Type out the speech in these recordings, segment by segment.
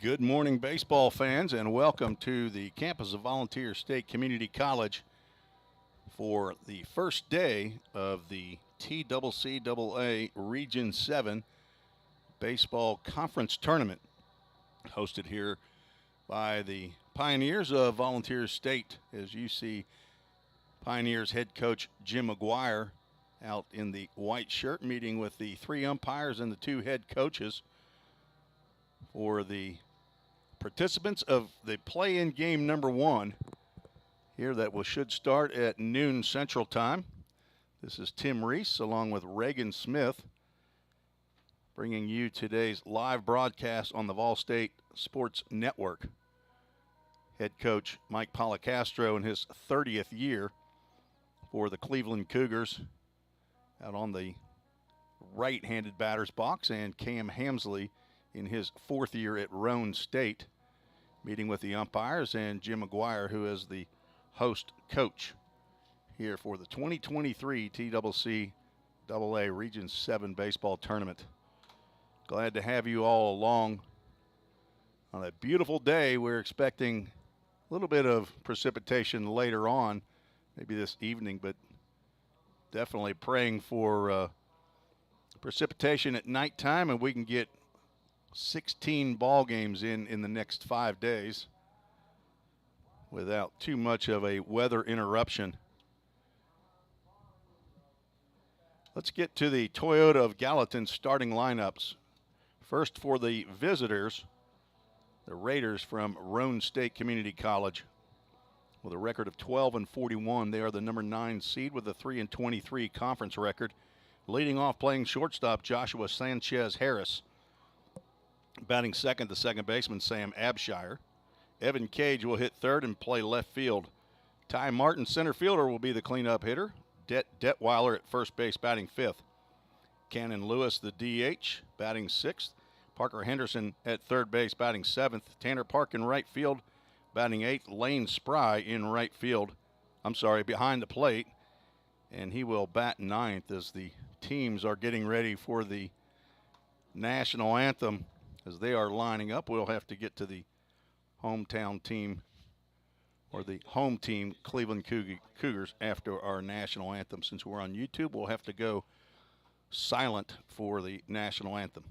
Good morning, baseball fans, and welcome to the campus of Volunteer State Community College for the first day of the TCCAA Region 7 Baseball Conference Tournament, hosted here by the Pioneers of Volunteer State. As you see, Pioneers head coach Jim McGuire out in the white shirt, meeting with the three umpires and the two head coaches for the participants of the play-in game number 1 here that should start at noon Central Time. This is Tim Reese along with Reagan Smith bringing you today's live broadcast on the VolState Sports Network. Head coach Mike Policastro in his 30th year for the Cleveland Cougars out on the right-handed batter's box, and Cam Hamsley in his 4th year at Roane State, meeting with the umpires, and Jim McGuire, who is the host coach here for the 2023 TCCAA Region 7 Baseball Tournament. Glad to have you all along on a beautiful day. We're expecting a little bit of precipitation later on, maybe this evening, but definitely praying for precipitation at nighttime, and we can get 16 ball games in the next 5 days without too much of a weather interruption. Let's get to the Toyota of Gallatin starting lineups. First for the visitors, the Raiders from Roane State Community College. With a record of 12-41, they are the number 9 seed with a 3-23 conference record. Leading off playing shortstop, Joshua Sanchez Harris. Batting second, the second baseman, Sam Abshire. Evan Cage will hit third and play left field. Ty Martin, center fielder, will be the cleanup hitter. Detweiler at first base, batting fifth. Cannon Lewis, the DH, batting sixth. Parker Henderson at third base, batting seventh. Tanner Park in right field, batting eighth. Lane Spry in right field. Behind the plate. And he will bat ninth as the teams are getting ready for the national anthem. As they are lining up, we'll have to get to the hometown team, or the home team, Cleveland Cougars, after our national anthem. Since we're on YouTube, we'll have to go silent for the national anthem.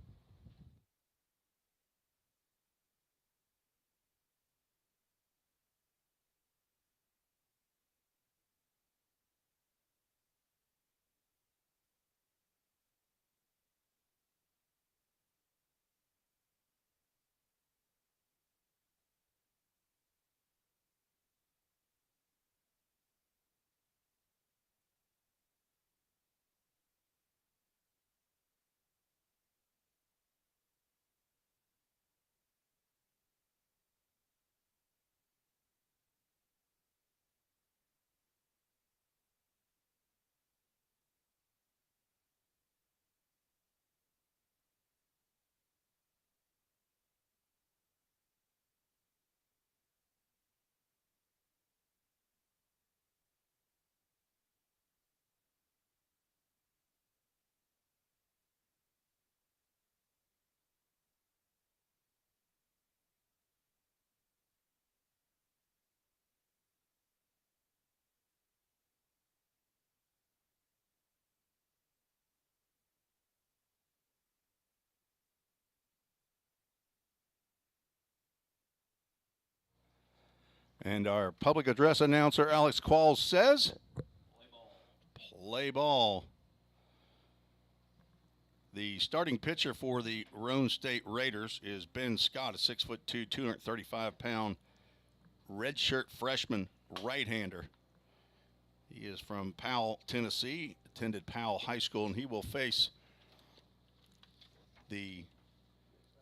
And our public address announcer, Alex Qualls, says, play ball. The starting pitcher for the Roane State Raiders is Ben Scott, a 6'2", 235-pound redshirt freshman right-hander. He is from Powell, Tennessee, attended Powell High School, and he will face the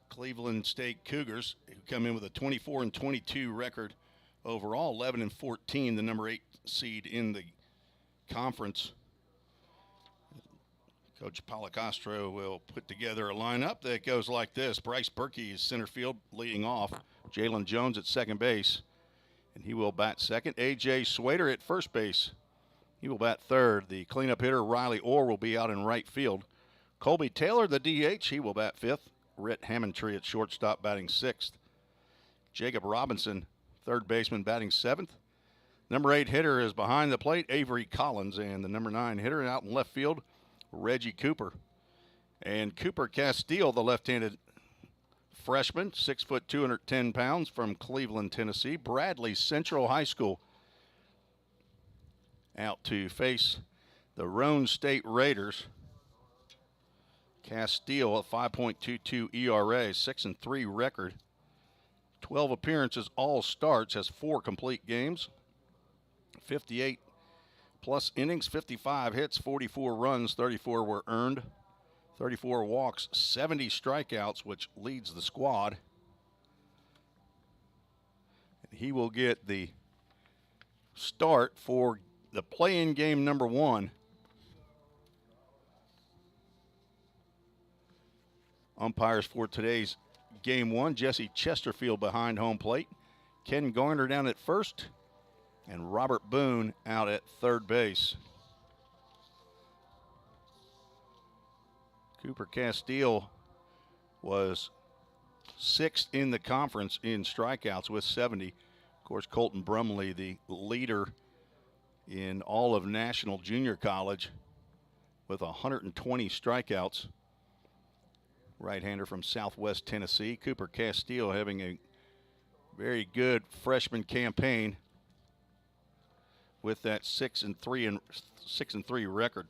Cleveland State Cougars, who come in with a 24-22 record overall, 11-14, the number 8 seed in the conference. Coach Policastro will put together a lineup that goes like this. Bryce Berkey is center field leading off. Jalen Jones at second base, and he will bat second. A.J. Swader at first base. He will bat third. The cleanup hitter, Riley Orr, will be out in right field. Colby Taylor, the DH, he will bat fifth. Rhett Hammondtree at shortstop, batting sixth. Jacob Robinson, third baseman, batting seventh. Number 8 hitter is behind the plate, Avery Collins, and the number 9 hitter out in left field, Reggie Cooper. And Cooper Castile, the left-handed freshman, 6 foot 210 pounds from Cleveland, Tennessee, Bradley Central High School, out to face the Roane State Raiders. Castile, a 5.22 ERA, 6-3 record, 12 appearances, all starts, has 4 complete games, 58 plus innings, 55 hits, 44 runs, 34 were earned, 34 walks, 70 strikeouts, which leads the squad. And he will get the start for the play-in game number 1. Umpires for today's game 1, Jesse Chesterfield behind home plate, Ken Garner down at first, and Robert Boone out at third base. Cooper Castile was 6th in the conference in strikeouts with 70. Of course, Colton Brumley, the leader in all of National Junior College with 120 strikeouts. Right-hander from Southwest Tennessee. Cooper Castile having a very good freshman campaign with that 6-3 record.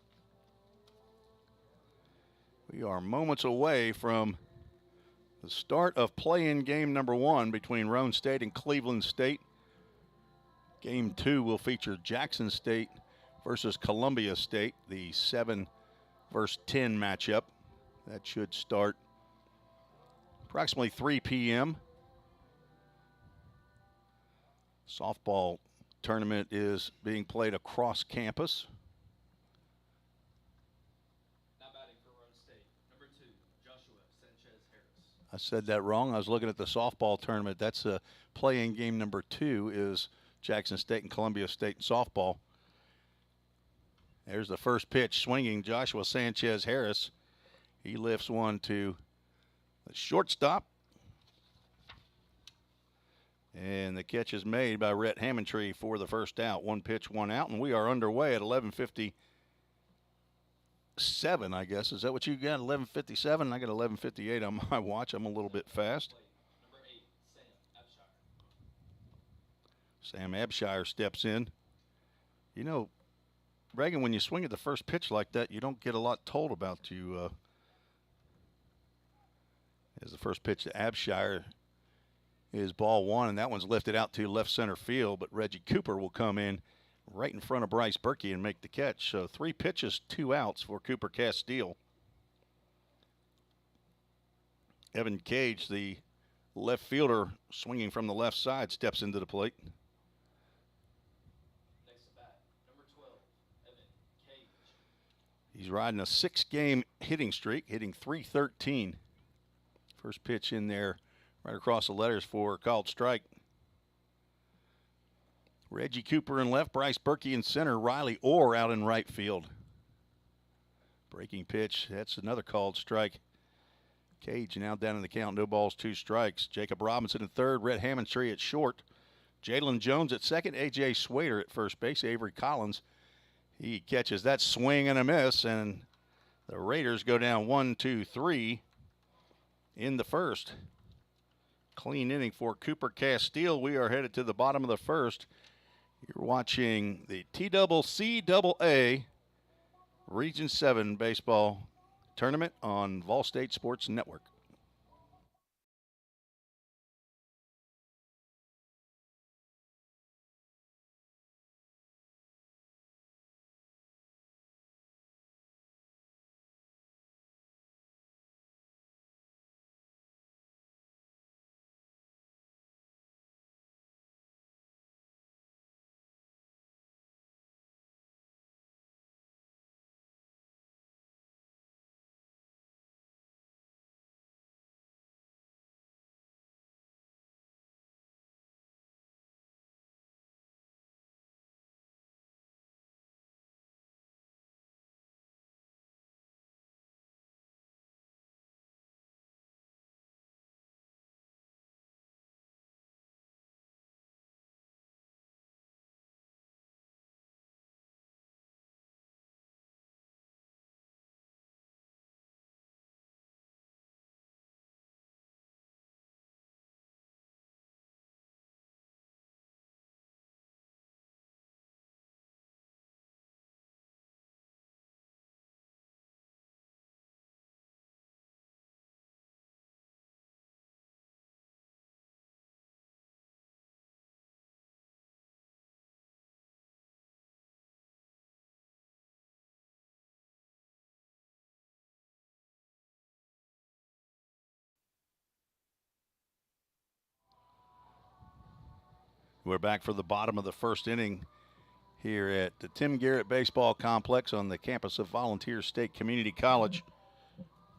We are moments away from the start of play-in game number 1 between Roane State and Cleveland State. Game 2 will feature Jackson State versus Columbia State, the 7 versus 10 matchup. That should start approximately 3 p.m. Softball tournament is being played across campus. Now batting for Roane State, number 2, Joshua Sanchez-Harris. I said that wrong. I was looking at the softball tournament. That's a play-in game number 2 is Jackson State and Columbia State in softball. There's the first pitch, swinging Joshua Sanchez-Harris. He lifts one to the shortstop. And the catch is made by Rhett Hammontree for the first out. 1 pitch, 1 out, and we are underway at 11:57, I guess. Is that what you got, 11:57? I got 11:58 on my watch. I'm a little bit fast. Number 8, Sam Abshire steps in. You know, Reagan, when you swing at the first pitch like that, you don't get a lot told about you. As the first pitch to Abshire is ball 1, and that one's lifted out to left center field, but Reggie Cooper will come in right in front of Bryce Berkey and make the catch. So 3 pitches, 2 outs for Cooper Castile. Evan Cage, the left fielder, swinging from the left side, steps into the plate. next at bat, number 12, Evan Cage. He's riding a 6-game hitting streak, hitting .313. First pitch in there, right across the letters for a called strike. Reggie Cooper in left, Bryce Berkey in center, Riley Orr out in right field. Breaking pitch, that's another called strike. Cage now down in the count, no balls, 2 strikes. Jacob Robinson at third, Rhett Hammontree at short. Jalen Jones at second, A.J. Swader at first base. Avery Collins, he catches that swing and a miss, and the Raiders go down 1-2-3 in the first. Clean inning for Cooper Castile. We are headed to the bottom of the first. You're watching the TCCAA Region 7 baseball tournament on VolState Sports Network. We're back for the bottom of the first inning here at the Tim Garrett Baseball Complex on the campus of Volunteer State Community College,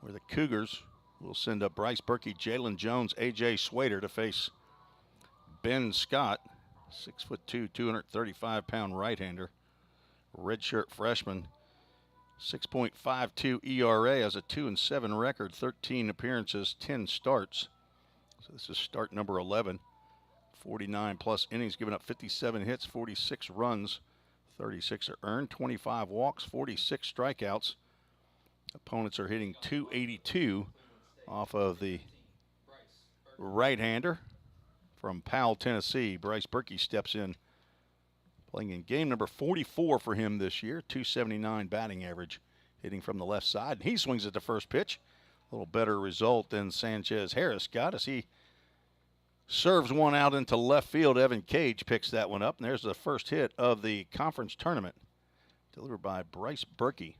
where the Cougars will send up Bryce Berkey, Jalen Jones, A.J. Swader to face Ben Scott, 6'2", 235-pound right-hander, redshirt freshman, 6.52 ERA, has a 2-7 record, 13 appearances, 10 starts. So this is start number 11. 49 plus innings, giving up 57 hits, 46 runs, 36 are earned, 25 walks, 46 strikeouts. Opponents are hitting .282 off of the right-hander from Powell, Tennessee. Bryce Berkey steps in, playing in game number 44 for him this year, .279 batting average, hitting from the left side. And he swings at the first pitch. A little better result than Sanchez Harris got as he serves one out into left field. Evan Cage picks that one up, and there's the first hit of the conference tournament, delivered by Bryce Berkey.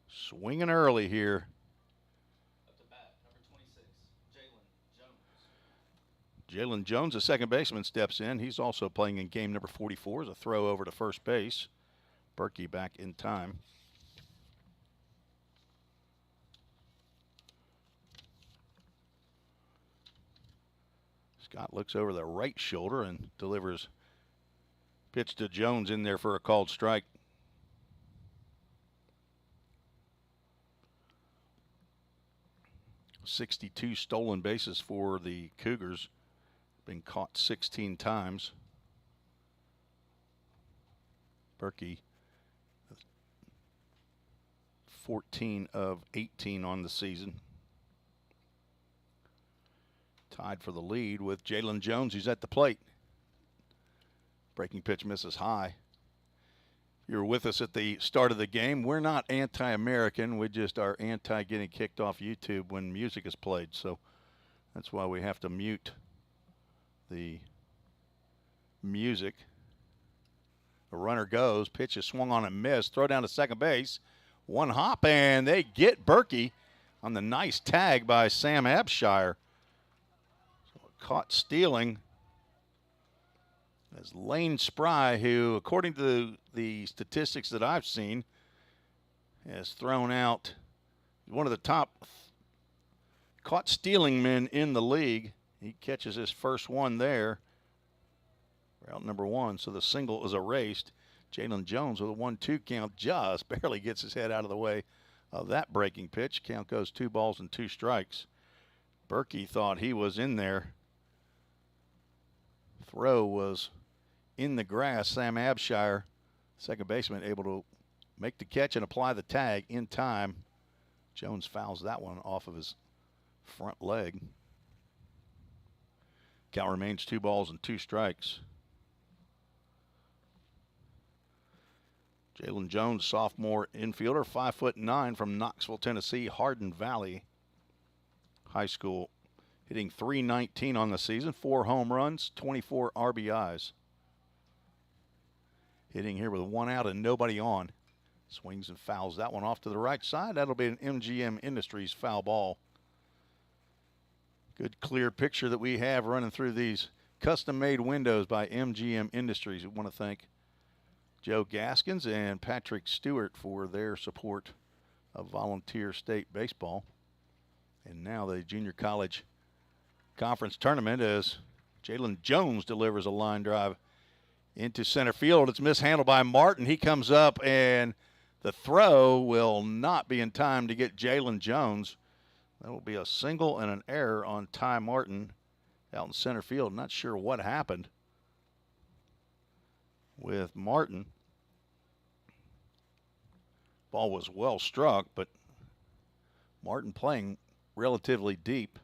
Swinging early here. Up to bat, number 26, Jalen Jones. Jalen Jones, the second baseman, steps in. He's also playing in game number 44 as a throw over to first base. Berkey back in time. Scott looks over the right shoulder and delivers pitch to Jones in there for a called strike. .62 stolen bases for the Cougars. Been caught 16 times. Berkey, 14 of 18 on the season. Tied for the lead with Jalen Jones, who's at the plate. Breaking pitch misses high. If you were with us at the start of the game, we're not anti-American. We just are anti-getting kicked off YouTube when music is played. So that's why we have to mute the music. The runner goes. Pitch is swung on and missed. Throw down to second base. One hop, and they get Berkey on the nice tag by Sam Abshire. Caught stealing as Lane Spry, who, according to the statistics that I've seen, has thrown out one of the top caught stealing men in the league. He catches his first one there, route number one, so the single is erased. Jalen Jones with a 1-2 count just barely gets his head out of the way of that breaking pitch. Count goes 2 balls and 2 strikes. Berkey thought he was in there. Throw was in the grass. Sam Abshire, second baseman, able to make the catch and apply the tag in time. Jones fouls that one off of his front leg. Count remains 2 balls and 2 strikes. Jalen Jones, sophomore infielder, 5'9" from Knoxville, Tennessee, Hardin Valley High School. Hitting .319 on the season, 4 home runs, 24 RBIs. Hitting here with 1 out and nobody on. Swings and fouls that one off to the right side. That'll be an MGM Industries foul ball. Good clear picture that we have running through these custom-made windows by MGM Industries. We want to thank Joe Gaskins and Patrick Stewart for their support of Volunteer State Baseball. And now the junior college conference tournament as Jalen Jones delivers a line drive into center field. It's mishandled by Martin. He comes up, and the throw will not be in time to get Jalen Jones. That will be a single and an error on Ty Martin out in center field. Not sure what happened with Martin. Ball was well struck, but Martin playing relatively deep.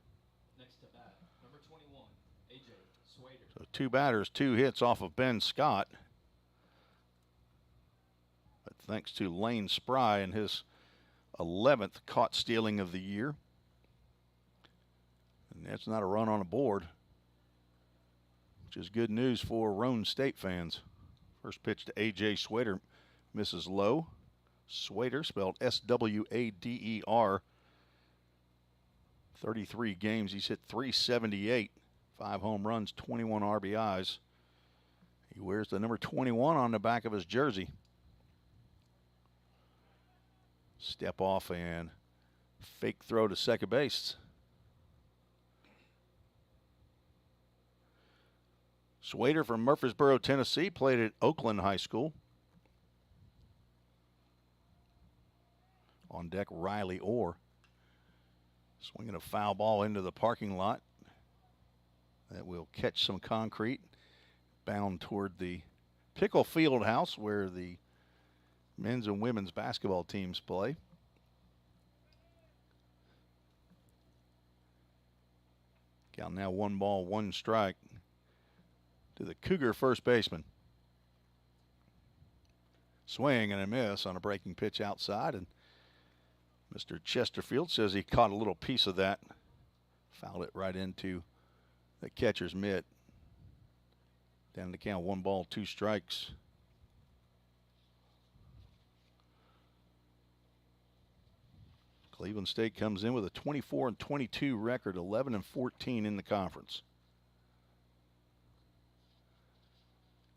Next to bat, number 21, A.J. Swader. So 2 batters, 2 hits off of Ben Scott. But thanks to Lane Spry and his 11th caught stealing of the year. And that's not a run on a board, which is good news for Roane State fans. First pitch to A.J. Swader, misses low. Swader, spelled S-W-A-D-E-R. 33 games, he's hit .378, 5 home runs, 21 RBIs. He wears the number 21 on the back of his jersey. Step off and fake throw to second base. Swader from Murfreesboro, Tennessee, played at Oakland High School. On deck, Riley Orr. Swinging a foul ball into the parking lot. That will catch some concrete. Bound toward the Pickle Field House where the men's and women's basketball teams play. Count now 1 ball, 1 strike to the Cougar first baseman. Swing and a miss on a breaking pitch outside, and Mr. Chesterfield says he caught a little piece of that. Fouled it right into the catcher's mitt. Down the count, 1 ball, 2 strikes. Cleveland State comes in with a 24-22 record, 11-14 in the conference.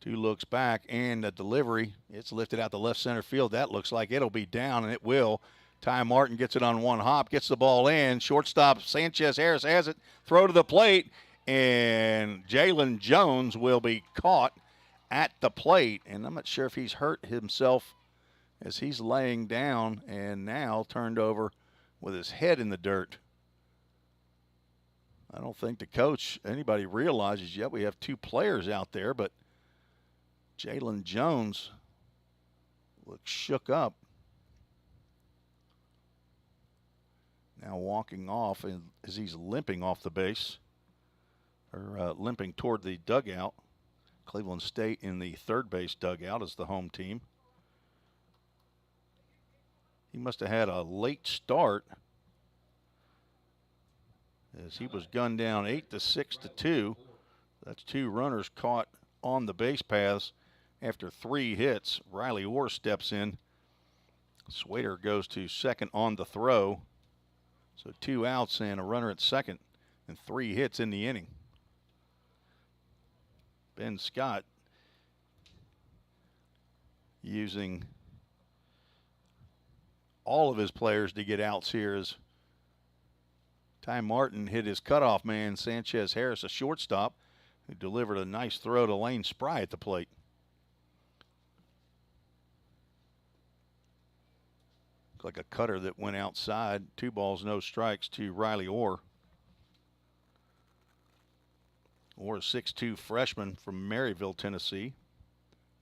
2 looks back, and a delivery. It's lifted out the left center field. That looks like it'll be down, and it will. Ty Martin gets it on 1 hop, gets the ball in. Shortstop Sanchez Harris has it. Throw to the plate, and Jalen Jones will be caught at the plate. And I'm not sure if he's hurt himself as he's laying down and now turned over with his head in the dirt. I don't think the coach, anybody realizes yet we have 2 players out there, but Jalen Jones looks shook up. Now walking off as he's limping off the base, or limping toward the dugout. Cleveland State in the third base dugout as the home team. He must have had a late start as he was gunned down 8-6-2. That's 2 runners caught on the base paths after 3 hits. Riley Orr steps in. Swader goes to second on the throw. So 2 outs and a runner at second and 3 hits in the inning. Ben Scott using all of his players to get outs here as Ty Martin hit his cutoff man, Sanchez Harris, a shortstop, who delivered a nice throw to Lane Spry at the plate. Looked like a cutter that went outside. 2 balls, no strikes to Riley Orr. Orr, a 6'2" freshman from Maryville, Tennessee,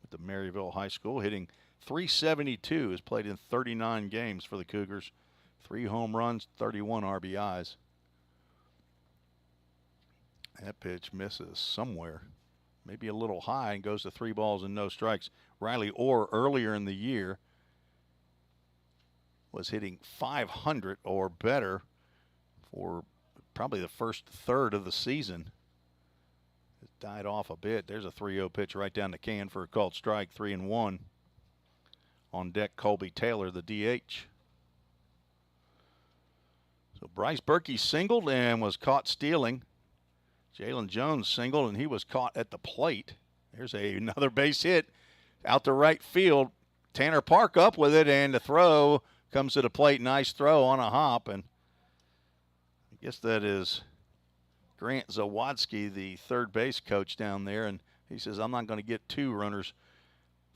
at the Maryville High School, hitting .372, has played in 39 games for the Cougars. 3 home runs, 31 RBIs. That pitch misses somewhere, maybe a little high, and goes to 3 balls and no strikes. Riley Orr earlier in the year was hitting .500 or better for probably the first third of the season. It died off a bit. There's a 3-0 pitch right down the can for a called strike, 3-1. On deck, Colby Taylor, the DH. So Bryce Berkey singled and was caught stealing. Jalen Jones singled and he was caught at the plate. There's another base hit out to right field. Tanner Park up with it, and the throw comes to the plate. Nice throw on a hop, and I guess that is Grant Zawadski, the third base coach down there, and he says, I'm not going to get 2 runners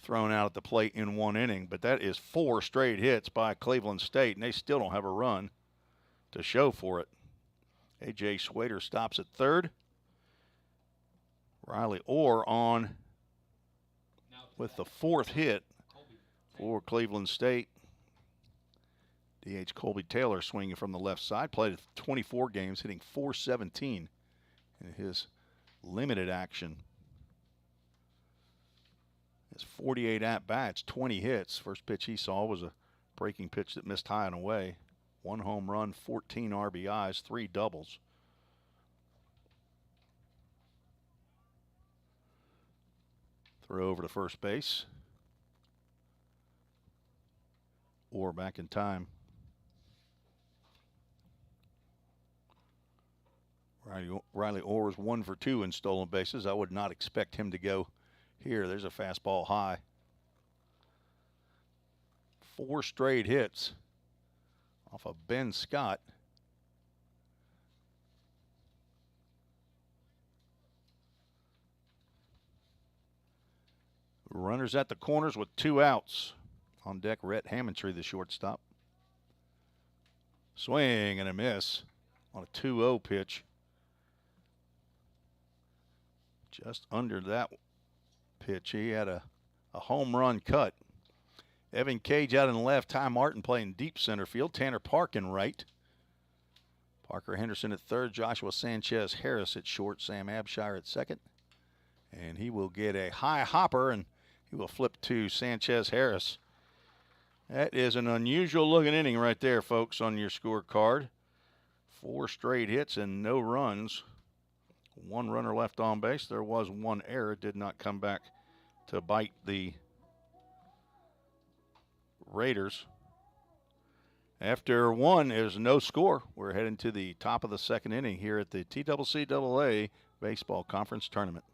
thrown out at the plate in 1 inning, but that is 4 straight hits by Cleveland State, and they still don't have a run to show for it. A.J. Swader stops at third. Riley Orr on with the 4th hit for Cleveland State. DH Colby Taylor swinging from the left side. Played 24 games, hitting .417 in his limited action. His 48 at-bats, 20 hits. First pitch he saw was a breaking pitch that missed high and away. 1 home run, 14 RBIs, 3 doubles. Throw over to first base. Orr back in time. Riley Orr's 1 for 2 in stolen bases. I would not expect him to go here. There's a fastball high. 4 straight hits off of Ben Scott. Runners at the corners with 2 outs. On deck, Rhett Hammondtree, the shortstop. Swing and a miss on a 2-0 pitch. Just under that pitch, he had a home run cut. Evan Cage out in the left. Ty Martin playing deep center field. Tanner Park in right. Parker Henderson at third. Joshua Sanchez Harris at short. Sam Abshire at second. And he will get a high hopper, and he will flip to Sanchez Harris. That is an unusual looking inning right there, folks, on your scorecard. 4 straight hits and no runs. 1 runner left on base. There was 1 error. Did not come back to bite the Raiders. After 1 is no score. We're heading to the top of the 2nd inning here at the TCCAA Baseball Conference Tournament.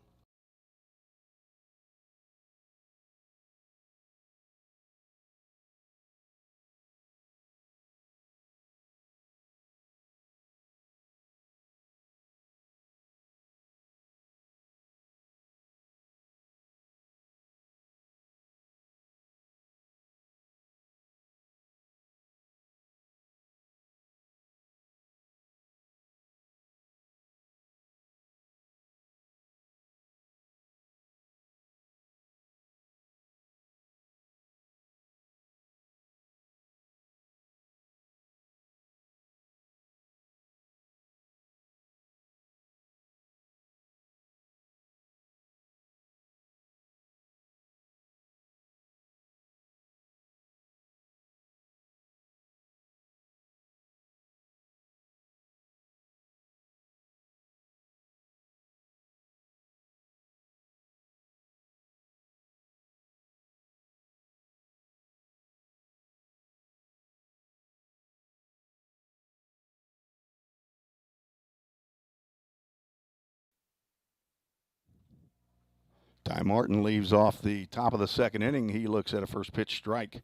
Ty Martin leaves off the top of the 2nd inning. He looks at a first pitch strike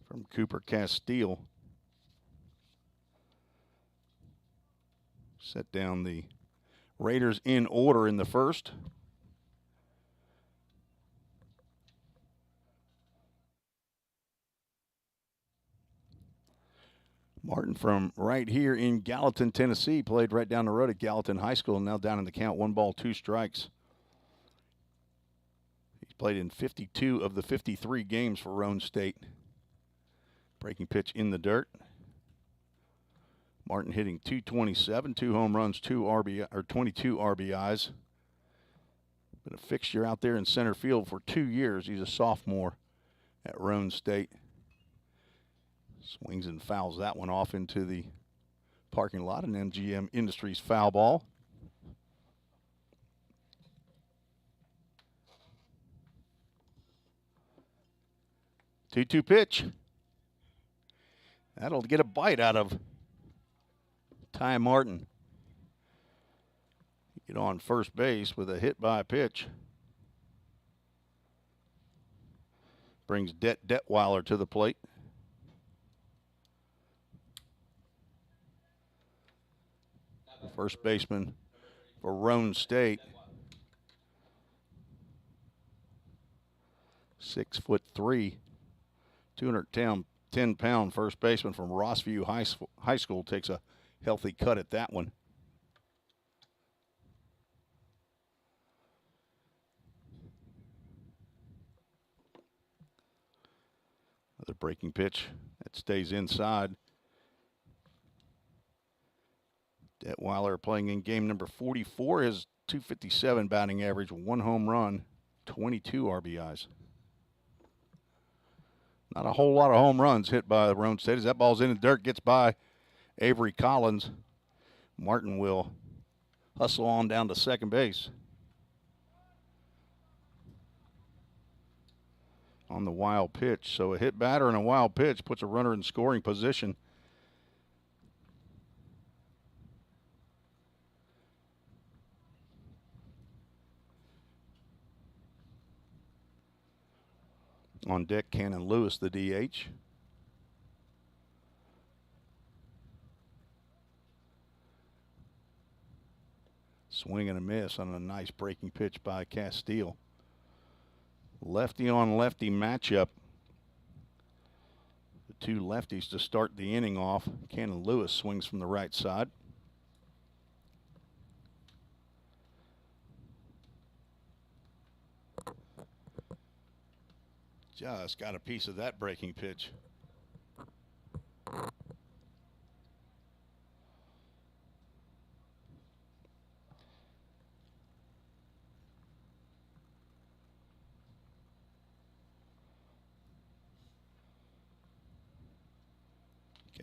from Cooper Castile. Set down the Raiders in order in the first. Martin from right here in Gallatin, Tennessee, played right down the road at Gallatin High School, and now down in the count, 1 ball, 2 strikes. He's played in 52 of the 53 games for Roane State. Breaking pitch in the dirt. Martin hitting .227, 2 home runs, 22 RBIs. Been a fixture out there in center field for 2 years. He's a sophomore at Roane State. Swings and fouls that one off into the parking lot, an MGM Industries foul ball. Two-two pitch. That'll get a bite out of Ty Martin. Get on first base with a hit by pitch. Brings Detweiler to the plate. First baseman for Roane State. 6'3", 210-pound first baseman from Rossview High School takes a healthy cut at that one. Another breaking pitch that stays inside. Detweiler playing in game number 44, his .257 batting average, 1 home run, 22 RBIs. Not a whole lot of home runs hit by Roane State. As that ball's in the dirt, gets by Avery Collins. Martin will hustle on down to second base. On the wild pitch. So a hit batter and a wild pitch puts a runner in scoring position. On deck, Cannon Lewis, the DH. Swing and a miss on a nice breaking pitch by Castile. Lefty on lefty matchup. The two lefties to start the inning off. Cannon Lewis swings from the right side. Just got a piece of that breaking pitch.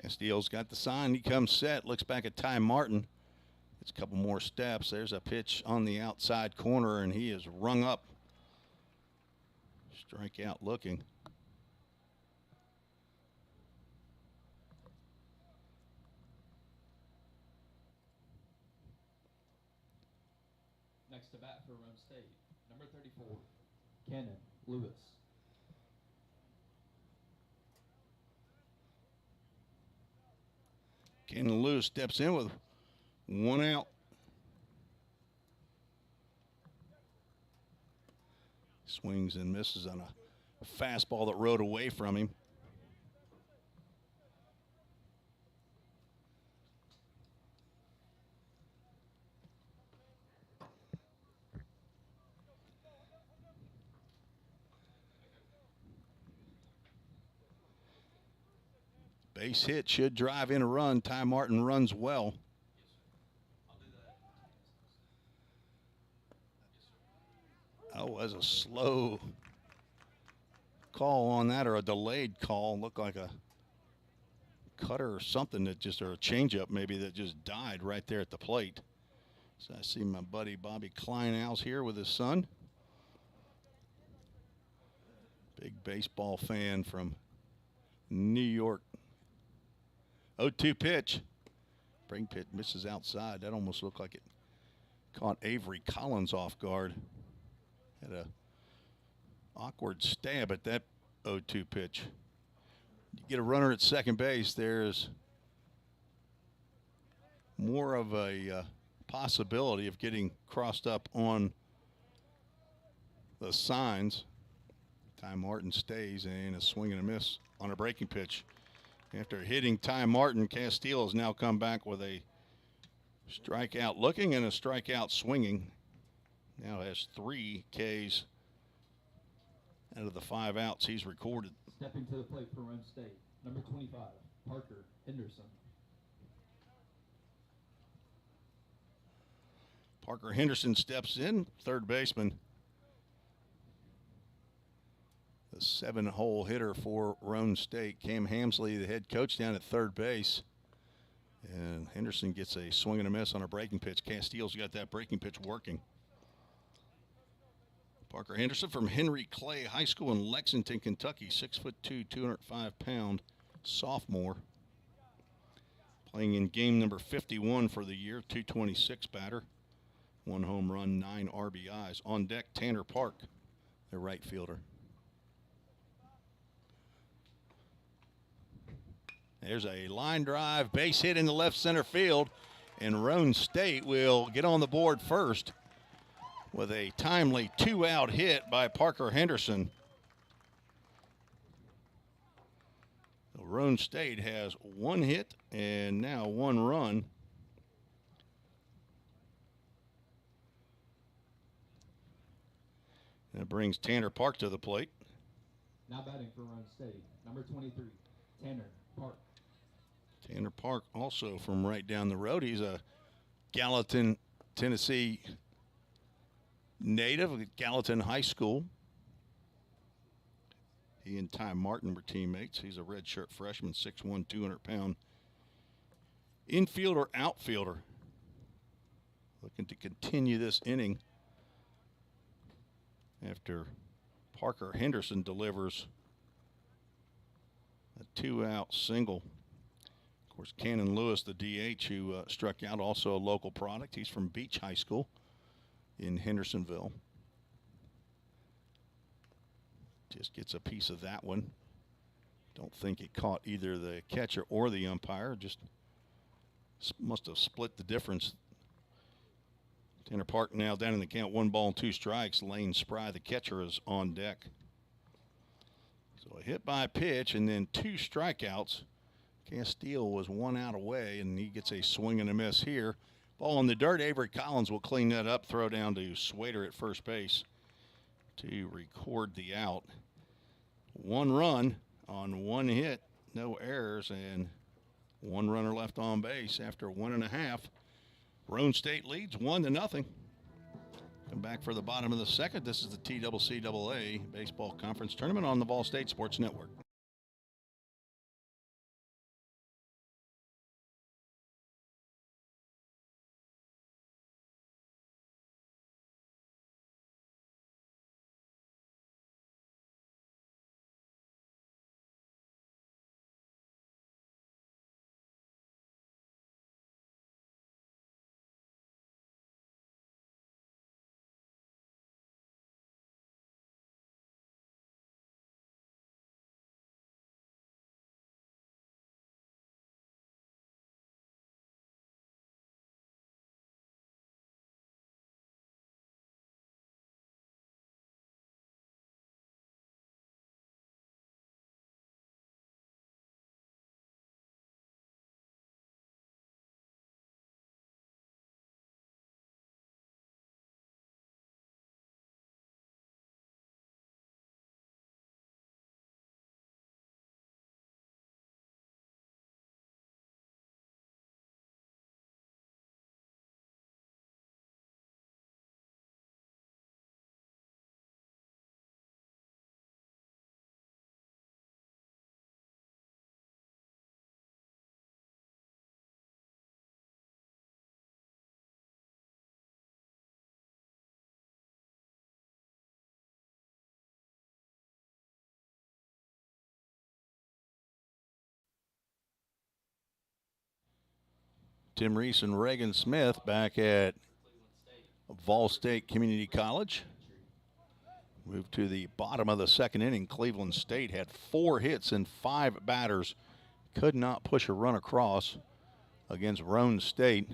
Castillo's got the sign. He comes set. Looks back at Ty Martin. It's a couple more steps. There's a pitch on the outside corner, and he is rung up. Strikeout looking. Next to bat for Roane State, number 34, Cannon Lewis. Cannon Lewis steps in with one out. Swings and misses on a fastball that rode away from him. Base hit should drive in a run. Ty Martin runs well. Oh, was a slow call on that, or a delayed call. Looked like a cutter or something that just, or a changeup maybe, that just died right there at the plate. So I see my buddy Bobby Kleinhaus here with his son. Big baseball fan from New York. 0-2 pitch. Breaking pitch misses outside. That almost looked like it caught Avery Collins off guard. Had a awkward stab at that 0-2 pitch. You get a runner at second base, there's more of a possibility of getting crossed up on the signs. Ty Martin stays, and a swing and a miss on a breaking pitch. After hitting Ty Martin, Castillo has now come back with a strikeout looking and a strikeout swinging. Now has 3 Ks out of the 5 outs he's recorded. Stepping to the plate for Roane State, number 25, Parker Henderson. Parker Henderson steps in, third baseman. The 7-hole hitter for Roane State. Cam Hamsley, the head coach, down at third base. And Henderson gets a swing and a miss on a breaking pitch. Castillo's got that breaking pitch working. Parker Henderson from Henry Clay High School in Lexington, Kentucky. 6'2", 205-pound sophomore. Playing in game number 51 for the year. 226 batter. 1 home run, 9 RBIs. On deck, Tanner Park, the right fielder. There's a line drive, base hit in the left center field, and Roane State will get on the board first with a timely 2-out hit by Parker Henderson. So Roane State has 1 hit and now 1 run. That brings Tanner Park to the plate. Now batting for Roane State, number 23, Tanner Park. Tanner Park, also from right down the road. He's a Gallatin, Tennessee native at Gallatin High School. He and Ty Martin were teammates. He's a redshirt freshman, 6'1", 200-pound infielder, outfielder. Looking to continue this inning after Parker Henderson delivers a 2-out single. Of course, Cannon Lewis, the DH, who struck out, also a local product. He's from Beach High School in Hendersonville. Just gets a piece of that one. Don't think it caught either the catcher or the umpire. Just must have split the difference. Tanner Park now down in the count, 1-2 strikes. Lane Spry, the catcher, is on deck. So a hit by pitch and then 2 strikeouts. Castile was 1 out away, and he gets a swing and a miss here. Ball in the dirt. Avery Collins will clean that up. Throw down to Swader at first base to record the out. 1 run on 1 hit, no errors, and 1 runner left on base after 1.5. Roane State leads 1-0. Come back for the bottom of the second. This is the TCCAA Baseball Conference Tournament on the VolState Sports Network. Tim Reese and Reagan Smith back at VolState Community College. Move to the bottom of the second inning. Cleveland State had 4 hits and 5 batters. Could not push a run across against Roane State.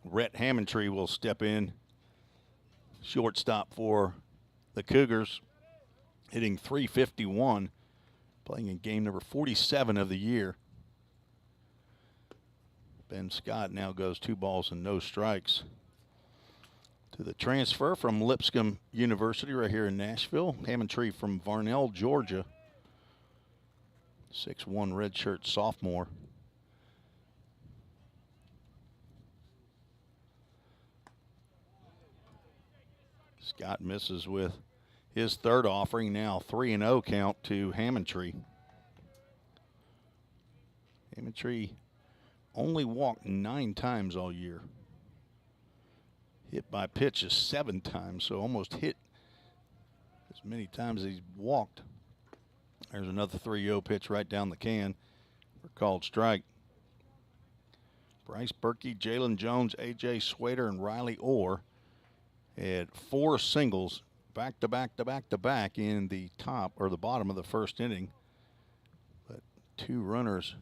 Rhett Hammondtree will step in. Shortstop for the Cougars, hitting .351, playing in game number 47 of the year. Ben Scott now goes 2 balls and no strikes. To the transfer from Lipscomb University right here in Nashville. Hammondtree from Varnell, Georgia. 6'1" redshirt sophomore. Scott misses with his 3rd offering. Now 3-0 count to Hammondtree. Hammondtree only walked 9 times all year. Hit by pitch is 7 times, so almost hit as many times as he's walked. There's another 3-0 pitch right down the can for called strike. Bryce Berkey, Jalen Jones, A.J. Swader, and Riley Orr had 4 singles back to back to back to back in the top or the bottom of the first inning. But 2 runners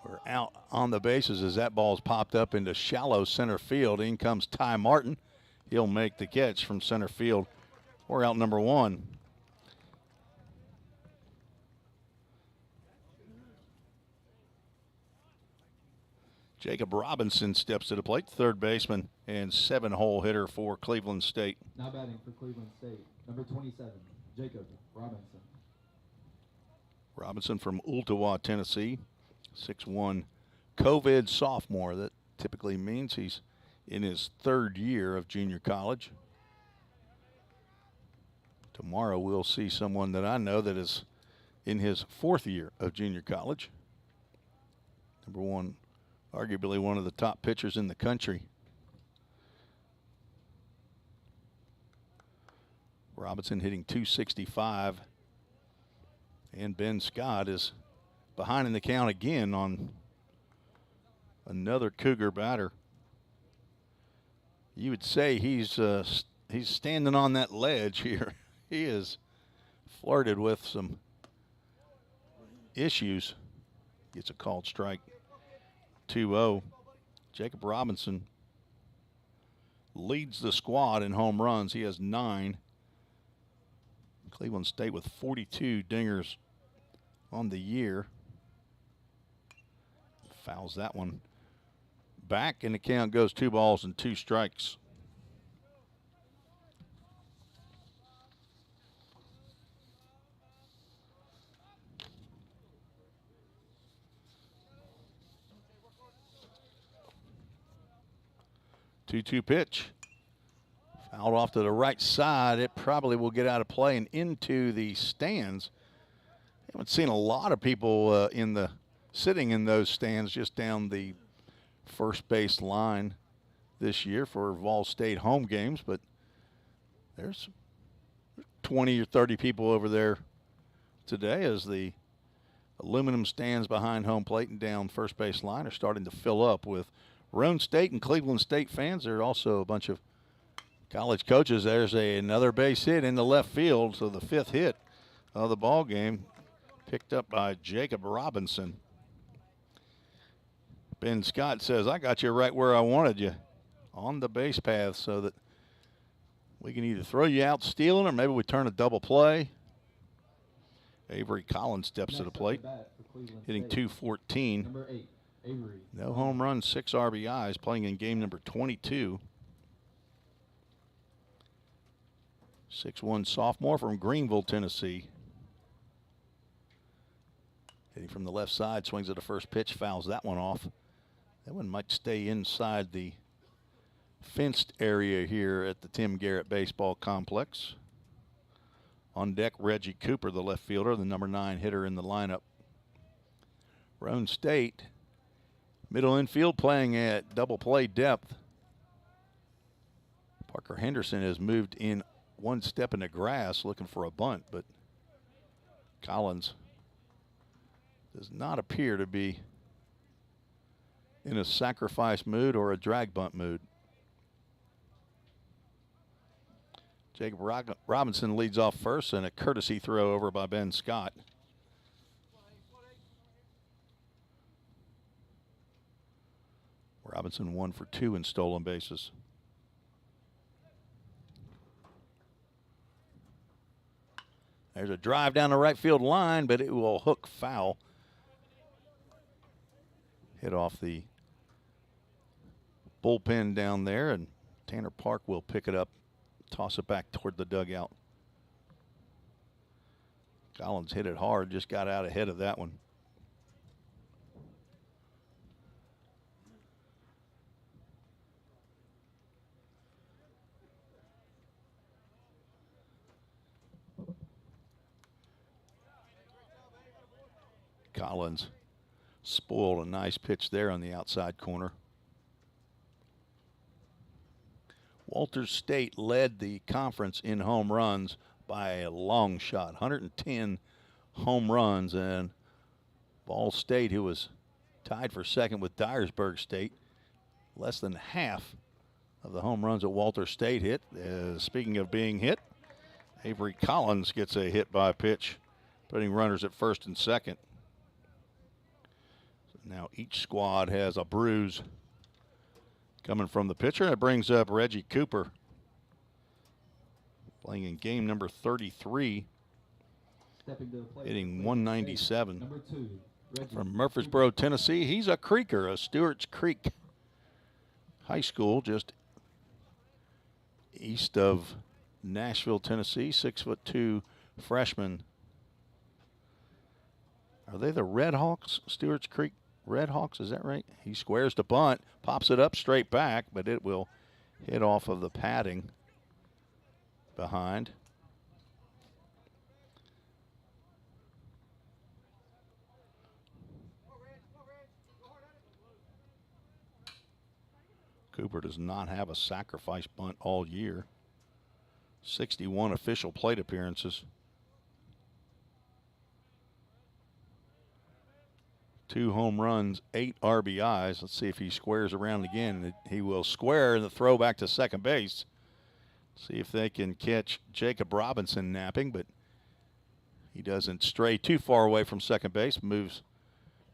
were out on the bases as that ball's popped up into shallow center field. In comes Ty Martin. He'll make the catch from center field. We're out number 1. Jacob Robinson steps to the plate, 3rd baseman and 7-hole hitter for Cleveland State. Now batting for Cleveland State, number 27, Jacob Robinson. Robinson from Ooltewah, Tennessee, 6'1" COVID sophomore. That typically means he's in his 3rd year of junior college. Tomorrow we'll see someone that I know that is in his 4th year of junior college. Number 1, arguably one of the top pitchers in the country. Robinson hitting .265. And Ben Scott is behind in the count again on another Cougar batter. You would say he's standing on that ledge here. He is flirted with some issues. Gets a called strike. 2-0. Jacob Robinson leads the squad in home runs. He has 9. Cleveland State with 42 dingers on the year. Fouls that one back, and the count goes 2 balls and 2 strikes. Two-two pitch. Fouled off to the right side. It probably will get out of play and into the stands. Haven't seen a lot of people sitting in those stands just down the first base line this year for VolState home games, but there's 20 or 30 people over there today as the aluminum stands behind home plate and down first base line are starting to fill up with Roane State and Cleveland State fans. There are also a bunch of college coaches. There's another base hit in the left field, so the 5th hit of the ball game picked up by Jacob Robinson. Ben Scott says, I got you right where I wanted you, on the base path, so that we can either throw you out stealing or maybe we turn a double play. Avery Collins steps to the plate, hitting .214. Number 8, Avery. No home runs, 6 RBIs, playing in game number 22. 6'1" sophomore from Greenville, Tennessee. Hitting from the left side, swings at the first pitch, fouls that one off. That one might stay inside the fenced area here at the Tim Garrett Baseball Complex. On deck, Reggie Cooper, the left fielder, the number 9 hitter in the lineup. Roane State, middle infield, playing at double play depth. Parker Henderson has moved in one step in the grass looking for a bunt, but Collins does not appear to be in a sacrifice mood or a drag bunt mood. Jacob Robinson leads off first, and a courtesy throw over by Ben Scott. Robinson 1 for 2 in stolen bases. There's a drive down the right field line, but it will hook foul. Hit off the bullpen down there, and Tanner Park will pick it up, toss it back toward the dugout. Collins hit it hard, just got out ahead of that one. Collins spoiled a nice pitch there on the outside corner. Walters State led the conference in home runs by a long shot, 110 home runs, and Ball State, who was tied for second with Dyersburg State, less than half of the home runs that Walters State hit. Speaking of being hit, Avery Collins gets a hit by pitch, putting runners at first and second. Now each squad has a bruise coming from the pitcher. That brings up Reggie Cooper, playing in game number 33, hitting 197. Number 2, Reggie From Murfreesboro, Tennessee. He's a Creeker, a Stewart's Creek High School, just east of Nashville, Tennessee. 6'2" freshman. Are they the Red Hawks? Stewart's Creek Red Hawks, is that right? He squares the bunt, pops it up straight back, but it will hit off of the padding behind. Cooper does not have a sacrifice bunt all year. 61 official plate appearances. 2 home runs, 8 RBIs. Let's see if he squares around again. He will square in the throw back to second base. See if they can catch Jacob Robinson napping, but He doesn't stray too far away from second base, moves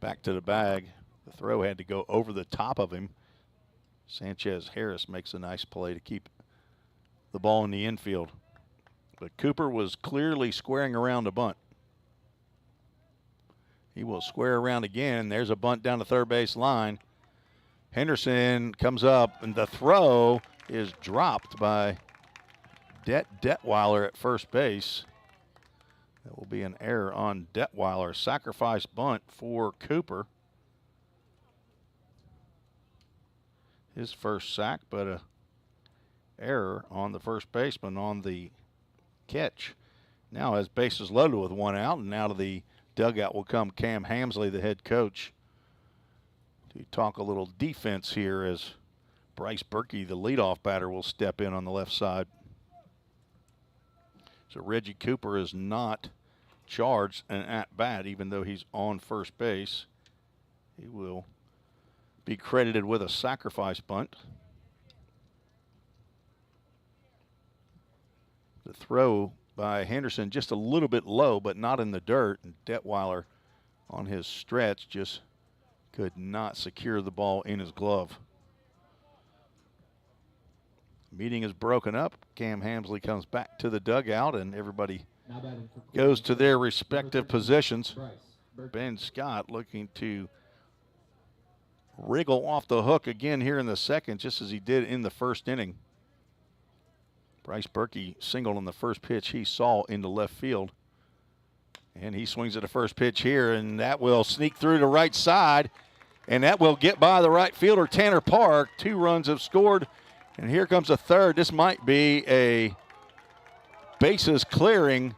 back to the bag. The throw had to go over the top of him. Sanchez Harris makes a nice play to keep the ball in the infield. But Cooper was clearly squaring around a bunt. He will square around again. There's a bunt down the third base line. Henderson comes up, and the throw is dropped by Detweiler at first base. That will be an error on Detweiler. Sacrifice bunt for Cooper. His first sack, but a error on the first baseman on the catch. Now has bases loaded with one out, and out of the dugout will come Cam Hamsley, the head coach, to talk a little defense here as Bryce Berkey, the leadoff batter, will step in on the left side. So Reggie Cooper is not charged an at-bat, even though he's on first base. He will be credited with a sacrifice bunt. The throw by Henderson just a little bit low, but not in the dirt. And Detweiler on his stretch just could not secure the ball in his glove. Meeting is broken up. Cam Hamsley comes back to the dugout, and everybody goes to their respective positions. Ben Scott looking to wriggle off the hook again here in the second, just as he did in the first inning. Bryce Berkey singled on the first pitch he saw into left field. And he swings at the first pitch here, and that will sneak through to right side, and that will get by the right fielder, Tanner Park. 2 runs have scored, and here comes a third. This might be a bases clearing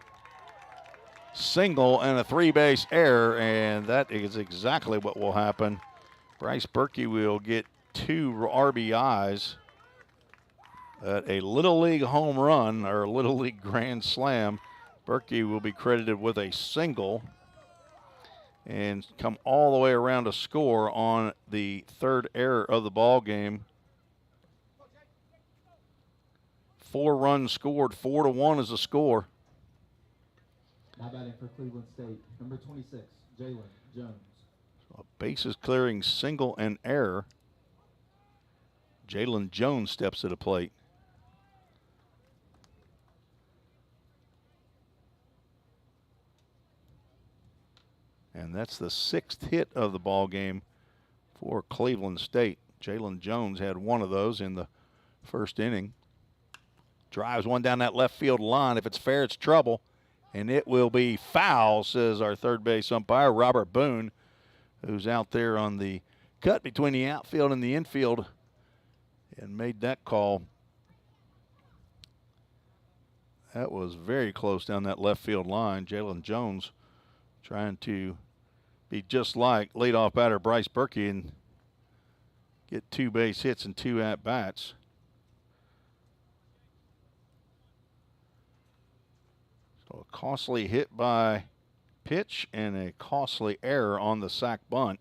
single and a 3-base error, and that is exactly what will happen. Bryce Berkey will get 2 RBIs at a Little League home run or a Little League grand slam. Berkey will be credited with a single and come all the way around to score on the third error of the ball game. 4 runs scored, 4-1 is the score. Now batting for Cleveland State, number 26, Jalen Jones. A bases clearing single and error. Jalen Jones steps to the plate. And that's the 6th hit of the ball game for Cleveland State. Jalen Jones had 1 of those in the first inning. Drives one down that left field line. If it's fair, it's trouble. And it will be foul, says our third base umpire, Robert Boone, who's out there on the cut between the outfield and the infield and made that call. That was very close down that left field line. Jalen Jones trying to be just like leadoff batter Bryce Berkey and get 2 base hits and 2 at-bats. So a costly hit by pitch and a costly error on the sac bunt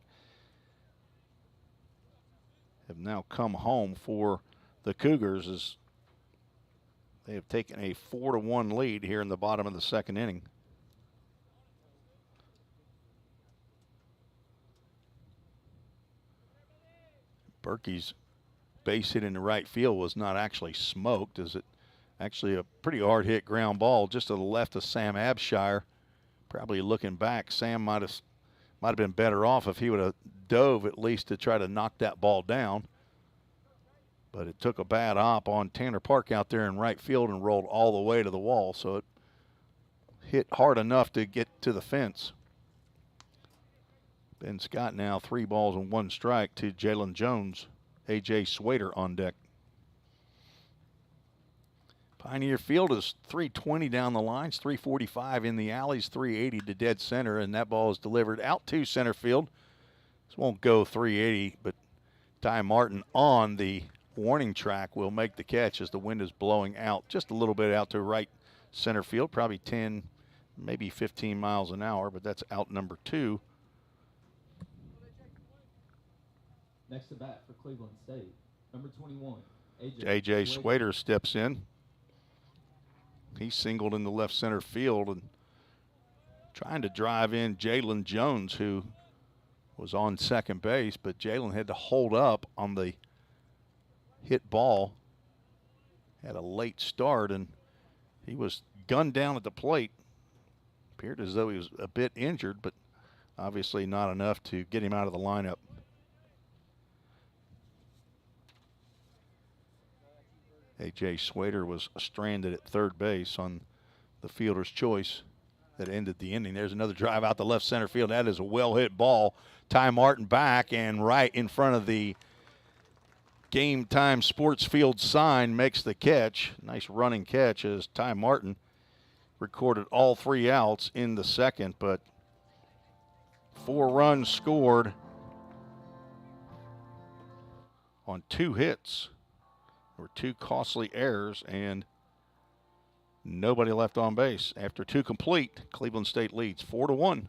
have now come home for the Cougars as they have taken a 4-1 lead here in the bottom of the second inning. Berkey's base hit in the right field was not actually smoked, as it actually a pretty hard hit ground ball just to the left of Sam Abshire. Probably looking back, Sam might have been better off if he would have dove at least to try to knock that ball down. But it took a bad op on Tanner Park out there in right field and rolled all the way to the wall, so it hit hard enough to get to the fence. Ben Scott now 3 balls and 1 strike to Jalen Jones. A.J. Swader on deck. Pioneer Field is 320 down the lines, 345 in the alleys, 380 to dead center, and that ball is delivered out to center field. This won't go 380, but Ty Martin on the warning track will make the catch as the wind is blowing out just a little bit out to right center field, probably 10, maybe 15 miles an hour, but that's out number 2. Next to bat for Cleveland State, number 21, A.J. Swader steps in. He singled in the left center field, and trying to drive in Jalen Jones, who was on second base, but Jalen had to hold up on the hit ball. Had a late start, and he was gunned down at the plate. Appeared as though he was a bit injured, but obviously not enough to get him out of the lineup. A.J. Swader was stranded at third base on the fielder's choice that ended the inning. There's another drive out the left center field. That is a well-hit ball. Ty Martin back and right in front of the Game Time Sports Field sign makes the catch. Nice running catch as Ty Martin recorded all 3 outs in the second, but 4 runs scored on 2 hits. There were 2 costly errors and nobody left on base. After 2 complete, Cleveland State leads 4-1.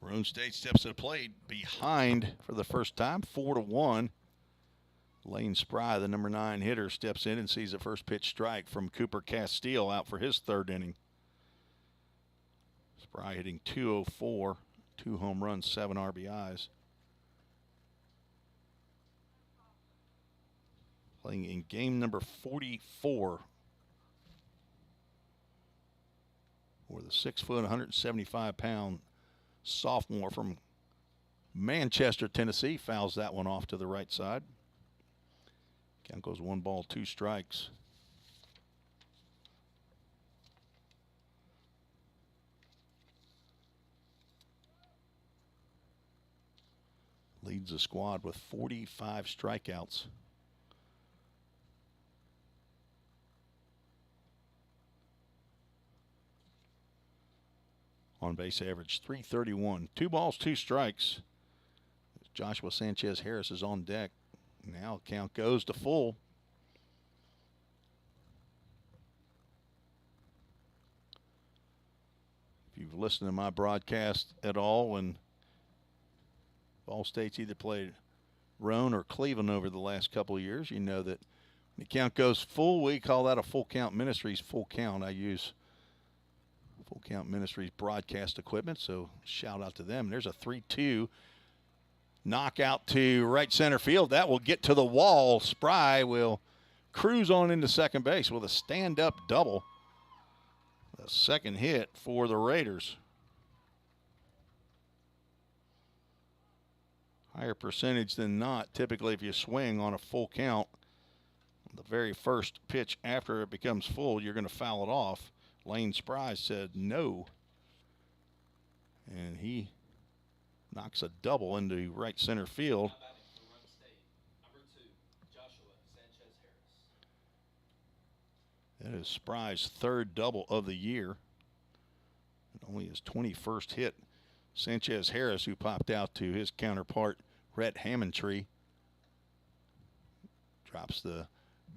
Roane State steps to the plate behind for the first time, 4-1. Lane Spry, the number 9 hitter, steps in and sees the first pitch strike from Cooper Castile out for his 3rd inning. Spry hitting .204, 2 home runs, 7 RBIs. Playing in game number 44 for the 6-foot, 175-pound sophomore from Manchester, Tennessee. Fouls that one off to the right side. Count goes 1 ball, 2 strikes. Leads the squad with 45 strikeouts. On base average, .331. 2 balls, 2 strikes. Joshua Sanchez Harris is on deck. Now count goes to full. If you've listened to my broadcast at all, when VolState's either played Roane or Cleveland over the last couple of years, you know that when the count goes full, we call that a Full Count Ministries full count. I use Full Count Ministries broadcast equipment, so shout out to them. There's a 3-2 knockout to right center field. That will get to the wall. Spry will cruise on into second base with a stand-up double. The second hit for the Raiders. Higher percentage than not. Typically, if you swing on a full count, the very first pitch after it becomes full, you're going to foul it off. Lane Spry said no, and he knocks a double into right center field. That is Spry's 3rd double of the year, and only his 21st hit. Sanchez Harris, who popped out to his counterpart, Rhett Hammondtree, drops the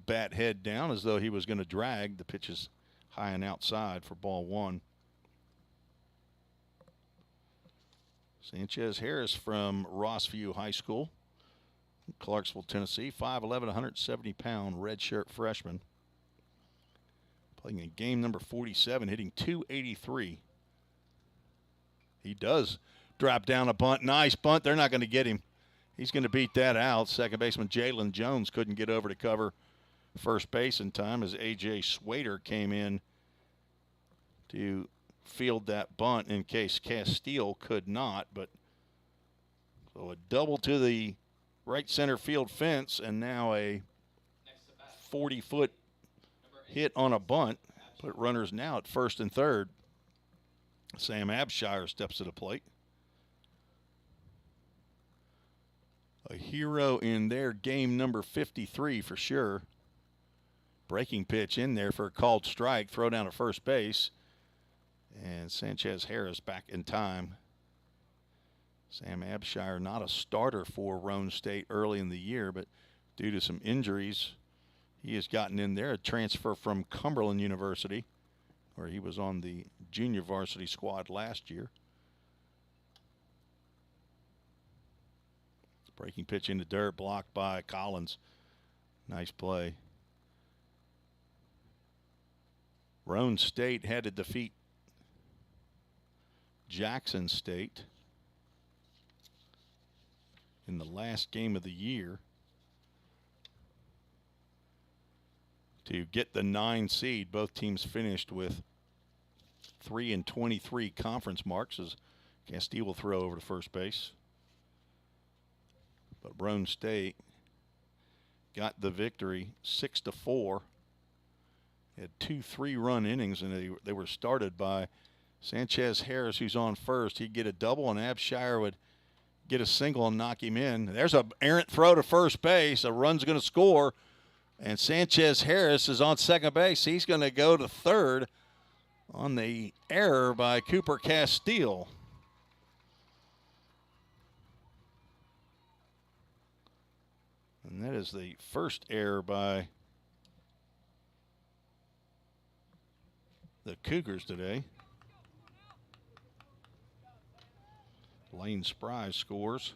bat head down as though he was going to drag. The pitch is high and outside for ball 1. Sanchez Harris from Rossview High School, Clarksville, Tennessee, 5'11", 170-pound redshirt freshman. Playing in game number 47, hitting .283. He does Drop down a bunt. Nice bunt. They're not going to get him. He's going to beat that out. Second baseman Jalen Jones couldn't get over to cover first base in time as A.J. Swader came in to field that bunt in case Castile could not. But so a double to the right center field fence, and now a 40-foot hit on a bunt. Put runners now at first and third. Sam Abshire steps to the plate. A hero in their game number 53 for sure. Breaking pitch in there for a called strike. Throw down at first base. And Sanchez Harris back in time. Sam Abshire not a starter for Roane State early in the year, but due to some injuries, he has gotten in there. A transfer from Cumberland University, where he was on the junior varsity squad last year. Breaking pitch into dirt, blocked by Collins. Nice play. Roane State had to defeat Jackson State in the last game of the year to get the 9 seed. Both teams finished with 3-23 conference marks as Castile will throw over to first base. But Roane State got the victory 6-4. Had 2 3-run innings, and they were started by Sanchez Harris, who's on first. He'd get a double, and Abshire would get a single and knock him in. There's an errant throw to first base. A run's going to score, and Sanchez Harris is on second base. He's going to go to third on the error by Cooper Castile. And that is the first error by the Cougars today. Lane Spry scores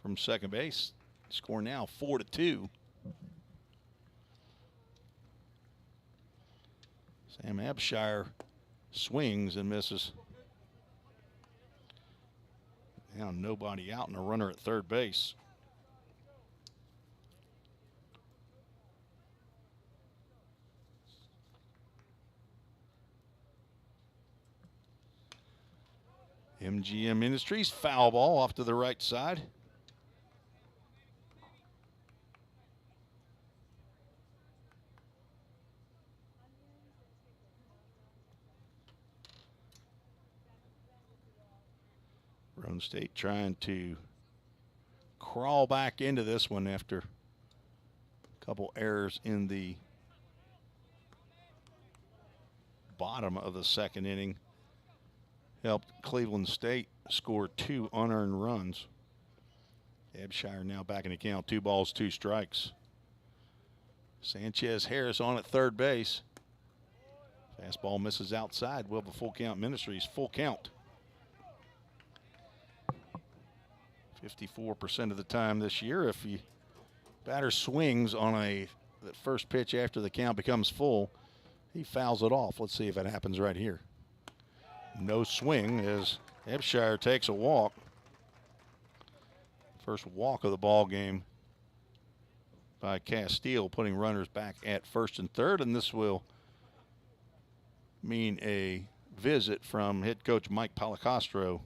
from second base. Score now 4-2. Sam Abshire swings and misses. Now nobody out and a runner at third base. MGM Industries, foul ball off to the right side. Roane State trying to crawl back into this one after a couple errors in the bottom of the second inning. Helped Cleveland State score 2 unearned runs. Abshire now back in the count. 2 balls, 2 strikes. Sanchez Harris on at third base. Fastball misses outside. Will the full count Ministries. Full count. 54% of the time this year. If the batter swings on that first pitch after the count becomes full, he fouls it off. Let's see if it happens right here. No swing as Abshire takes a walk. First walk of the ball game by Castile, putting runners back at first and third, and this will mean a visit from head coach Mike Policastro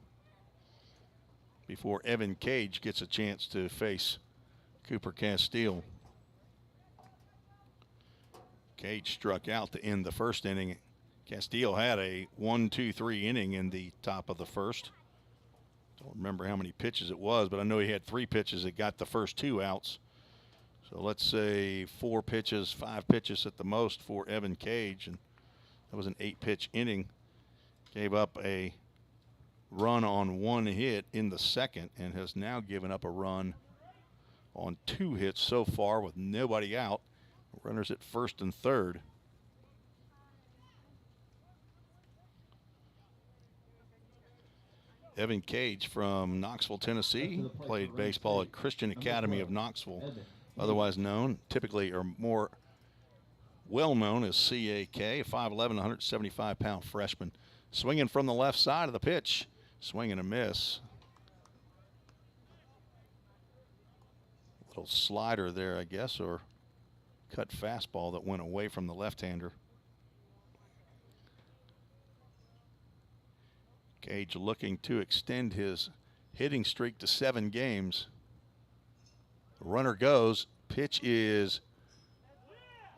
before Evan Cage gets a chance to face Cooper Castile. Cage struck out to end the first inning. Castile had a 1-2-3 inning in the top of the first. Don't remember how many pitches it was, but I know he had 3 pitches that got the first 2 outs. So let's say 4 pitches, 5 pitches at the most for Evan Cage, and that was an 8-pitch inning. Gave up a run on 1 hit in the second and has now given up a run on 2 hits so far with nobody out. Runners at first and third. Evan Cage from Knoxville, Tennessee, played baseball at Christian Academy of Knoxville, otherwise known, typically or more well known as CAK, a 5'11", 175-pound freshman. Swinging from the left side of the pitch. Swing and a miss. Little slider there, I guess, or cut fastball that went away from the left-hander. Cage looking to extend his hitting streak to 7 games. Runner goes. Pitch is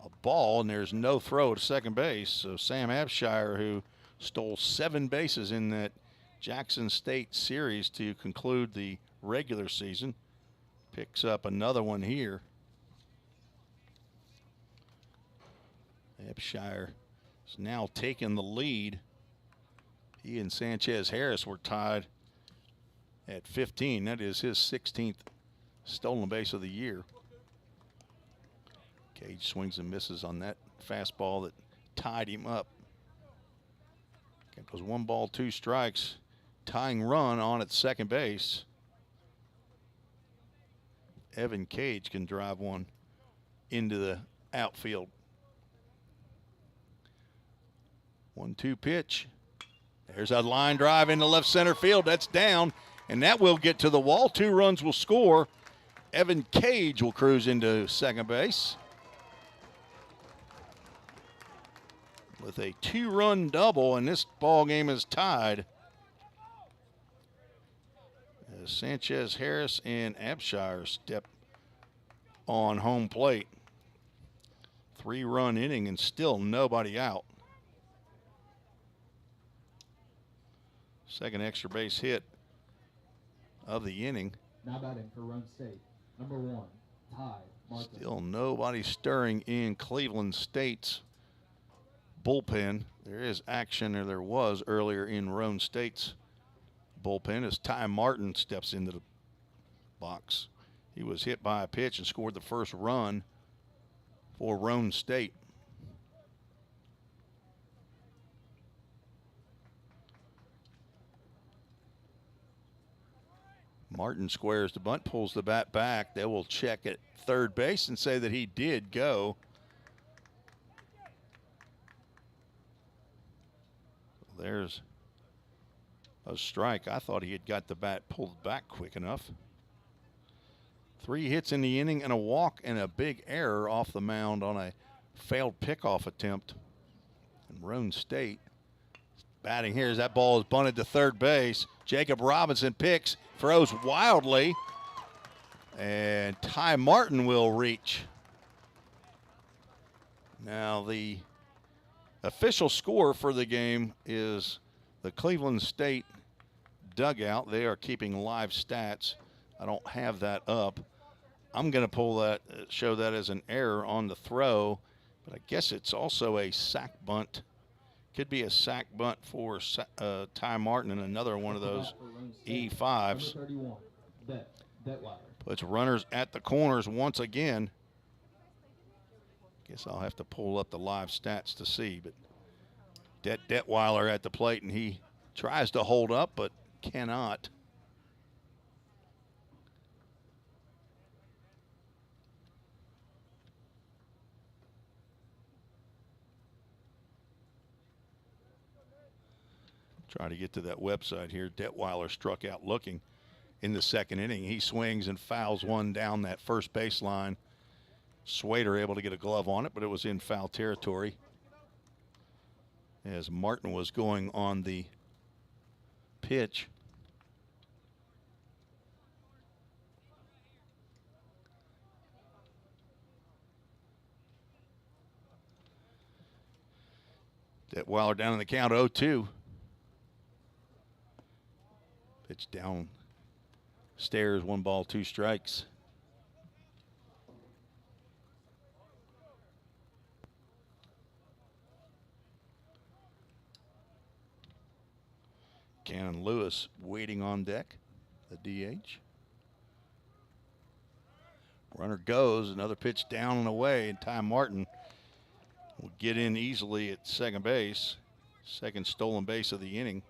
a ball, and there's no throw to second base. So Sam Abshire, who stole 7 bases in that Jackson State series to conclude the regular season, picks up another one here. Abshire is now taking the lead. He and Sanchez Harris were tied at 15. That is his 16th stolen base of the year. Cage swings and misses on that fastball that tied him up. It goes 1 ball, 2 strikes. Tying run on at second base. Evan Cage can drive one into the outfield. 1-2 pitch. There's a line drive into left center field. That's down, and that will get to the wall. 2 runs will score. Evan Cage will cruise into second base with a 2-run double, and this ball game is tied as Sanchez Harris and Abshire step on home plate. 3-run inning and still nobody out. Second extra base hit of the inning. Now batting for Roane State, number 1, Ty Martin. Still nobody stirring in Cleveland State's bullpen. There is action, or there was earlier in Roane State's bullpen, as Ty Martin steps into the box. He was hit by a pitch and scored the first run for Roane State. Martin squares the bunt, pulls the bat back. They will check at third base and say that he did go. There's a strike. I thought he had got the bat pulled back quick enough. 3 hits in the inning and a walk and a big error off the mound on a failed pickoff attempt. And Roane State batting here as that ball is bunted to third base. Jacob Robinson picks, throws wildly, and Ty Martin will reach. Now the official score for the game is the Cleveland State dugout. They are keeping live stats. I don't have that up. I'm going to pull that, show that as an error on the throw, but I guess it's also a sack bunt. Could be a sack bunt for Ty Martin and another one of those E5s. Puts runners at the corners once again. Guess I'll have to pull up the live stats to see, but Detweiler at the plate, and he tries to hold up but cannot. Try to get to that website here. Detweiler struck out looking in the second inning. He swings and fouls one down that first baseline. Swader able to get a glove on it, but it was in foul territory as Martin was going on the pitch. Detweiler down in the count, 0-2. Pitch down stairs, 1 ball, 2 strikes. Cannon Lewis waiting on deck, the DH. Runner goes, another pitch down and away, and Ty Martin will get in easily at second base. Second stolen base of the inning.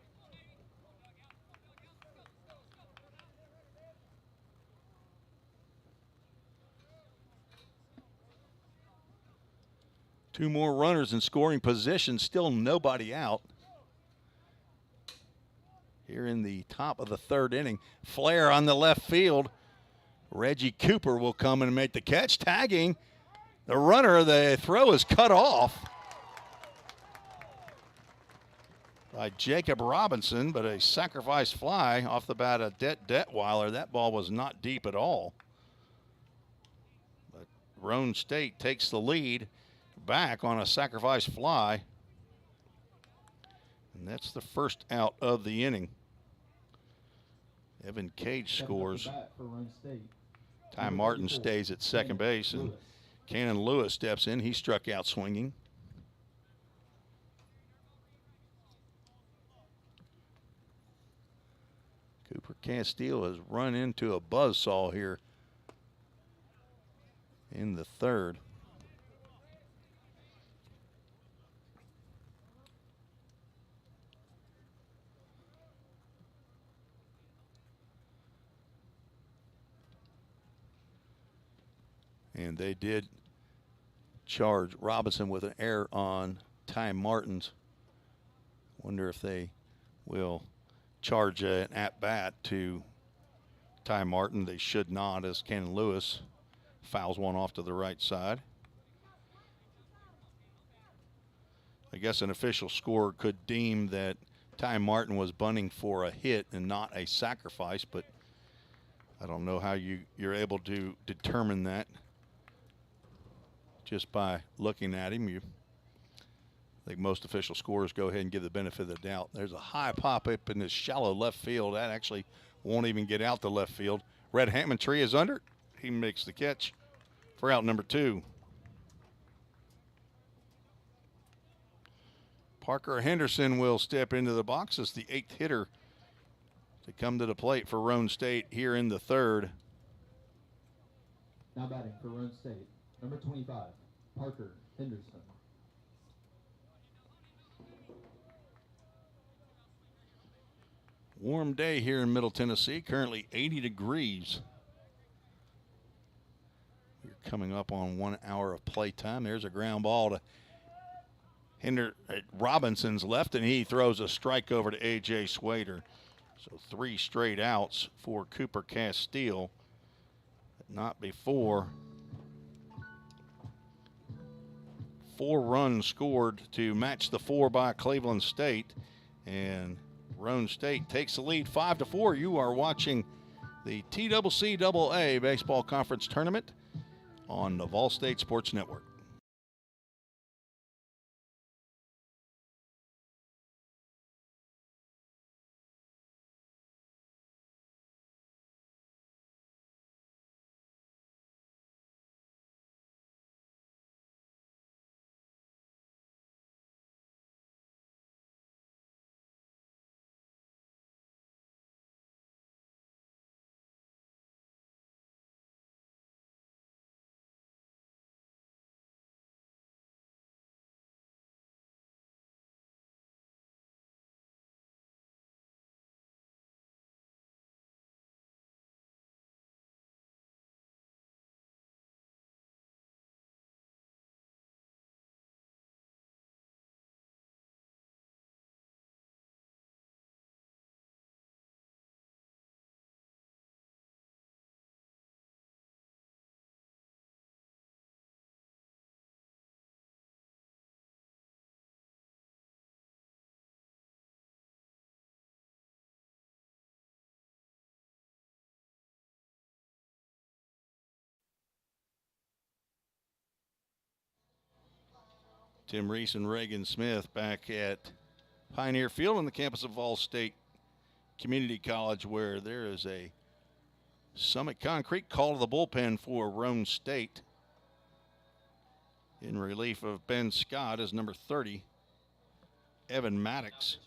Two more runners in scoring position, still nobody out. here in the top of the third inning. Flare on the left field. Reggie Cooper will come and make the catch, tagging the runner. The throw is cut off by Jacob Robinson, but a sacrifice fly off the bat of Detweiler. That ball was not deep at all. But Roane State takes the lead back on a sacrifice fly. And that's the first out of the inning. Evan Cage scores. Ty Martin stays at second base, and Cannon Lewis steps in. He struck out swinging. Cooper Castile has run into a buzzsaw here in the third. And they did charge Robinson with an error on Ty Martin's. Wonder if they will charge an at-bat to Ty Martin. They should not, as Cannon Lewis fouls one off to the right side. I guess an official score could deem that Ty Martin was bunting for a hit and not a sacrifice, but I don't know how you're able to determine that just by looking at him. I think most official scores go ahead and give the benefit of the doubt. There's a high pop up in this shallow left field. That actually won't even get out to left field. Red Hammond Tree is under. He makes the catch for out number 2. Parker Henderson will step into the box as the 8th hitter to come to the plate for Roane State here in the third. Now batting for Roane State, number 25, Parker Henderson. Warm day here in Middle Tennessee, currently 80 degrees. We're coming up on 1 hour of playtime. There's a ground ball to Robinson's left, and he throws a strike over to A.J. Swader. So 3 straight outs for Cooper Castile. But not before 4 runs scored to match the 4 by Cleveland State. And Roane State takes the lead 5-4. You are watching the TCCAA Baseball Conference Tournament on the VolState Sports Network. Tim Reese and Reagan Smith back at Pioneer Field on the campus of VolState Community College, where there is a Summit Concrete call to the bullpen for Roane State. In relief of Ben Scott is number 30, Evan Maddox.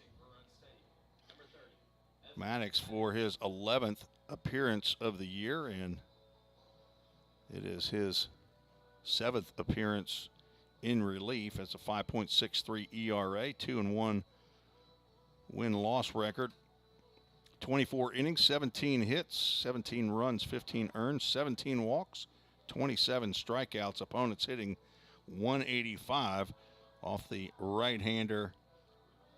Maddox for his 11th appearance of the year, and it is his 7th appearance in relief. It's a 5.63 ERA, 2-1 win-loss record. 24 innings, 17 hits, 17 runs, 15 earned, 17 walks, 27 strikeouts. Opponents hitting 185 off the right-hander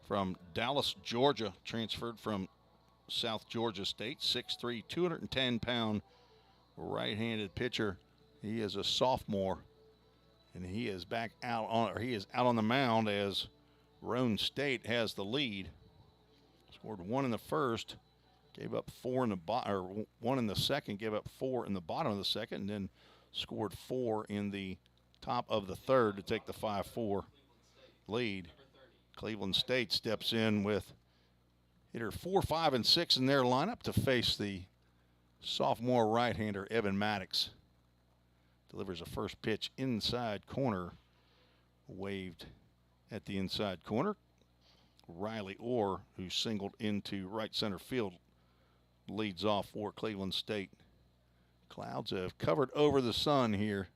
from Dallas, Georgia, transferred from South Georgia State, 6'3", 210-pound right-handed pitcher. He is a sophomore, and he is out on the mound as Roane State has the lead. Scored 1 in the first, gave up 4 in the or 1 in the second, gave up 4 in the bottom of the second, and then scored 4 in the top of the third to take the 5-4 lead. Cleveland State steps in with hitter 4, 5, and 6 in their lineup to face the sophomore right-hander Evan Maddox. Delivers a first pitch inside corner, waved at the inside corner. Riley Orr, who singled into right center field, leads off for Cleveland State. Clouds have covered over the sun here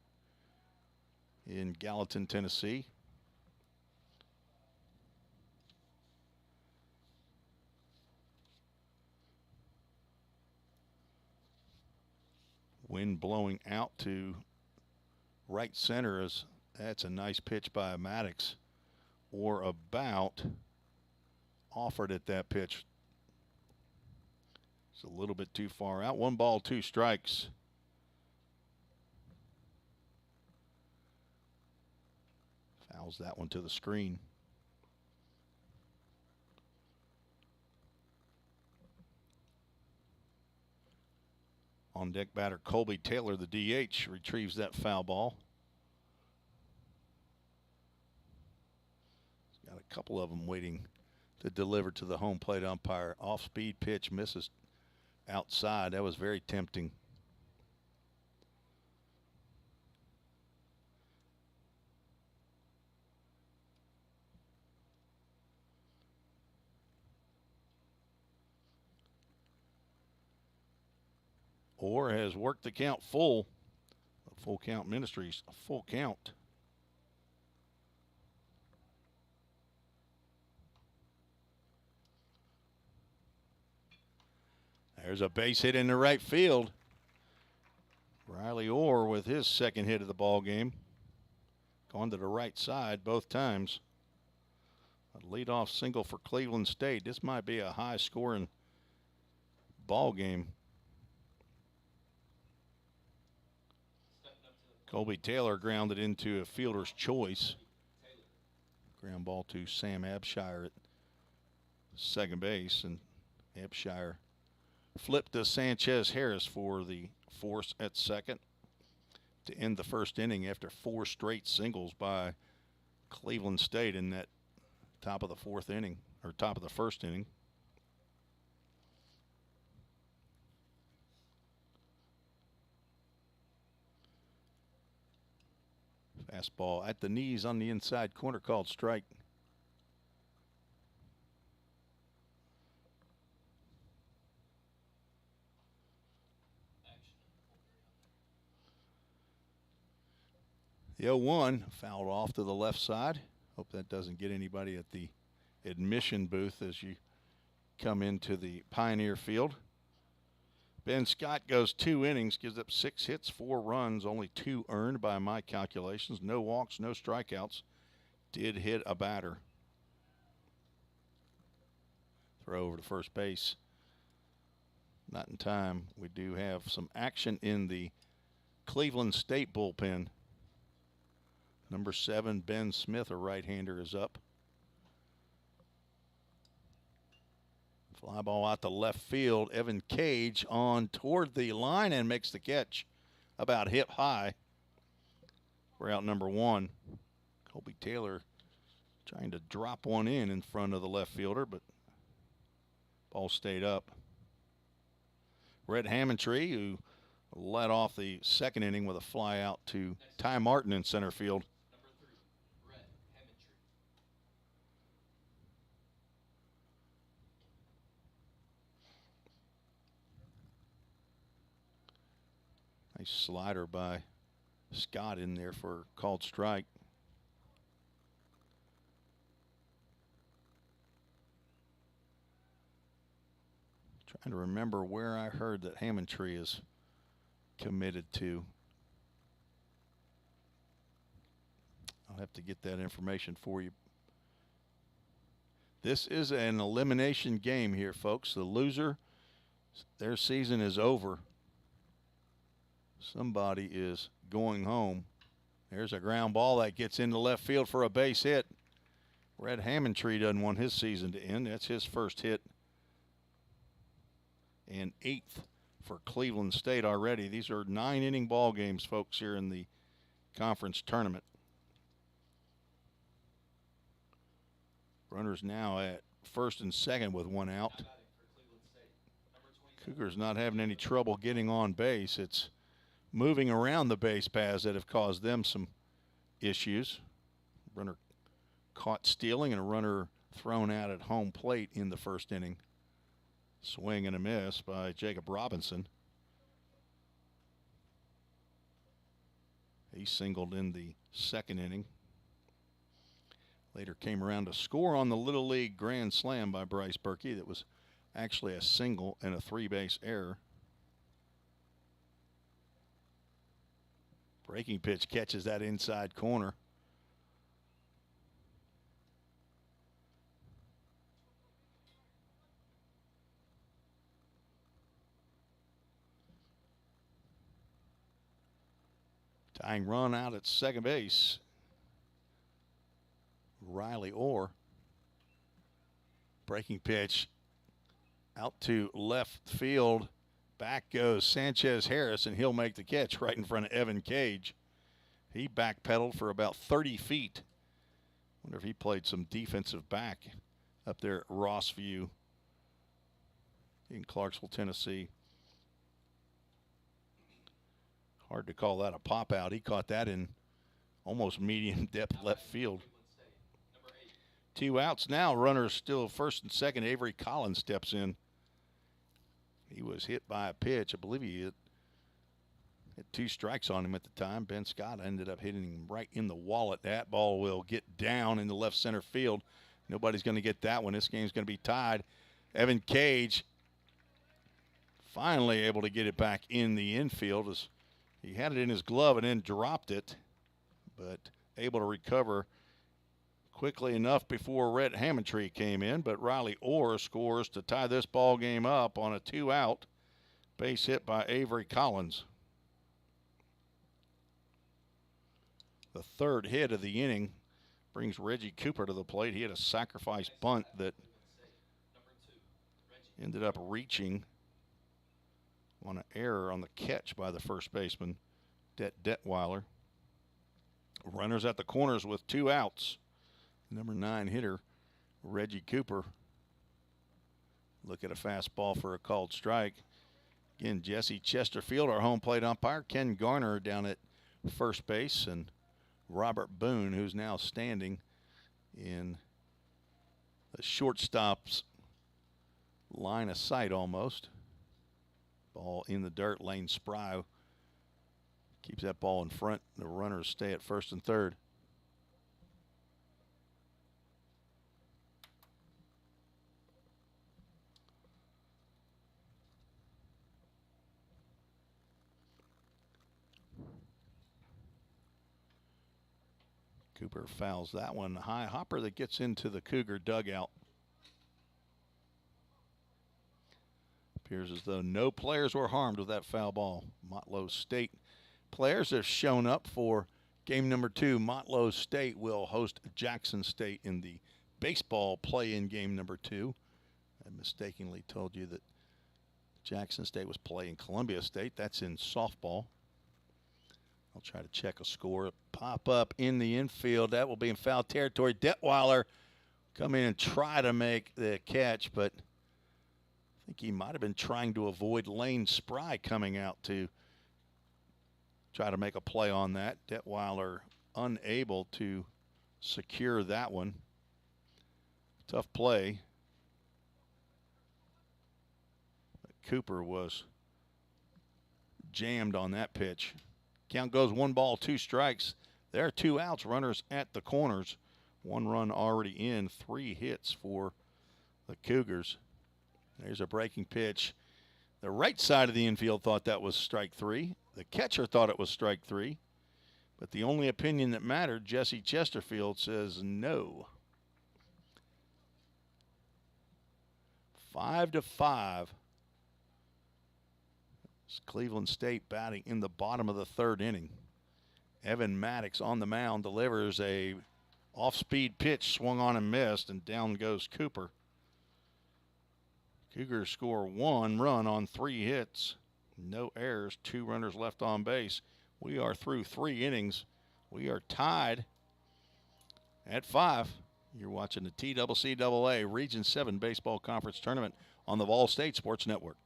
in Gallatin, Tennessee. Wind blowing out to right center as that's a nice pitch by Maddox, or about offered at that pitch. It's a little bit too far out. 1 ball, 2 strikes. Fouls that one to the screen. On deck batter Colby Taylor, the DH, retrieves that foul ball. He's got a couple of them waiting to deliver to the home plate umpire. Off-speed pitch misses outside. That was very tempting. Orr has worked the count full. Full count ministries, a full count. There's a base hit in the right field. Riley Orr with his second hit of the ball game. Gone to the right side both times. A leadoff single for Cleveland State. This might be a high-scoring ball game. Colby Taylor grounded into a fielder's choice. Ground ball to Sam Abshire at second base, and Abshire flipped to Sanchez Harris for the force at second to end the first inning after 4 straight singles by Cleveland State in that top of the fourth inning, or top of the first inning. Fastball at the knees on the inside corner, called strike. The 0-1 fouled off to the left side. Hope that doesn't get anybody at the admission booth as you come into the Pioneer Field. Ben Scott goes 2 innings, gives up 6 hits, 4 runs, only 2 earned by my calculations. No walks, no strikeouts. Did hit a batter. Throw over to first base. Not in time. We do have some action in the Cleveland State bullpen. Number 7, Ben Smith, a right-hander, is up. Fly ball out to left field. Evan Cage on toward the line and makes the catch about hip high. We're out number 1. Colby Taylor trying to drop one in front of the left fielder, but ball stayed up. Red Hammondtree, who led off the second inning with a fly out to Ty Martin in center field. Number 3, Red Hammondtree. Nice slider by Scott in there for a called strike. Trying to remember where I heard that Hammondtree is committed to. I'll have to get that information for you. This is an elimination game here, folks. The loser, their season is over. Somebody is going home. There's a ground ball that gets into left field for a base hit. Red Hammondtree doesn't want his season to end. That's his first hit and 8th for Cleveland State already. These are 9-inning ball games, folks, here in the conference tournament. Runners now at first and second with one out. Cougars not having any trouble getting on base. It's moving around the base paths that have caused them some issues. Runner caught stealing and a runner thrown out at home plate in the first inning. Swing and a miss by Jacob Robinson. He singled in the second inning. Later came around to score on the Little League Grand Slam by Bryce Berkey. That was actually a single and a 3-base error. Breaking pitch catches that inside corner. Tying run out at second base. Riley Orr. Breaking pitch out to left field. Back goes Sanchez Harris, and he'll make the catch right in front of Evan Cage. He backpedaled for about 30 feet. Wonder if he played some defensive back up there at Rossview in Clarksville, Tennessee. Hard to call that a pop out. He caught that in almost medium depth left field. 2 outs now. Runners still first and second. Avery Collins steps in. He was hit by a pitch. I believe he had 2 strikes on him at the time. Ben Scott ended up hitting him right in the wallet. That ball will get down in the left center field. Nobody's going to get that one. This game's going to be tied. Evan Cage finally able to get it back in the infield as he had it in his glove and then dropped it, but able to recover quickly enough before Red Hammondtree came in. But Riley Orr scores to tie this ball game up on a 2-out base hit by Avery Collins. The third hit of the inning brings Reggie Cooper to the plate. He had a sacrifice bunt that ended up reaching on an error on the catch by the first baseman, Detweiler. Runners at the corners with 2 outs. Number 9 hitter, Reggie Cooper. Look at a fastball for a called strike. Again, Jesse Chesterfield, our home plate umpire. Ken Garner down at first base, and Robert Boone, who's now standing in the shortstop's line of sight almost. Ball in the dirt. Lane Spry keeps that ball in front. The runners stay at first and third. Cooper fouls that one high. Hopper that gets into the Cougar dugout. Appears as though no players were harmed with that foul ball. Motlow State players have shown up for game number 2. Motlow State will host Jackson State in the baseball play-in game number 2. I mistakenly told you that Jackson State was playing Columbia State. That's in softball. I'll try to check a score. Pop up in the infield. That will be in foul territory. Detweiler come in and try to make the catch, but I think he might have been trying to avoid Lane Spry coming out to try to make a play on that. Detweiler unable to secure that one. Tough play. But Cooper was jammed on that pitch. Count goes 1 ball, 2 strikes. There are 2 outs, runners at the corners. 1 run already in, 3 hits for the Cougars. There's a breaking pitch. The right side of the infield thought that was strike 3. The catcher thought it was strike 3. But the only opinion that mattered, Jesse Chesterfield, says no. 5-5. It's Cleveland State batting in the bottom of the third inning. Evan Maddox on the mound delivers a off-speed pitch, swung on and missed, and down goes Cooper. Cougars score 1 run on 3 hits. No errors, 2 runners left on base. We are through 3 innings. We are tied at 5. You're watching the TCCAA Region 7 Baseball Conference Tournament on the VolState Sports Network.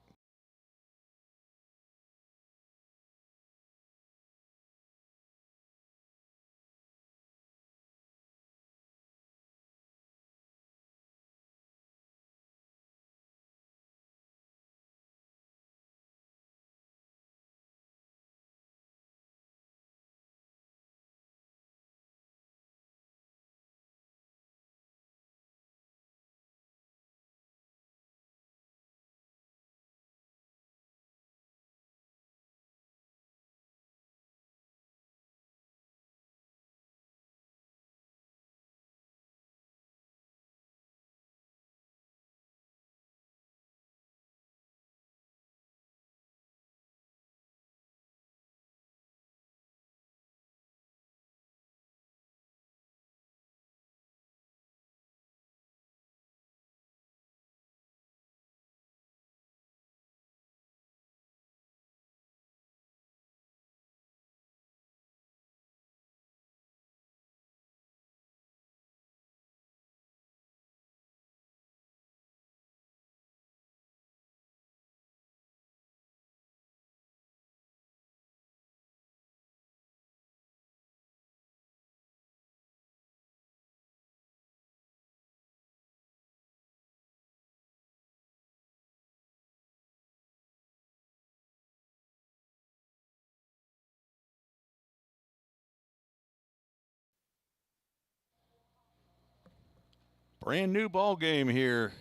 Brand new ball game here.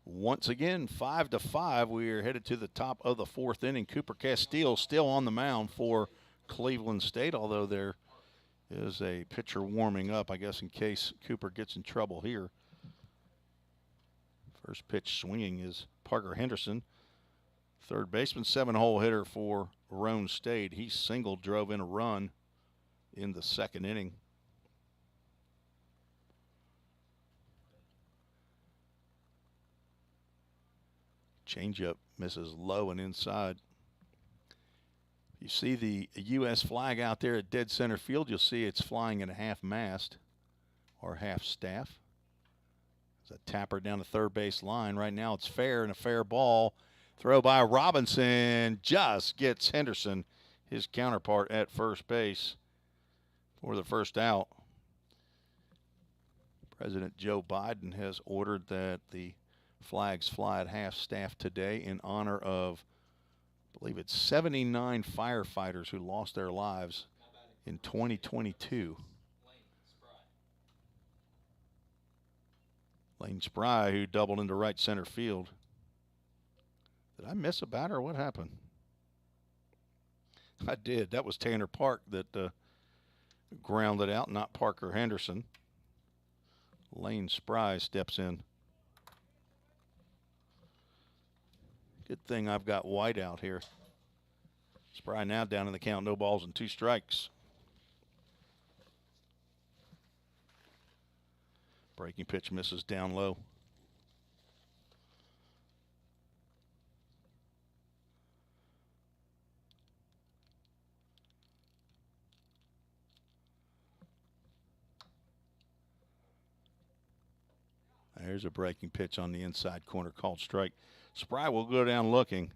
Once again, 5-5. We are headed to the top of the 4th inning. Cooper Castile still on the mound for Cleveland State, although there is a pitcher warming up, I guess, in case Cooper gets in trouble here. First pitch swinging is Parker Henderson, third baseman, 7-hole hitter for Roane State. He singled, drove in a run in the 2nd inning. Changeup misses low and inside. You see the U.S. flag out there at dead center field. You'll see it's flying at a half mast or half staff. There's a tapper down the third base line. Right now it's fair and a fair ball. Throw by Robinson just gets Henderson, his counterpart, at first base for the first out. President Joe Biden has ordered that the flags fly at half staff today in honor of, I believe it's 79 firefighters who lost their lives in 2022. Lane Spry, who doubled into right center field. Did I miss a batter? What happened? I did. That was Tanner Park that grounded out, not Parker Henderson. Lane Spry steps in. Good thing I've got White out here. Spry now down in the count, no balls and 2 strikes. Breaking pitch misses down low. There's a breaking pitch on the inside corner called strike. Spry will go down looking.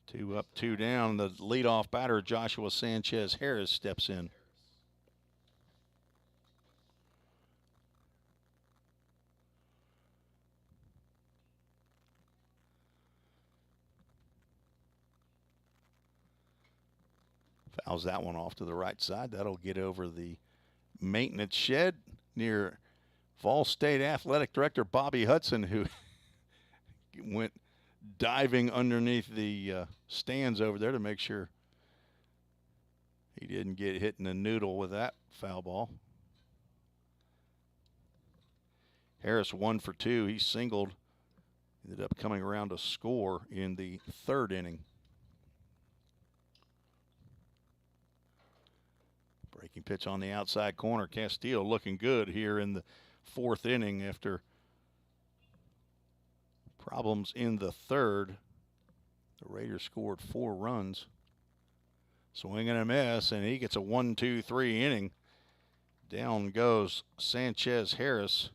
Two up, 2 down. The leadoff batter, Joshua Sanchez Harris, steps in. Fouls that one off to the right side. That'll get over the maintenance shed near VolState Athletic Director Bobby Hudson, who went diving underneath the stands over there to make sure he didn't get hit in the noodle with that foul ball. Harris 1 for 2. He singled. Ended up coming around to score in the third inning. Breaking pitch on the outside corner. Castillo looking good here in the fourth inning after problems in the third. The Raiders scored 4 runs. Swing and a miss, and he gets a 1-2-3 inning. Down goes Sanchez Harris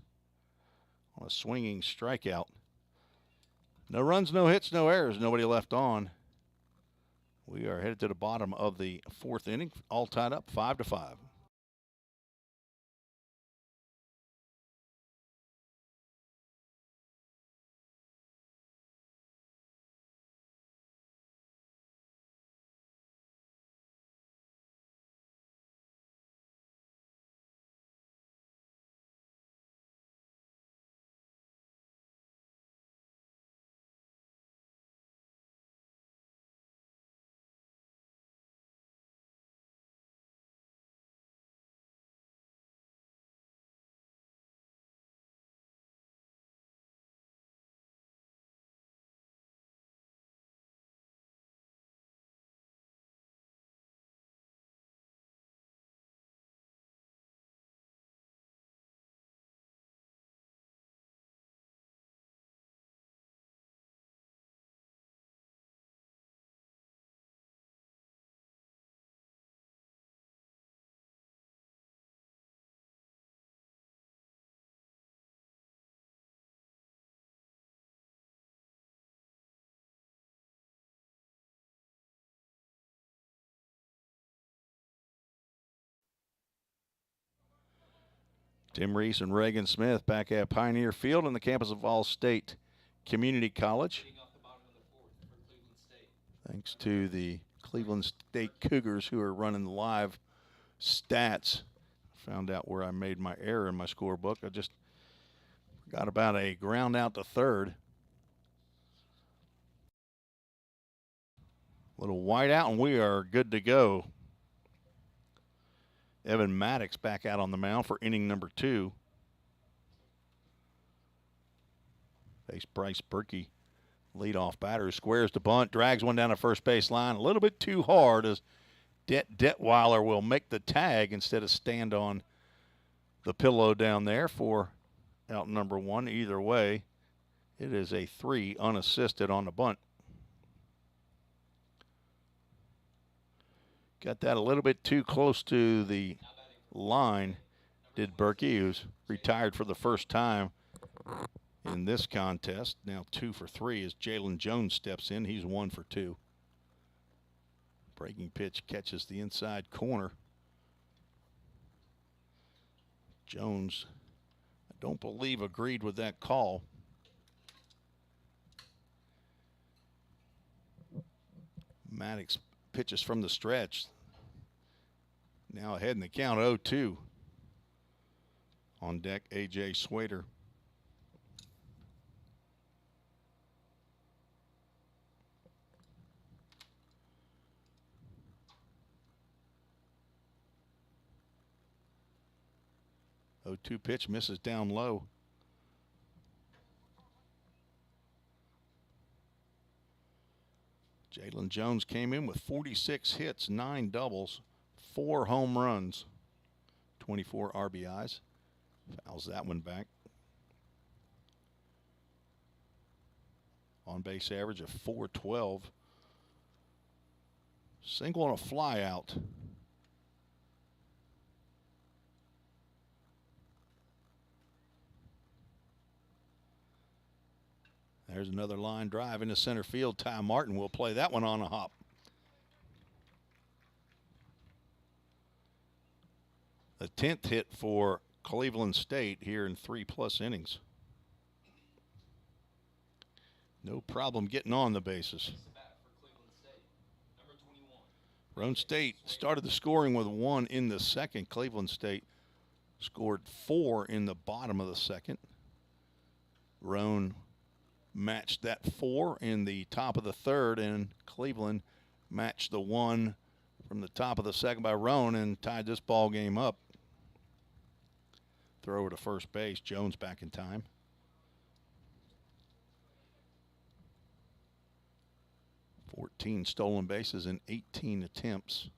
on a swinging strikeout. No runs, no hits, no errors, nobody left on. We are headed to the bottom of the fourth inning, all tied up 5-5. Tim Reese and Reagan Smith back at Pioneer Field on the campus of VolState Community College. Leading off the bottom of the fourth for Cleveland State. Thanks to the Cleveland State Cougars who are running live stats. Found out where I made my error in my scorebook. I just forgot about a ground out to third. Little white out, and we are good to go. Evan Maddox back out on the mound for inning number 2. Face Bryce Berkey, leadoff batter, who squares the bunt, drags one down the first base line a little bit too hard as Detweiler will make the tag instead of stand on the pillow down there for out number 1. Either way, it is a 3 unassisted on the bunt. Got that a little bit too close to the line, did Berkey, who's retired for the first time in this contest. Now 2 for 3 as Jalen Jones steps in. He's 1 for 2. Breaking pitch catches the inside corner. Jones, I don't believe, agreed with that call. Maddox pitches from the stretch. Now ahead in the count, 0-2. On deck, A.J. Swader. Oh, 2 pitch misses down low. Jalen Jones came in with 46 hits, 9 doubles, 4 home runs, 24 RBIs. Fouls that one back. On base average of .412. Single and a fly out. There's another line drive into center field. Ty Martin will play that one on a hop. The 10th hit for Cleveland State here in 3+ innings. No problem getting on the bases. Roane State started the scoring with 1 in the second. Cleveland State scored 4 in the bottom of the second. Roane matched that 4 in the top of the third, and Cleveland matched the 1 from the top of the second by Roane and tied this ball game up. throw over to first base. Jones back in time. "14 stolen bases in 18 attempts.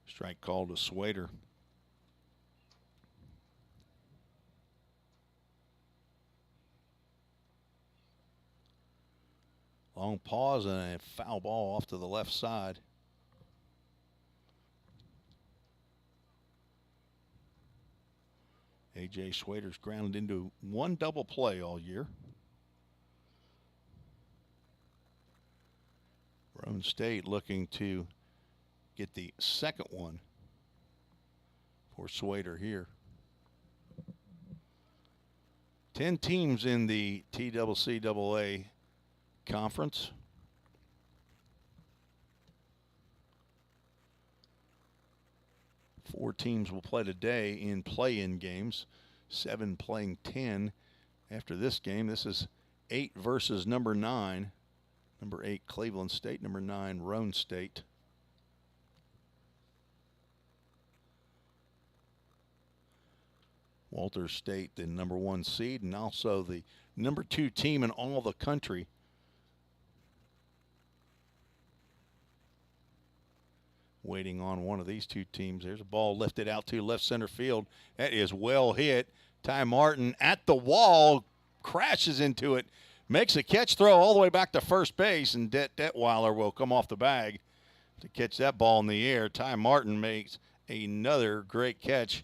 Strike called to Swader. Long pause and a foul ball off to the left side. A.J. Swader's grounded into one double play all year. Roane State looking to get the second one for Swader here. 10 teams in the TCCAA conference. Four teams will play today in play-in games. 7 playing 10 after this game. This is 8 versus number 9. Number 8, Cleveland State. Number 9, Roane State. Walters State, the number 1 seed, and also the number 2 team in all the country. Waiting on one of these 2 teams. There's a ball lifted out to left center field. That is well hit. Ty Martin at the wall, crashes into it, makes a catch throw all the way back to first base, and Detweiler will come off the bag to catch that ball in the air. Ty Martin makes another great catch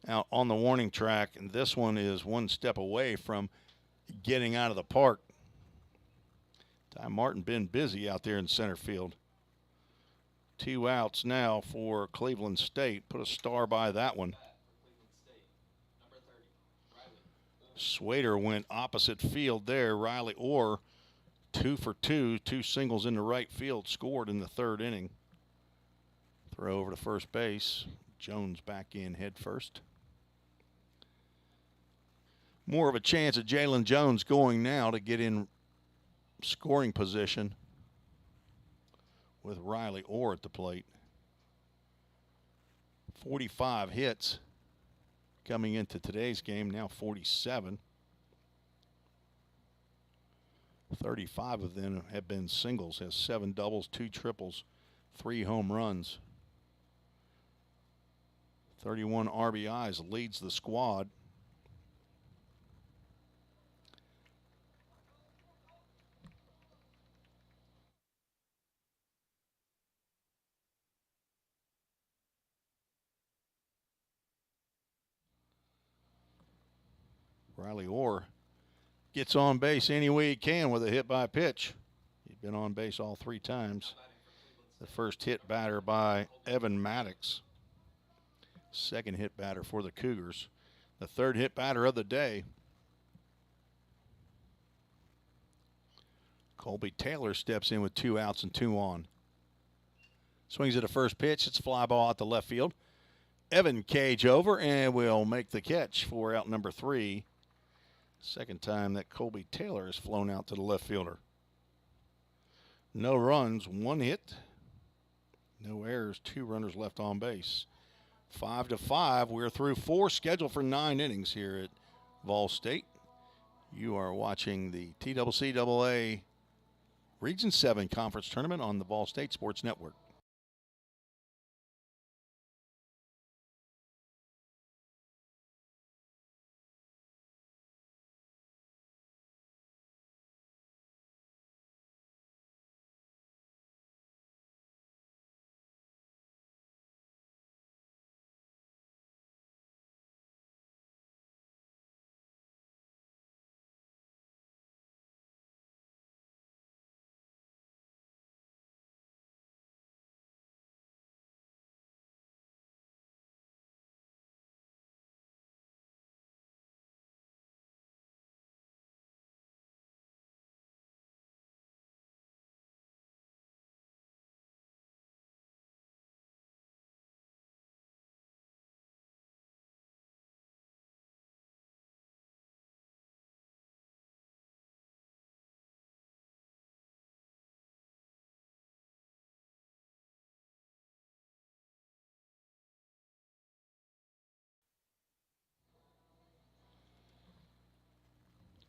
out on the warning track, and this one is one step away from getting out of the park. Ty Martin been busy out there in center field. 2 outs now for Cleveland State. Put a star by that one. Swader went opposite field there. Riley Orr, 2 for 2, 2 singles into right field, scored in the 3rd inning. Throw over to first base. Jones back in head first. More of a chance of Jalen Jones going now to get in scoring position with Riley Orr at the plate. 45 hits coming into today's game, now 47. 35 of them have been singles, has 7 doubles, 2 triples, 3 home runs. 31 RBIs, leads the squad. Riley Orr gets on base any way he can with a hit by pitch. He's been on base all 3 times. The first hit batter by Evan Maddox. Second hit batter for the Cougars. The 3rd hit batter of the day. Colby Taylor steps in with 2 outs and 2 on. Swings at a first pitch. It's a fly ball out to left field. Evan Cage over and will make the catch for out number 3. Second time that Colby Taylor has flown out to the left fielder. No runs, 1 hit. No errors, 2 runners left on base. 5-5. We're through 4, scheduled for 9 innings here at VolState. You are watching the TCCAA Region 7 Conference Tournament on the VolState Sports Network.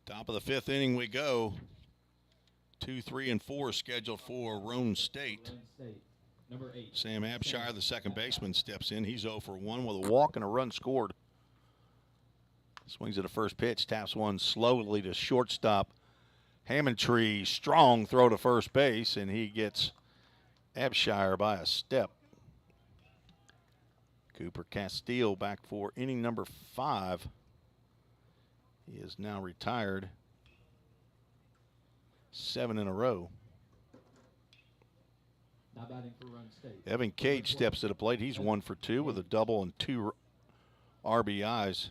Top of the fifth inning we go. 2, 3, and 4 scheduled for Roane State. Roane State. Number 8. Sam Abshire, the second baseman, steps in. He's 0 for 1 with a walk and a run scored. Swings at the first pitch, taps one slowly to shortstop. Hammondtree, strong throw to first base, and he gets Abshire by a step. Cooper Castile back for inning number 5. He is now retired. 7 in a row. Now batting for Roane State. Evan Cage steps to the plate. He's 1 for 2 with a double and 2 RBIs.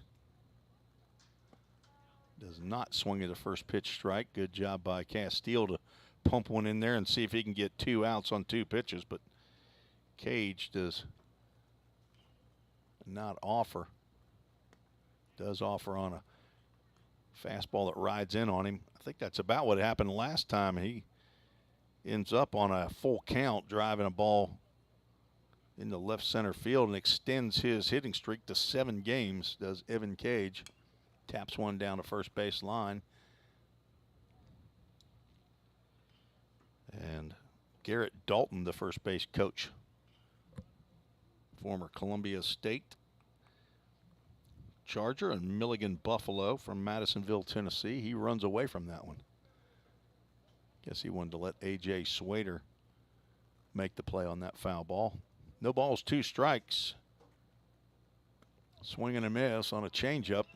Does not swing at the first pitch strike. Good job by Castile to pump one in there and see if he can get 2 outs on 2 pitches, but Cage does not offer. Does offer on a fastball that rides in on him. I think that's about what happened last time. He ends up on a full count driving a ball in the left center field and extends his hitting streak to 7 games, does Evan Cage. Taps one down the first base line. And Garrett Dalton, the first base coach, former Columbia State Charger and Milligan Buffalo from Madisonville, Tennessee. He runs away from that one. Guess he wanted to let A.J. Swader make the play on that foul ball. No balls, 2 strikes. Swing and a miss on a changeup.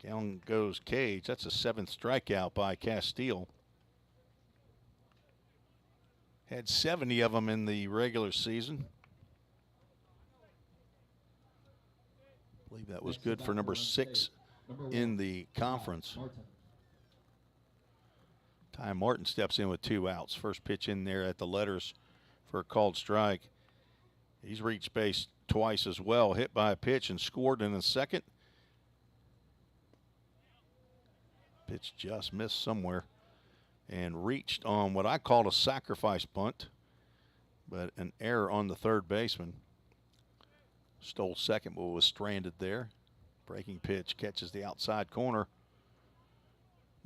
Down goes Cage. That's a 7th strikeout by Castile. Had 70 of them in the regular season. I believe that was good for number 6 in the conference. Ty Martin steps in with 2 outs. First pitch in there at the letters for a called strike. He's reached base twice as well. Hit by a pitch and scored in the second. Pitch just missed somewhere and reached on what I called a sacrifice bunt, but an error on the third baseman. Stole second, but was stranded there. Breaking pitch catches the outside corner.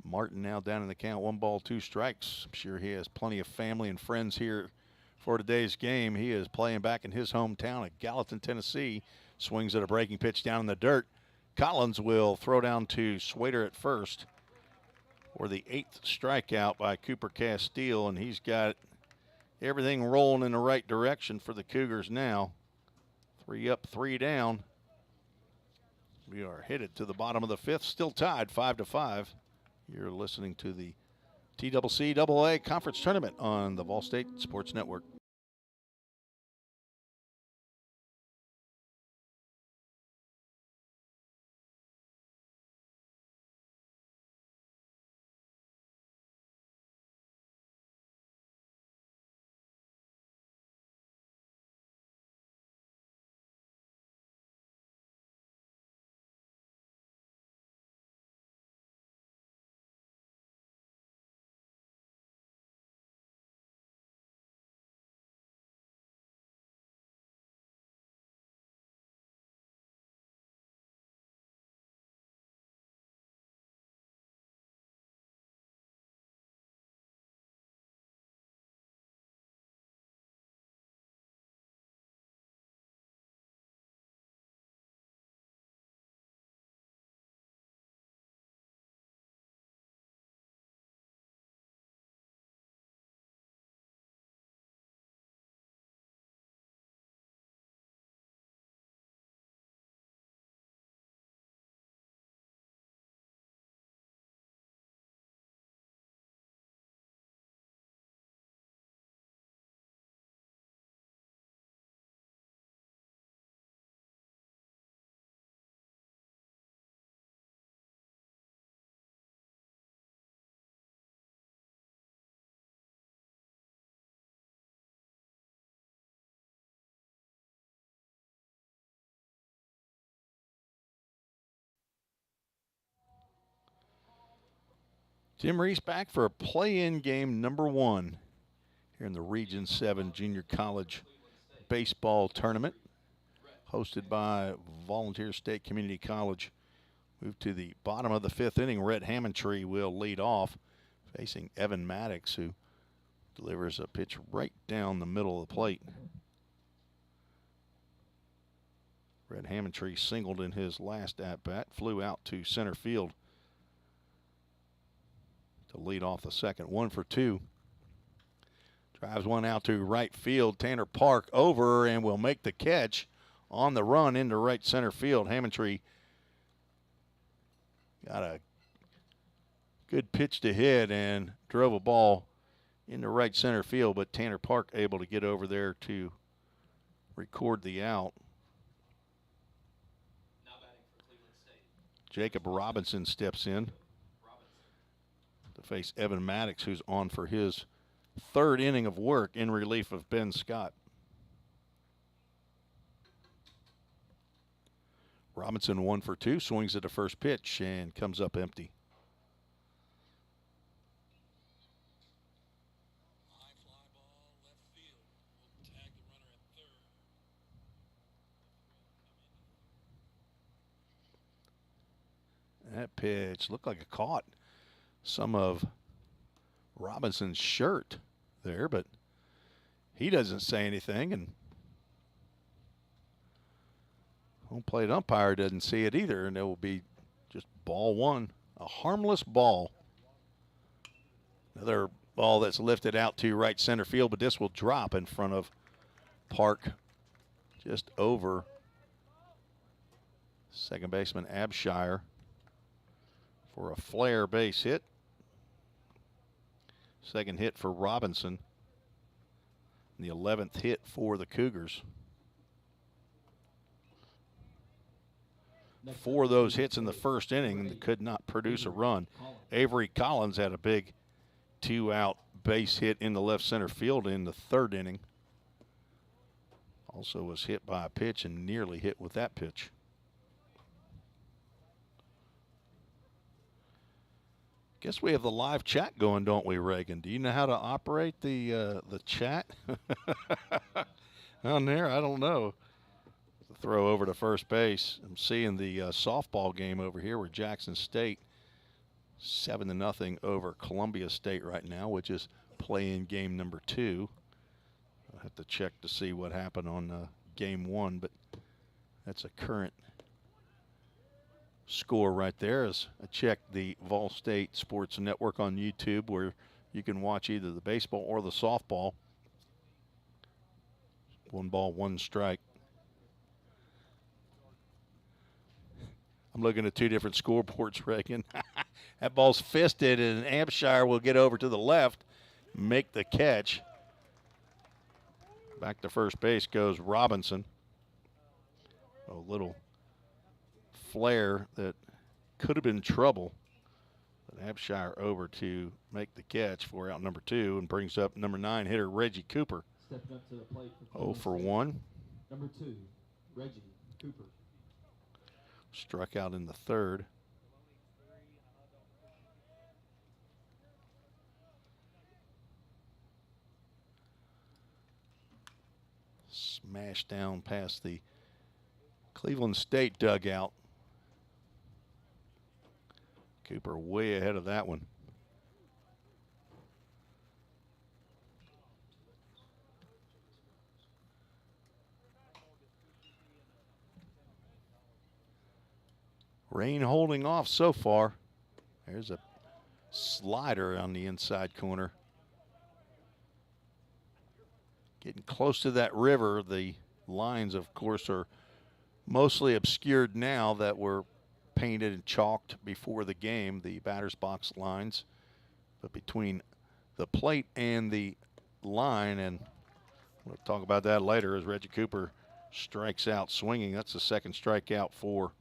Martin now down in the count, 1 ball, 2 strikes. I'm sure he has plenty of family and friends here for today's game. He is playing back in his hometown at Gallatin, Tennessee. Swings at a breaking pitch down in the dirt. Collins will throw down to Swader at first for the 8th strikeout by Cooper Castile, and he's got everything rolling in the right direction for the Cougars now. 3 up, 3 down. We are headed to the bottom of the 5th, still tied 5-5. You're listening to the TCCAA Conference Tournament on the VolState Sports Network. Tim Reese back for a play-in game number 1 here in the Region 7 Junior College Baseball Tournament, hosted by Volunteer State Community College. Move to the bottom of the 5th inning. Red Hammondtree will lead off, facing Evan Maddox, who delivers a pitch right down the middle of the plate. Red Hammondtree singled in his last at-bat, flew out to center field to lead off the second. 1 for 2. Drives one out to right field. Tanner Park over and will make the catch on the run into right center field. Hammondtree got a good pitch to hit and drove a ball into right center field, but Tanner Park able to get over there to record the out. Now batting for Cleveland State. Jacob Robinson steps in to face Evan Maddox, who's on for his 3rd inning of work in relief of Ben Scott. Robinson 1 for 2, swings at the first pitch and comes up empty. High fly ball, left field. Will tag the runner at third. That pitch looked like it caught some of Robinson's shirt there, but he doesn't say anything, and home plate umpire doesn't see it either, and it will be just ball 1, a harmless ball. Another ball that's lifted out to right center field, but this will drop in front of Park, just over second baseman Abshire for a flare base hit. Second hit for Robinson, and the 11th hit for the Cougars. 4 of those hits in the first inning that could not produce a run. Avery Collins had a big 2-out base hit in the left center field in the 3rd inning. Also was hit by a pitch and nearly hit with that pitch. Guess we have the live chat going, don't we, Reagan? Do you know how to operate the chat on there? I don't know. The throw over to first base. I'm seeing the softball game over here where Jackson State 7-0 over Columbia State right now, which is play-in game number 2. I'll have to check to see what happened on game 1, but that's a current score right there. As I check the VolState Sports Network on YouTube, where you can watch either the baseball or the softball. 1 ball, 1 strike. I'm looking at 2 different scoreboards, Reagan. That ball's fisted, and Abshire will get over to the left, make the catch. Back to first base goes Robinson. A little flare that could have been trouble, but Abshire over to make the catch for out number 2 and brings up number 9 hitter Reggie Cooper. Stepping up to the plate for 0 for 1. Number 2, Reggie Cooper. Struck out in the 3rd. Smashed down past the Cleveland State dugout. Cooper way ahead of that one. Rain holding off so far. There's a slider on the inside corner. Getting close to that river. The lines, of course, are mostly obscured now that were painted and chalked before the game, the batter's box lines. But between the plate and the line, and we'll talk about that later as Reggie Cooper strikes out swinging. That's the 2nd strikeout for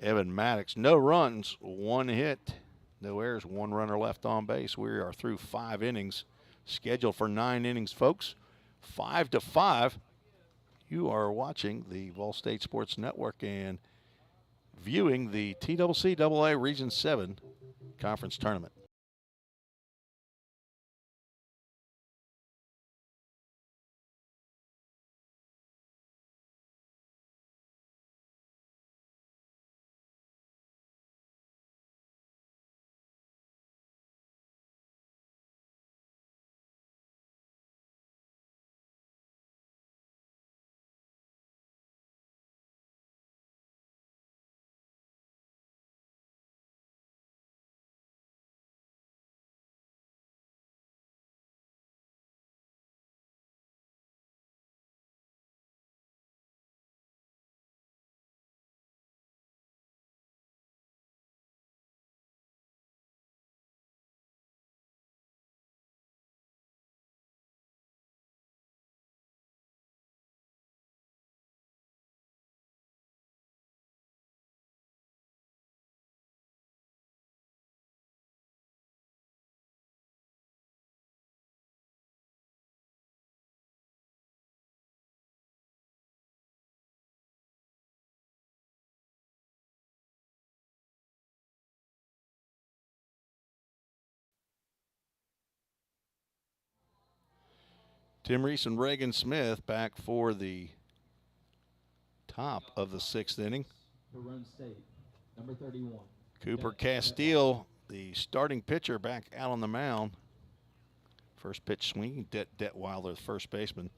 Evan Maddox. No runs, 1 hit, no errors, 1 runner left on base. We are through 5 innings, scheduled for 9 innings, folks. 5-5. You are watching the VolState Sports Network and viewing the TCCAA Region 7 Conference Tournament. Tim Reese and Reagan Smith back for the top of the 6th inning. For Roane State, number 31. Cooper Castile, the starting pitcher, back out on the mound. First pitch swinging. Detweiler, the first baseman,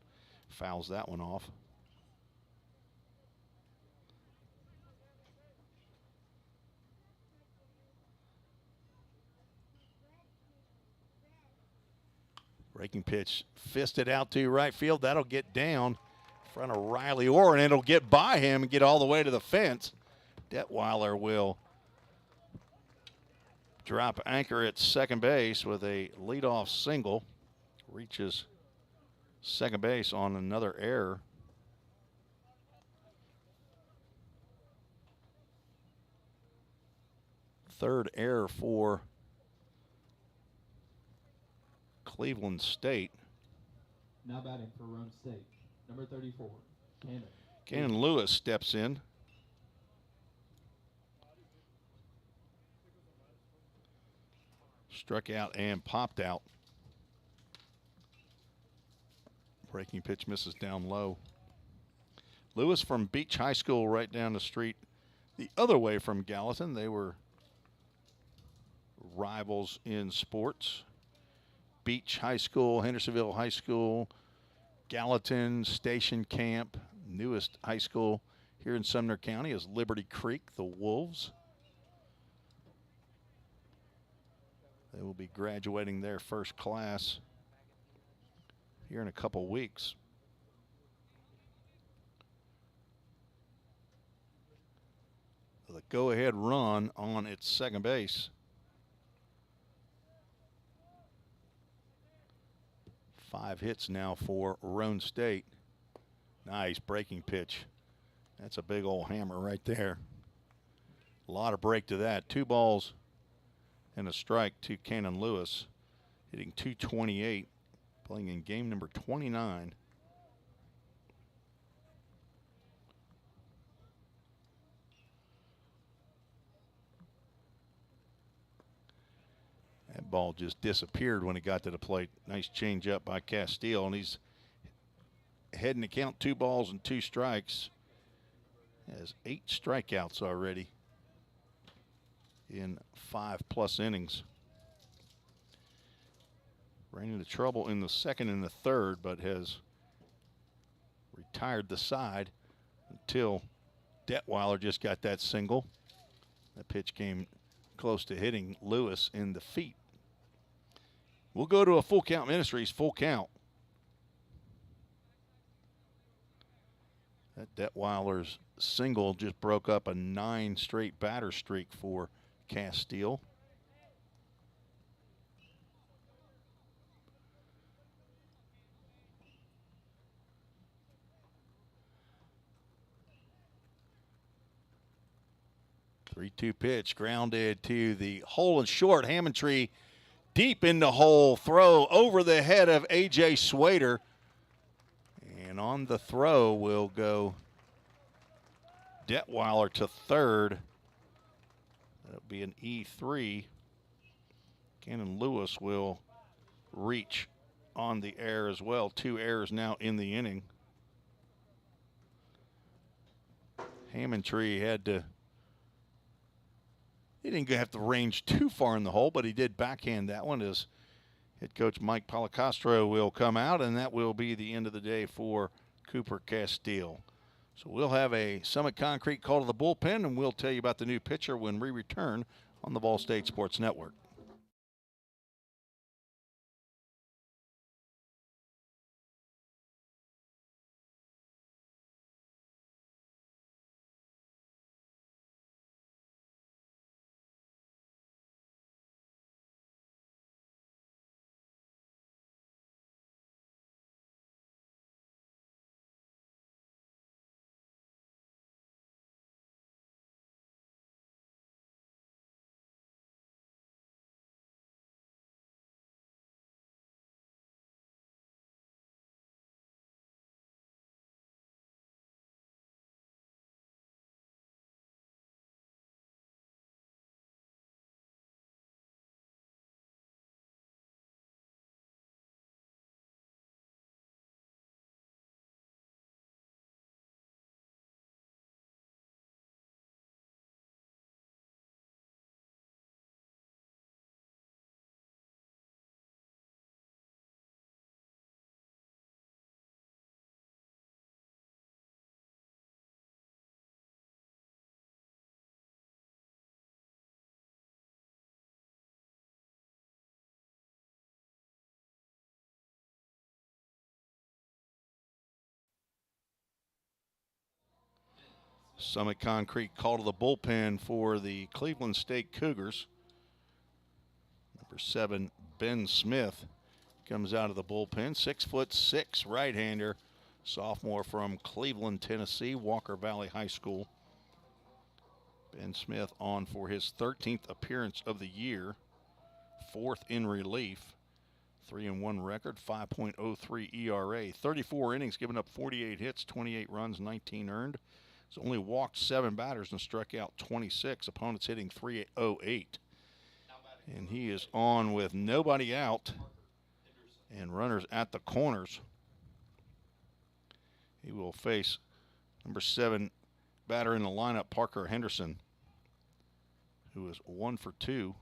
fouls that one off. Breaking pitch, fisted out to right field. That'll get down in front of Riley Orr, and it'll get by him and get all the way to the fence. Detweiler will drop anchor at second base with a leadoff single. Reaches second base on another error. Third error for Cleveland State. Now batting for Roane State, number 34, Cannon. Cannon Lewis steps in. Struck out and popped out. Breaking pitch misses down low. Lewis from Beach High School right down the street the other way from Gallatin. They were rivals in sports. Beach High School, Hendersonville High School, Gallatin Station Camp. Newest high school here in Sumner County is Liberty Creek, the Wolves. They will be graduating their first class here in a couple weeks. The go-ahead run on its second base. Five hits now for Roane State. Nice breaking pitch. That's a big old hammer right there. A lot of break to that. 2 balls and a strike to Cannon Lewis, hitting .228, playing in game number 29. That ball just disappeared when it got to the plate. Nice change up by Castile, and he's heading to count 2 balls and 2 strikes. Has 8 strikeouts already in 5+ innings. Ran into trouble in the second and the third, but has retired the side until Detweiler just got that single. That pitch came close to hitting Lewis in the feet. We'll go to a full count Ministries, full count. That Detweiler's single just broke up a 9 straight batter streak for Castile. Three-two pitch grounded to the hole and short. Hammondtree deep in the hole. Throw over the head of A.J. Swader. And on the throw will go Detweiler to third. That'll be an E3. Cannon Lewis will reach on the air as well. 2 errors now in the inning. Hammondtree had to, he didn't have to range too far in the hole, but he did backhand that one as head coach Mike Policastro will come out, and that will be the end of the day for Cooper Castile. So we'll have a Summit Concrete call to the bullpen, and we'll tell you about the new pitcher when we return on the VolState Sports Network. Summit Concrete call to the bullpen for the Cleveland State Cougars. Number 7, Ben Smith, comes out of the bullpen. 6'6" right-hander, sophomore from Cleveland, Tennessee, Walker Valley High School. Ben Smith on for his 13th appearance of the year, 4th in relief. 3-1 record, 5.03 ERA. 34 innings, given up 48 hits, 28 runs, 19 earned. He's only walked 7 batters and struck out 26. Opponents hitting .308. And he is on with nobody out and runners at the corners. He will face number 7 batter in the lineup, Parker Henderson, who is 1 for 2.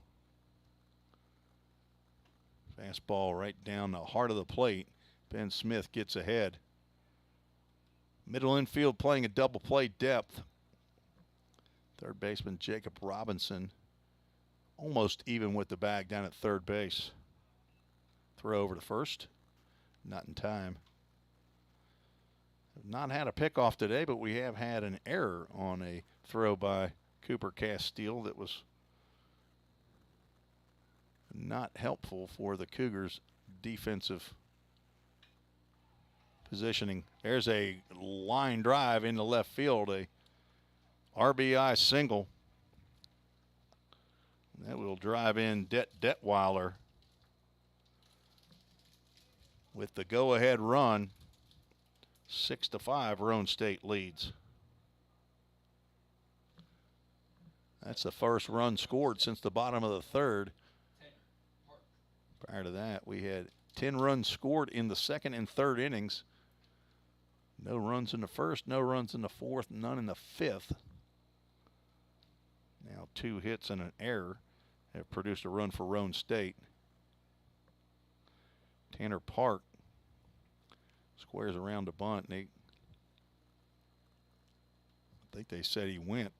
Fastball right down the heart of the plate. Ben Smith gets ahead. Middle infield playing a double play depth. Third baseman Jacob Robinson almost even with the bag down at third base. Throw over to first. Not in time. Have not had a pickoff today, but we have had an error on a throw by Cooper Castile that was not helpful for the Cougars' defensive positioning. There's a line drive into left field, a RBI single. That will drive in Detweiler with the go-ahead run. 6-5, Roane State leads. That's the first run scored since the bottom of the third. Prior to that, we had 10 runs scored in the second and third innings. No runs in the first, no runs in the fourth, none in the fifth. Now 2 hits and an error have produced a run for Roane State. Tanner Park squares around the bunt. I think they said he went.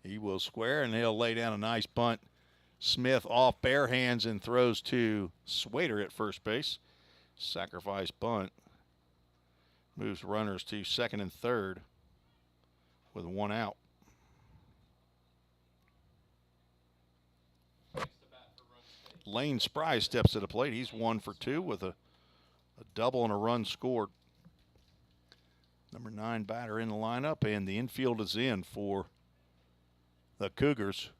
He will square, and he'll lay down a nice bunt. Smith off bare hands and throws to Swader at first base. Sacrifice bunt. Moves runners to second and third with 1 out. Lane Spry steps to the plate. He's 1 for 2 with a double and a run scored. Number 9 batter in the lineup, and the infield is in for the Cougars.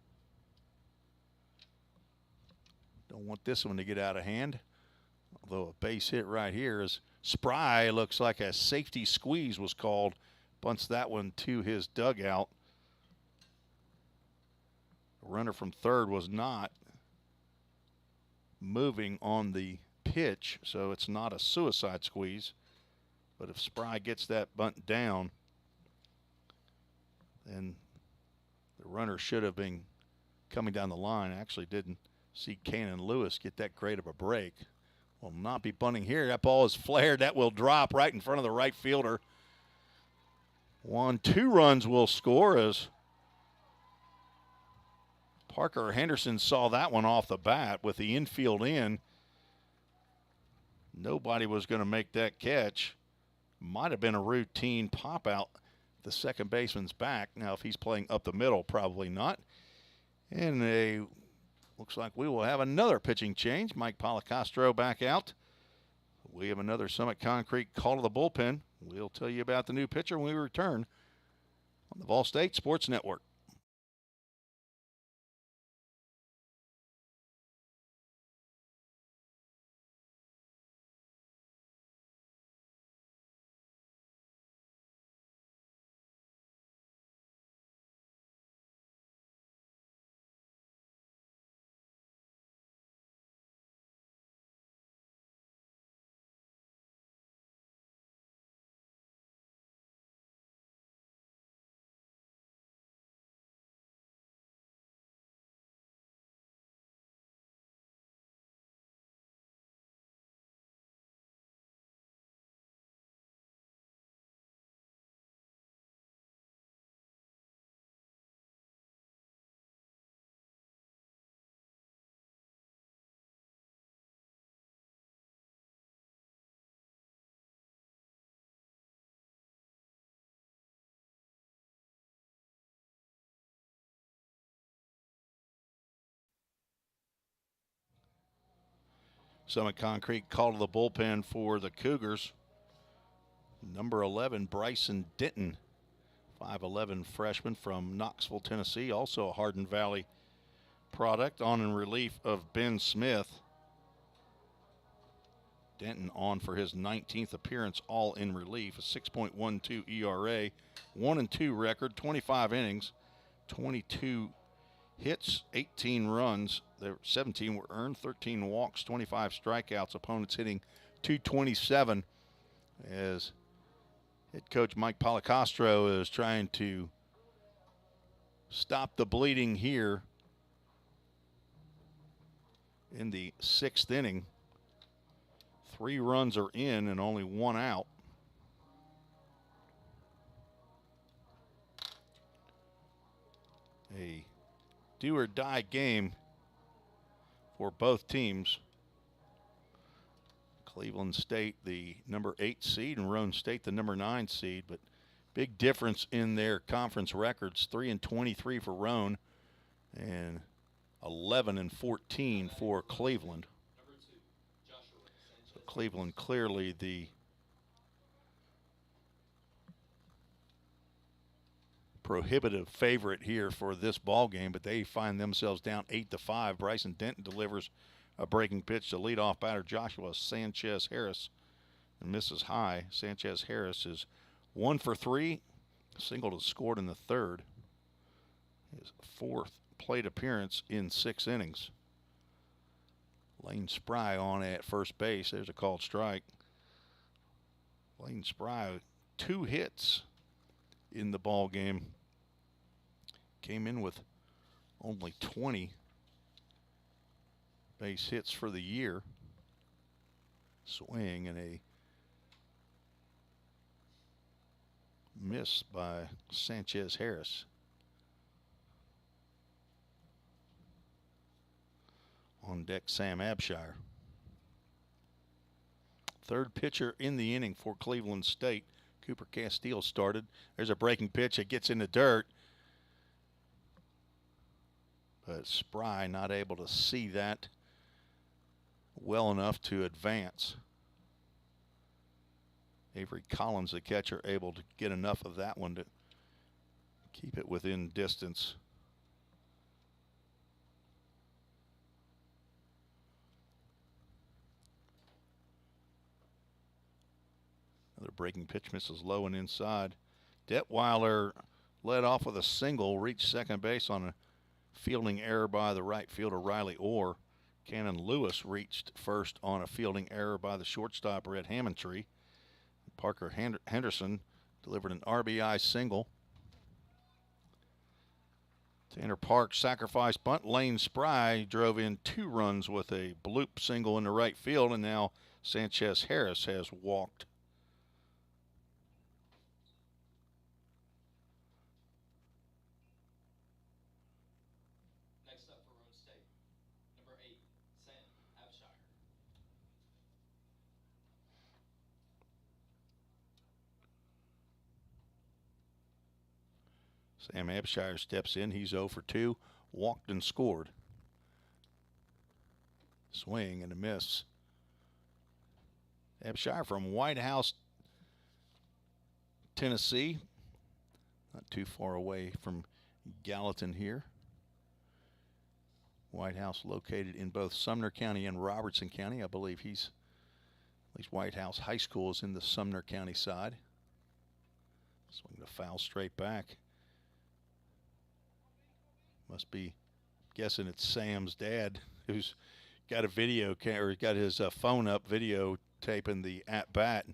Don't want this one to get out of hand. Although a base hit right here is Spry. Looks like a safety squeeze was called. Bunts that one to his dugout. The runner from third was not moving on the pitch, so it's not a suicide squeeze. But if Spry gets that bunt down, then the runner should have been coming down the line. I actually didn't see Kanan Lewis get that great of a break. Will not be bunting here. That ball is flared. That will drop right in front of the right fielder. 2 runs will score as Parker Henderson saw that one off the bat with the infield in. Nobody was going to make that catch. Might have been a routine pop out the second baseman's back. Now, if he's playing up the middle, probably not. And looks like we will have another pitching change. Mike Policastro back out. We have another Summit Concrete call to the bullpen. We'll tell you about the new pitcher when we return on the VolState Sports Network. Summit Concrete called to the bullpen for the Cougars. Number 11, Bryson Denton, 5'11" freshman from Knoxville, Tennessee, also a Hardin Valley product, on in relief of Ben Smith. Denton on for his 19th appearance, all in relief, a 6.12 ERA, 1-2 record, 25 innings, 22 hits, 18 runs. 17 were earned, 13 walks, 25 strikeouts. Opponents hitting .227 as head coach Mike Policastro is trying to stop the bleeding here in the 6th inning. 3 runs are in and only 1 out. A do or die game for both teams. Cleveland State, the number 8 seed, and Roane State, the number 9 seed, but big difference in their conference records. 3-23 for Roane and 11-14 for Cleveland. So Cleveland clearly the prohibitive favorite here for this ball game, but they find themselves down 8-5. Bryson Denton delivers a breaking pitch to leadoff batter Joshua Sanchez Harris and misses high. Sanchez Harris is 1 for 3. Single is scored in the 3rd. His 4th plate appearance in 6 innings. Lane Spry on at first base. There's a called strike. Lane Spry, 2 hits in the ball game. Came in with only 20 base hits for the year. Swing and a miss by Sanchez Harris. On deck, Sam Abshire. 3rd pitcher in the inning for Cleveland State. Cooper Castile started. There's a breaking pitch that gets in the dirt. But Spry not able to see that well enough to advance. Avery Collins, the catcher, able to get enough of that one to keep it within distance. Another breaking pitch misses low and inside. Detweiler led off with a single, reached second base on a fielding error by the right fielder Riley Orr. Cannon Lewis reached first on a fielding error by the shortstop Red Hammondtree. Parker Henderson delivered an RBI single. Tanner Park sacrifice bunt. Lane Spry drove in 2 runs with a bloop single in the right field, and now Sanchez Harris has walked. Next up for Roane State, number 8, Sam Abshire. Sam Abshire steps in. He's 0 for 2. Walked and scored. Swing and a miss. Abshire from White House, Tennessee. Not too far away from Gallatin here. White House located in both Sumner County and Robertson County. I believe at least White House High School is in the Sumner County side. Swing the foul straight back. Must be guessing it's Sam's dad who's got a video or got his phone up videotaping the at bat.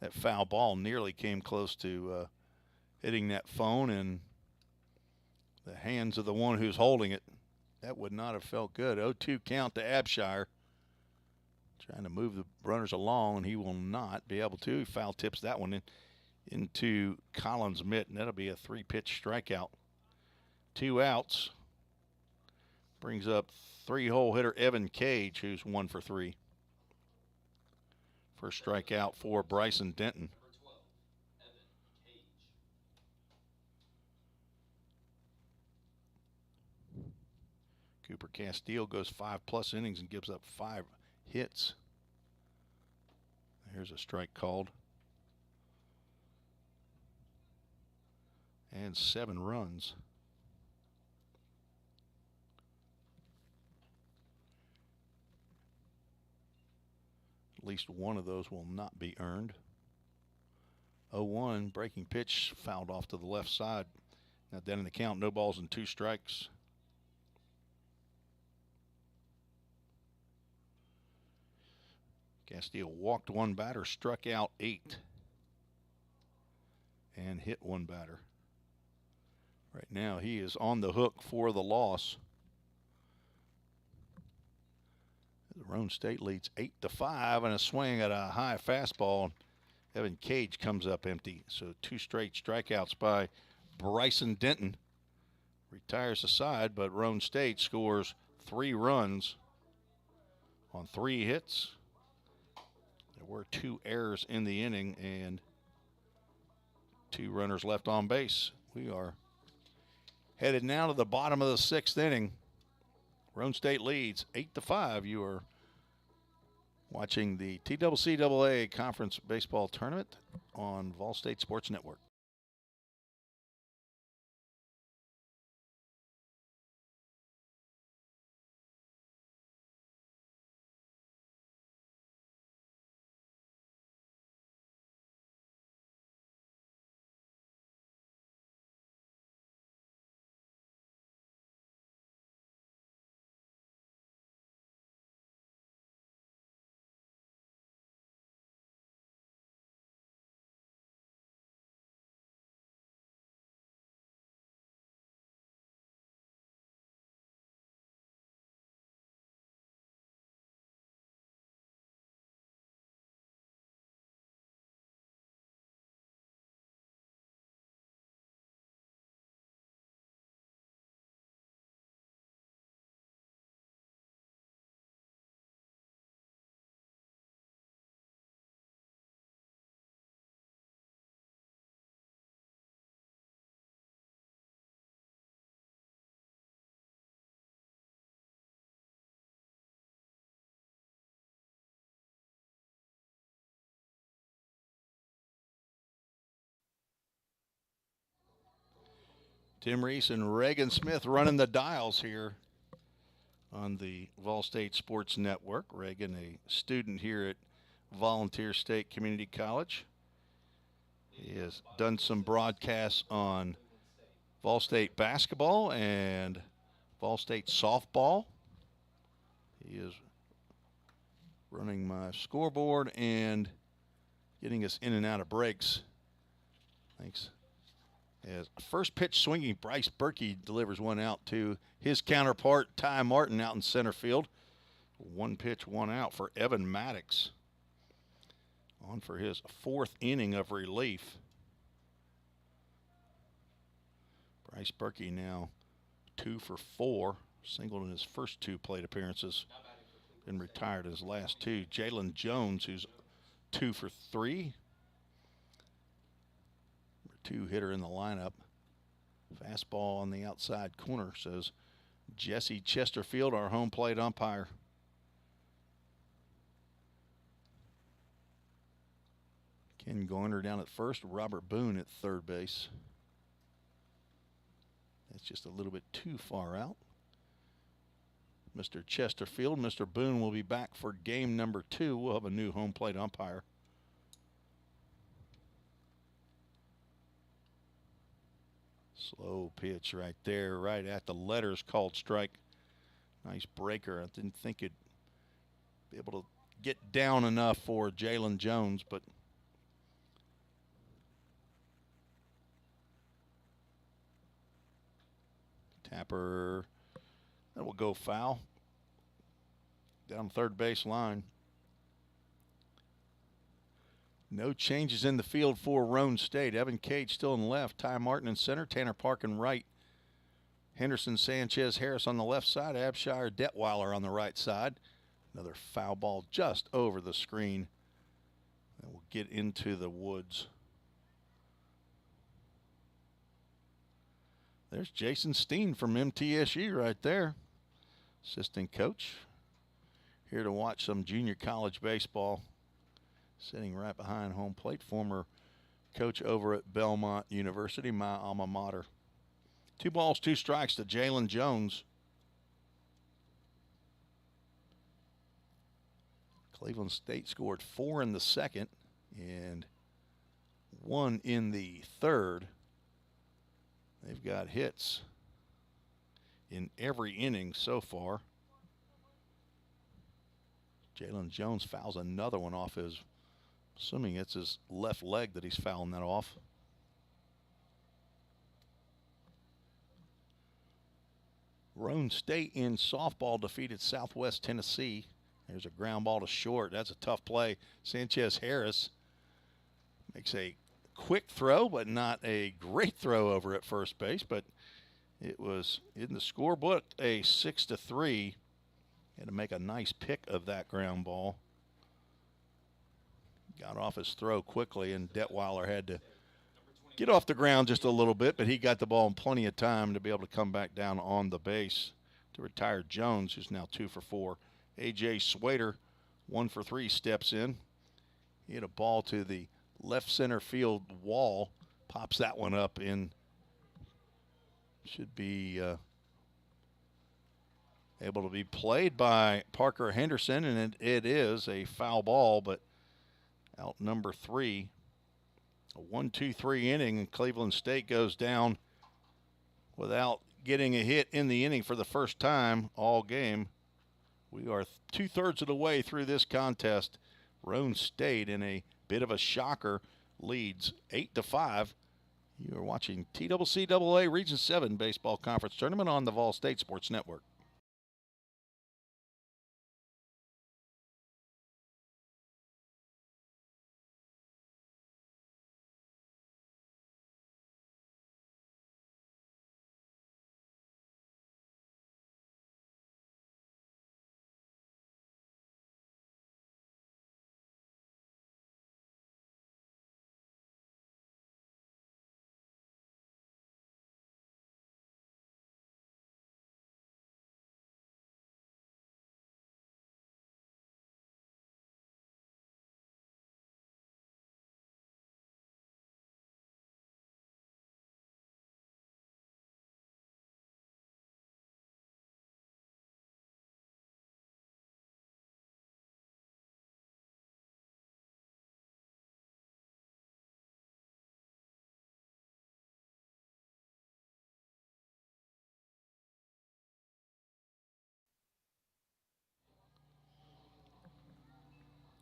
That foul ball nearly came close to hitting that phone in the hands of the one who's holding it. That would not have felt good. 0-2 count to Abshire. Trying to move the runners along, and he will not be able to. He foul tips that one into Collins' mitt, and that'll be a 3-pitch strikeout. 2 outs. Brings up 3-hole hitter Evan Cage, who's 1 for 3. First strikeout for Bryson Denton. Number 12, Evan Cage. Cooper Castile goes 5+ innings and gives up 5 hits. Here's a strike called. And 7 runs. At least one of those will not be earned. 0-1, breaking pitch fouled off to the left side. Now down in the count, no balls and 2 strikes. Castillo walked 1 batter, struck out 8, and hit 1 batter. Right now he is on the hook for the loss. The Roane State leads 8-5, and a swing at a high fastball. Evan Cage comes up empty. So 2 straight strikeouts by Bryson Denton. Retires the side, but Roane State scores 3 runs on 3 hits. There were 2 errors in the inning and 2 runners left on base. We are headed now to the bottom of the 6th inning. Roane State leads 8-5. You are watching the TCCAA Conference Baseball Tournament on VolState Sports Network. Tim Reese and Reagan Smith running the dials here on the VolState Sports Network. Reagan, a student here at Volunteer State Community College. He has done some broadcasts on VolState basketball and VolState softball. He is running my scoreboard and getting us in and out of breaks. Thanks. As first pitch swinging, Bryce Berkey delivers one out to his counterpart, Ty Martin, out in center field. 1 pitch, 1 out for Evan Maddox. On for his 4th inning of relief. Bryce Berkey now 2 for 4. Singled in his first 2 plate appearances. Been retired his last 2. Jalen Jones, who's 2 for 3. 2 hitter in the lineup. Fastball on the outside corner, says Jesse Chesterfield, our home plate umpire. Ken Goiner down at first, Robert Boone at third base. That's just a little bit too far out. Mr. Chesterfield, Mr. Boone will be back for game number 2. We'll have a new home plate umpire. Slow pitch right there, right at the letters, called strike. Nice breaker. I didn't think it'd be able to get down enough for Jalen Jones, but Tapper, that will go foul. Down third base line. No changes in the field for Roane State. Evan Cage still in left. Ty Martin in center. Tanner Park in right. Henderson, Sanchez, Harris on the left side. Abshire, Detweiler on the right side. Another foul ball just over the screen. And we'll get into the woods. There's Jason Steen from MTSU right there. Assistant coach. here to watch some junior college baseball. Sitting right behind home plate, former coach over at Belmont University, my alma mater. 2 balls, 2 strikes to Jalen Jones. Cleveland State scored 4 in the second and 1 in the third. They've got hits in every inning so far. Jalen Jones fouls another one off his, assuming it's his left leg that he's fouling that off. Roane State in softball defeated Southwest Tennessee. There's a ground ball to short. That's a tough play. Sanchez Harris makes a quick throw, but not a great throw over at first base. But it was in the scorebook a 6-3. Had to make a nice pick of that ground ball. Got off his throw quickly, and Detweiler had to get off the ground just a little bit, but he got the ball in plenty of time to be able to come back down on the base to retire Jones, who's now 2 for 4. A.J. Swader, 1 for 3, steps in. He hit a ball to the left center field wall, pops that one up in. Should be able to be played by Parker Henderson, and it is a foul ball, but out number 3. A 1-2-3 inning, and Cleveland State goes down without getting a hit in the inning for the first time all game. We are 2/3 of the way through this contest. Roane State, in a bit of a shocker, leads 8-5. You are watching TCCAA Region 7 Baseball Conference Tournament on the VolState Sports Network.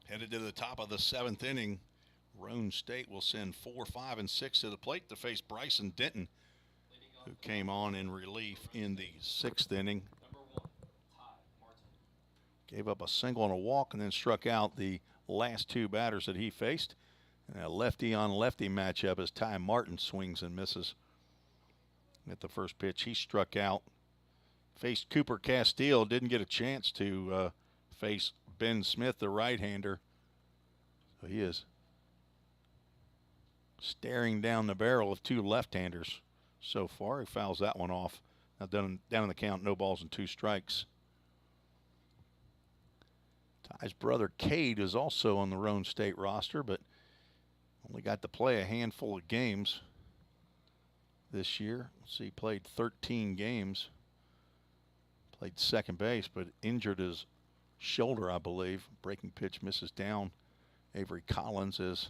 Headed to the top of the 7th inning, Roane State will send 4, 5, and 6 to the plate to face Bryson Denton, who came on in relief in the 6th inning. Gave up a single and a walk and then struck out the last 2 batters that he faced. And a lefty-on-lefty matchup as Ty Martin swings and misses. At the first pitch, he struck out. Faced Cooper Castile, didn't get a chance to face Ben Smith, the right-hander. So he is staring down the barrel of 2 left-handers so far. He fouls that one off. Now down in the count, no balls and 2 strikes. Ty's brother Cade is also on the Roane State roster, but only got to play a handful of games this year. Let's see, he played 13 games. Played second base, but injured his shoulder, I believe. Breaking pitch misses down. Avery Collins, as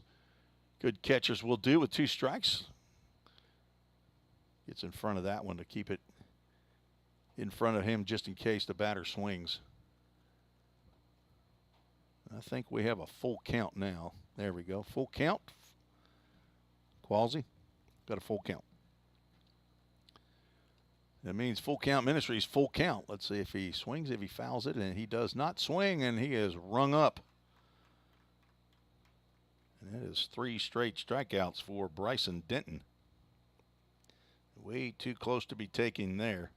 good catchers will do with 2 strikes. Gets in front of that one to keep it in front of him just in case the batter swings. I think we have a full count now. There we go. Full count. Qualsey, got a full count. That means Full Count Ministries, full count. Let's see if he swings, if he fouls it, and he does not swing, and he is rung up. And that is 3 straight strikeouts for Bryson Denton. Way too close to be taken there.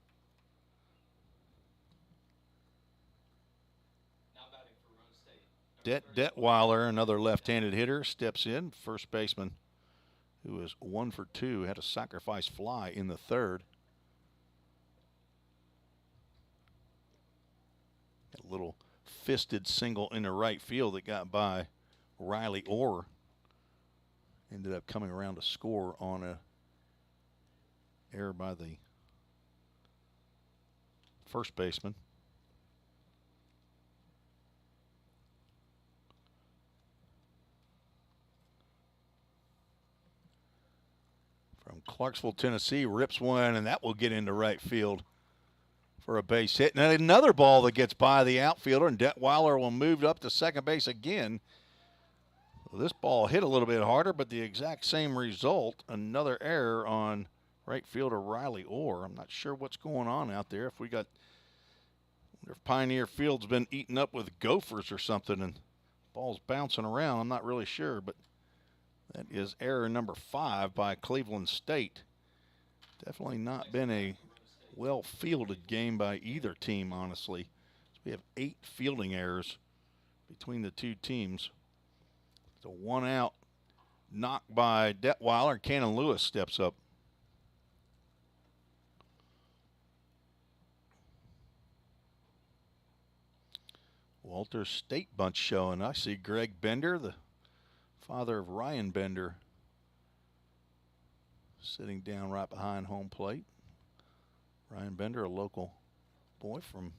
Now batting for Roane State. Detweiler, another left-handed hitter, steps in. First baseman, who is 1 for 2, had a sacrifice fly in the 3rd. A little fisted single into right field that got by Riley Orr. Ended up coming around to score on a error by the first baseman. From Clarksville, Tennessee, rips one, and that will get into right field for a base hit. And another ball that gets by the outfielder, and Detweiler will move up to second base again. Well, this ball hit a little bit harder, but the exact same result. Another error on right fielder Riley Orr. I'm not sure what's going on out there. If Pioneer Field's been eaten up with gophers or something and ball's bouncing around, I'm not really sure, but that is error number 5 by Cleveland State. Definitely not been a well-fielded game by either team, honestly. So we have 8 fielding errors between the two teams. It's a 1-out knock by Detweiler. Cannon Lewis steps up. Walter State bunch showing. I see Greg Bender, the father of Ryan Bender, sitting down right behind home plate. Ryan Bender, a local boy from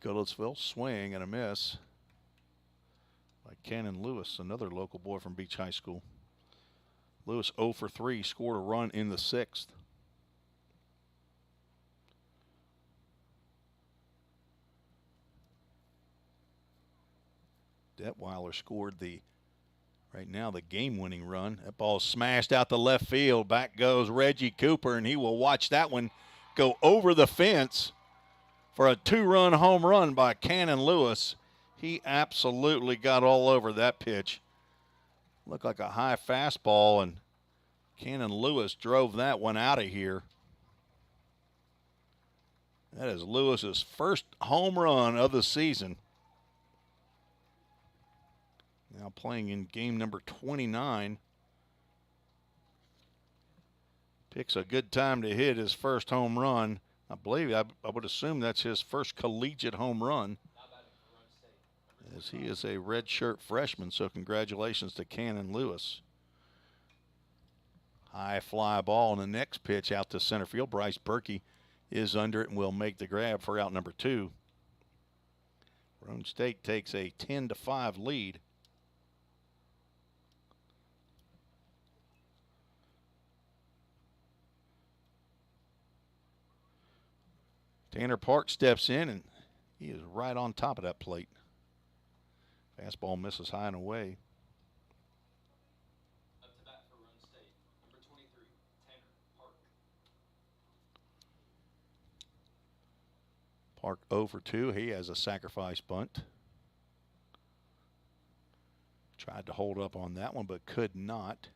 Goodlettsville. Swing and a miss by Cannon Lewis, another local boy from Beach High School. Lewis 0 for 3, scored a run in the 6th. Detweiler scored right now the game-winning run. That ball smashed out the left field. Back goes Reggie Cooper, and he will watch that one go over the fence for a 2-run home run by Cannon Lewis. He absolutely got all over that pitch. Looked like a high fastball, and Cannon Lewis drove that one out of here. That is Lewis's first home run of the season. Now playing in game number 29. Picks a good time to hit his first home run. I would assume that's his first collegiate home run, as he is a redshirt freshman, so congratulations to Cannon Lewis. High fly ball, and the next pitch out to center field. Bryce Berkey is under it and will make the grab for out number 2. Roane State takes a 10-5 lead. Tanner Park steps in, and he is right on top of that plate. Fastball misses high and away. Up to bat for Roane State, number 23, Tanner Park. Park 0 for 2. He has a sacrifice bunt. Tried to hold up on that one, but could not.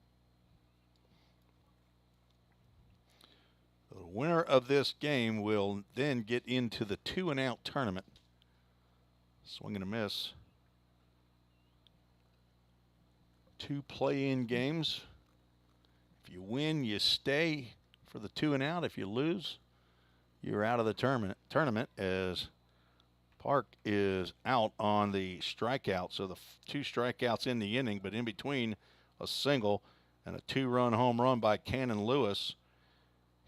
The winner of this game will then get into the 2-and-out tournament. Swing and a miss. 2 play-in games. If you win, you stay for the 2-and-out. If you lose, you're out of the tournament, as Park is out on the strikeout. So the 2 strikeouts in the inning, but in between a single and a 2-run home run by Cannon Lewis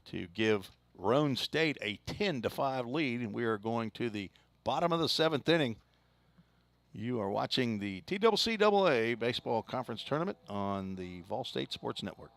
to give Roane State a 10-5 lead, and we are going to the bottom of the 7th inning. You are watching the TCCAA Baseball Conference Tournament on the VolState Sports Network.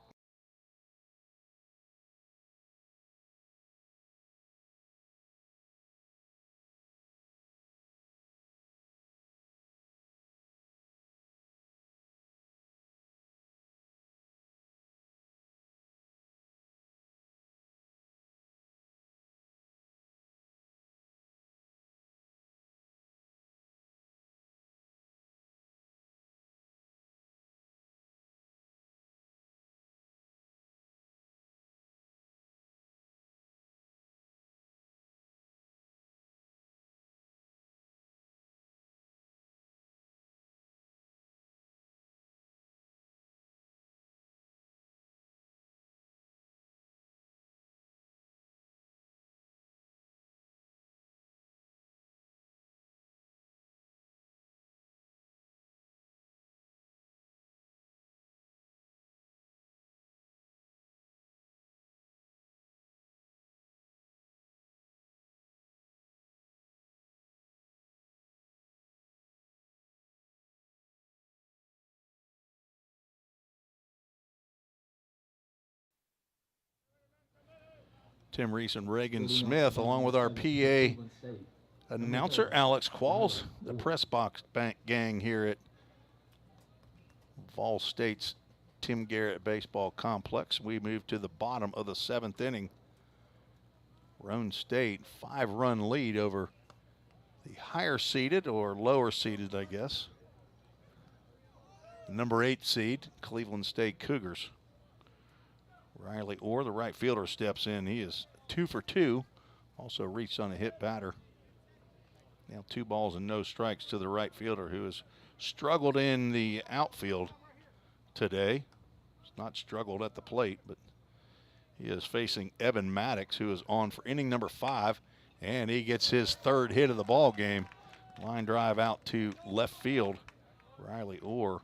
Tim Reese and Reagan Smith, along with our PA announcer Alex Qualls, the press box gang here at VolState's Tim Garrett Baseball Complex. We move to the bottom of the 7th inning. Roane State, 5-run lead over the higher seeded, or lower seeded, I guess, number 8 seed, Cleveland State Cougars. Riley Orr, the right fielder, steps in. He is 2 for 2. Also reached on a hit batter. Now 2 balls and no strikes to the right fielder, who has struggled in the outfield today. He's not struggled at the plate, but he is facing Evan Maddox, who is on for inning number 5, and he gets his 3rd hit of the ball game. Line drive out to left field. Riley Orr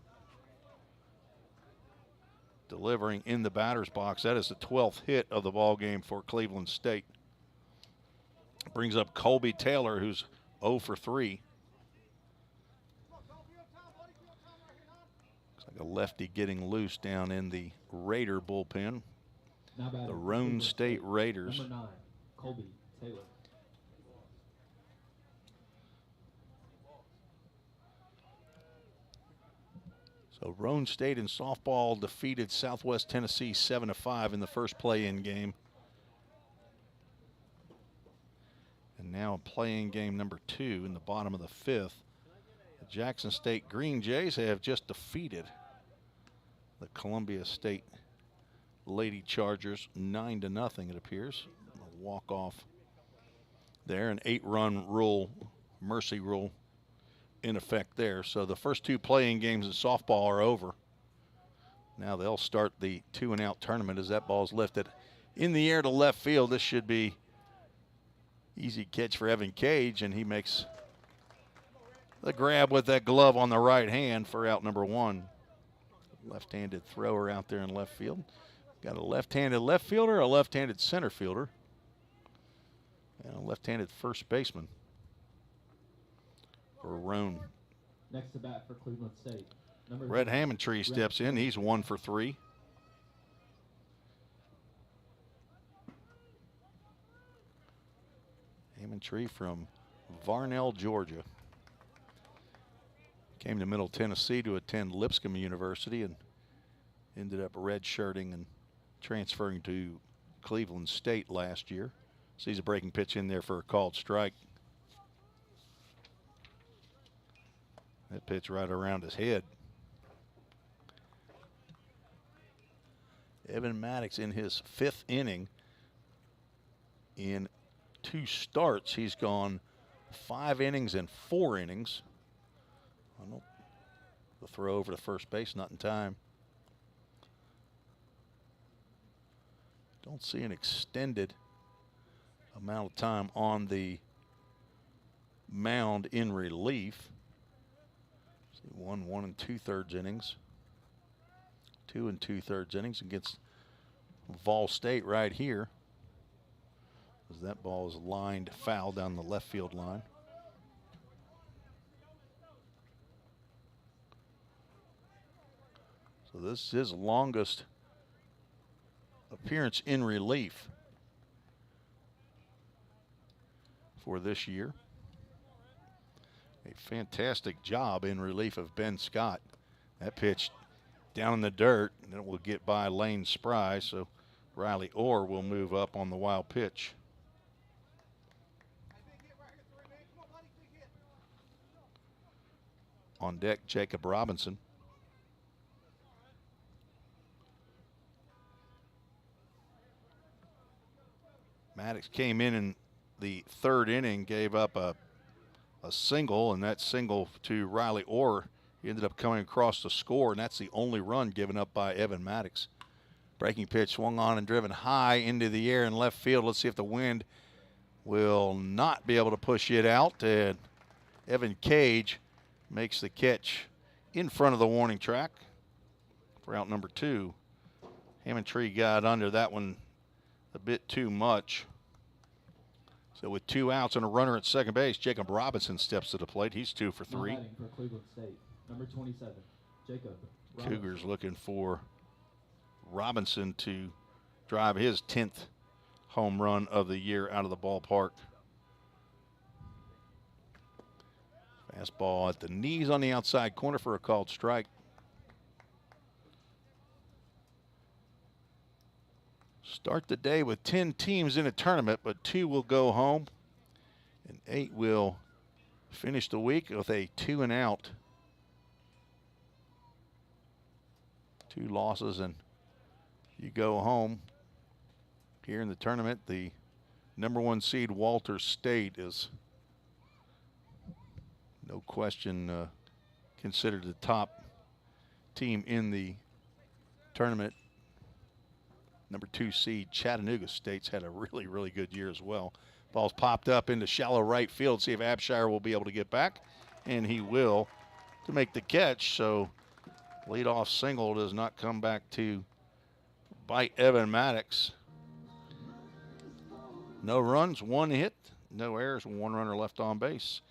delivering in the batter's box. That is the 12th hit of the ball game for Cleveland State. Brings up Colby Taylor, who's 0 for 3. Looks like a lefty getting loose down in the Raider bullpen. The Roane State Raiders. Number 9, Colby Taylor. So Roane State in softball defeated Southwest Tennessee 7-5 in the first play-in game. And now play-in game number 2 in the bottom of the 5th. The Jackson State Green Jays have just defeated the Columbia State Lady Chargers 9-0, it appears. A walk-off there, an 8-run rule, mercy rule in effect there. So the first 2 play-in games in softball are over. Now they'll start the 2-and-out tournament as that ball is lifted in the air to left field. This should be easy catch for Evan Cage, and he makes the grab with that glove on the right hand for out number 1. Left-handed thrower out there in left field. Got a left-handed left fielder, a left-handed center fielder, and a left-handed first baseman for Roane. Next to bat for Cleveland State. Red Hammondtree steps in. He's 1 for 3. Hammondtree from Varnell, Georgia. Came to Middle Tennessee to attend Lipscomb University and ended up redshirting and transferring to Cleveland State last year. Sees a breaking pitch in there for a called strike. That pitch right around his head. Evan Maddox in his 5th inning. In 2 starts, he's gone 5 innings and 4 innings. The throw over to first base, not in time. Don't see an extended amount of time on the mound in relief. See, 1 2/3 innings. 2 2/3 innings against VolState right here, as that ball is lined foul down the left field line. So this is his longest appearance in relief for this year. A fantastic job in relief of Ben Scott. That pitch down in the dirt, and it will get by Lane Spry, so Riley Orr will move up on the wild pitch. On deck, Jacob Robinson. Maddox came in the 3rd inning, gave up a single, and that single to Riley Orr, he ended up coming across the score, and that's the only run given up by Evan Maddox. Breaking pitch swung on and driven high into the air in left field. Let's see if the wind will not be able to push it out. And Evan Cage makes the catch in front of the warning track for out number 2. Hammondtree got under that one a bit too much. So with 2 outs and a runner at second base, Jacob Robinson steps to the plate. He's 2 for 3. For Cleveland State, number 27, Jacob Robinson. Cougars looking for Robinson to drive his 10th home run of the year out of the ballpark. Fastball at the knees on the outside corner for a called strike. Start the day with 10 teams in a tournament, but 2 will go home, and 8 will finish the week with a 2 and out. 2 losses and you go home. Here in the tournament, the #1 seed Walters State is no question considered the top team in the tournament. #2 seed Chattanooga State's had a really, really good year as well. Ball's popped up into shallow right field. See if Abshire will be able to get back, and he will to make the catch. So leadoff single does not come back to bite Evan Maddox. No runs, 1 hit, no errors, 1 runner left on base.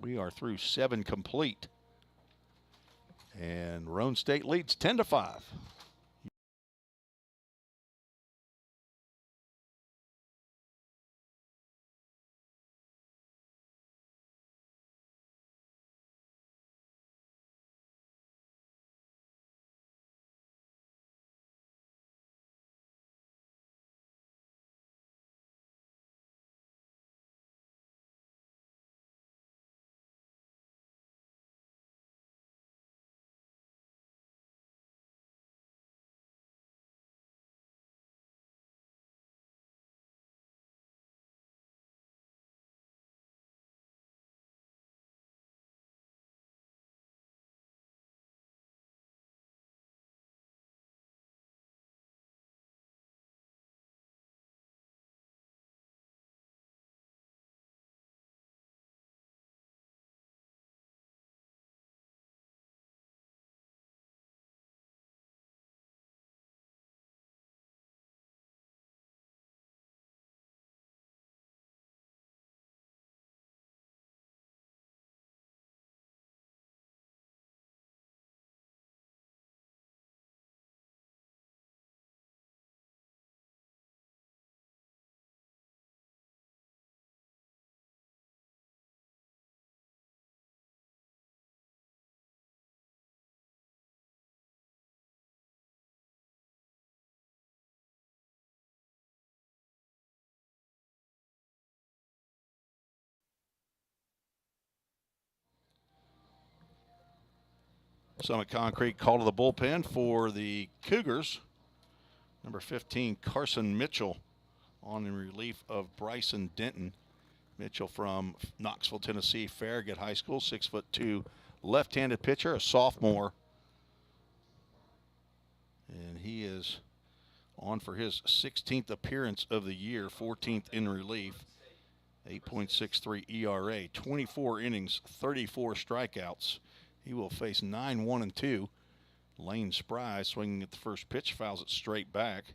We are through 7 complete, and Roane State leads 10-5. Summit Concrete call to the bullpen for the Cougars. #15, Carson Mitchell on in relief of Bryson Denton. Mitchell from Knoxville, Tennessee, Farragut High School, 6'2", left-handed pitcher, a sophomore. And he is on for his 16th appearance of the year, 14th in relief. 8.63 ERA, 24 innings, 34 strikeouts. He will face 9, 1, and 2. Lane Spry swinging at the first pitch, fouls it straight back.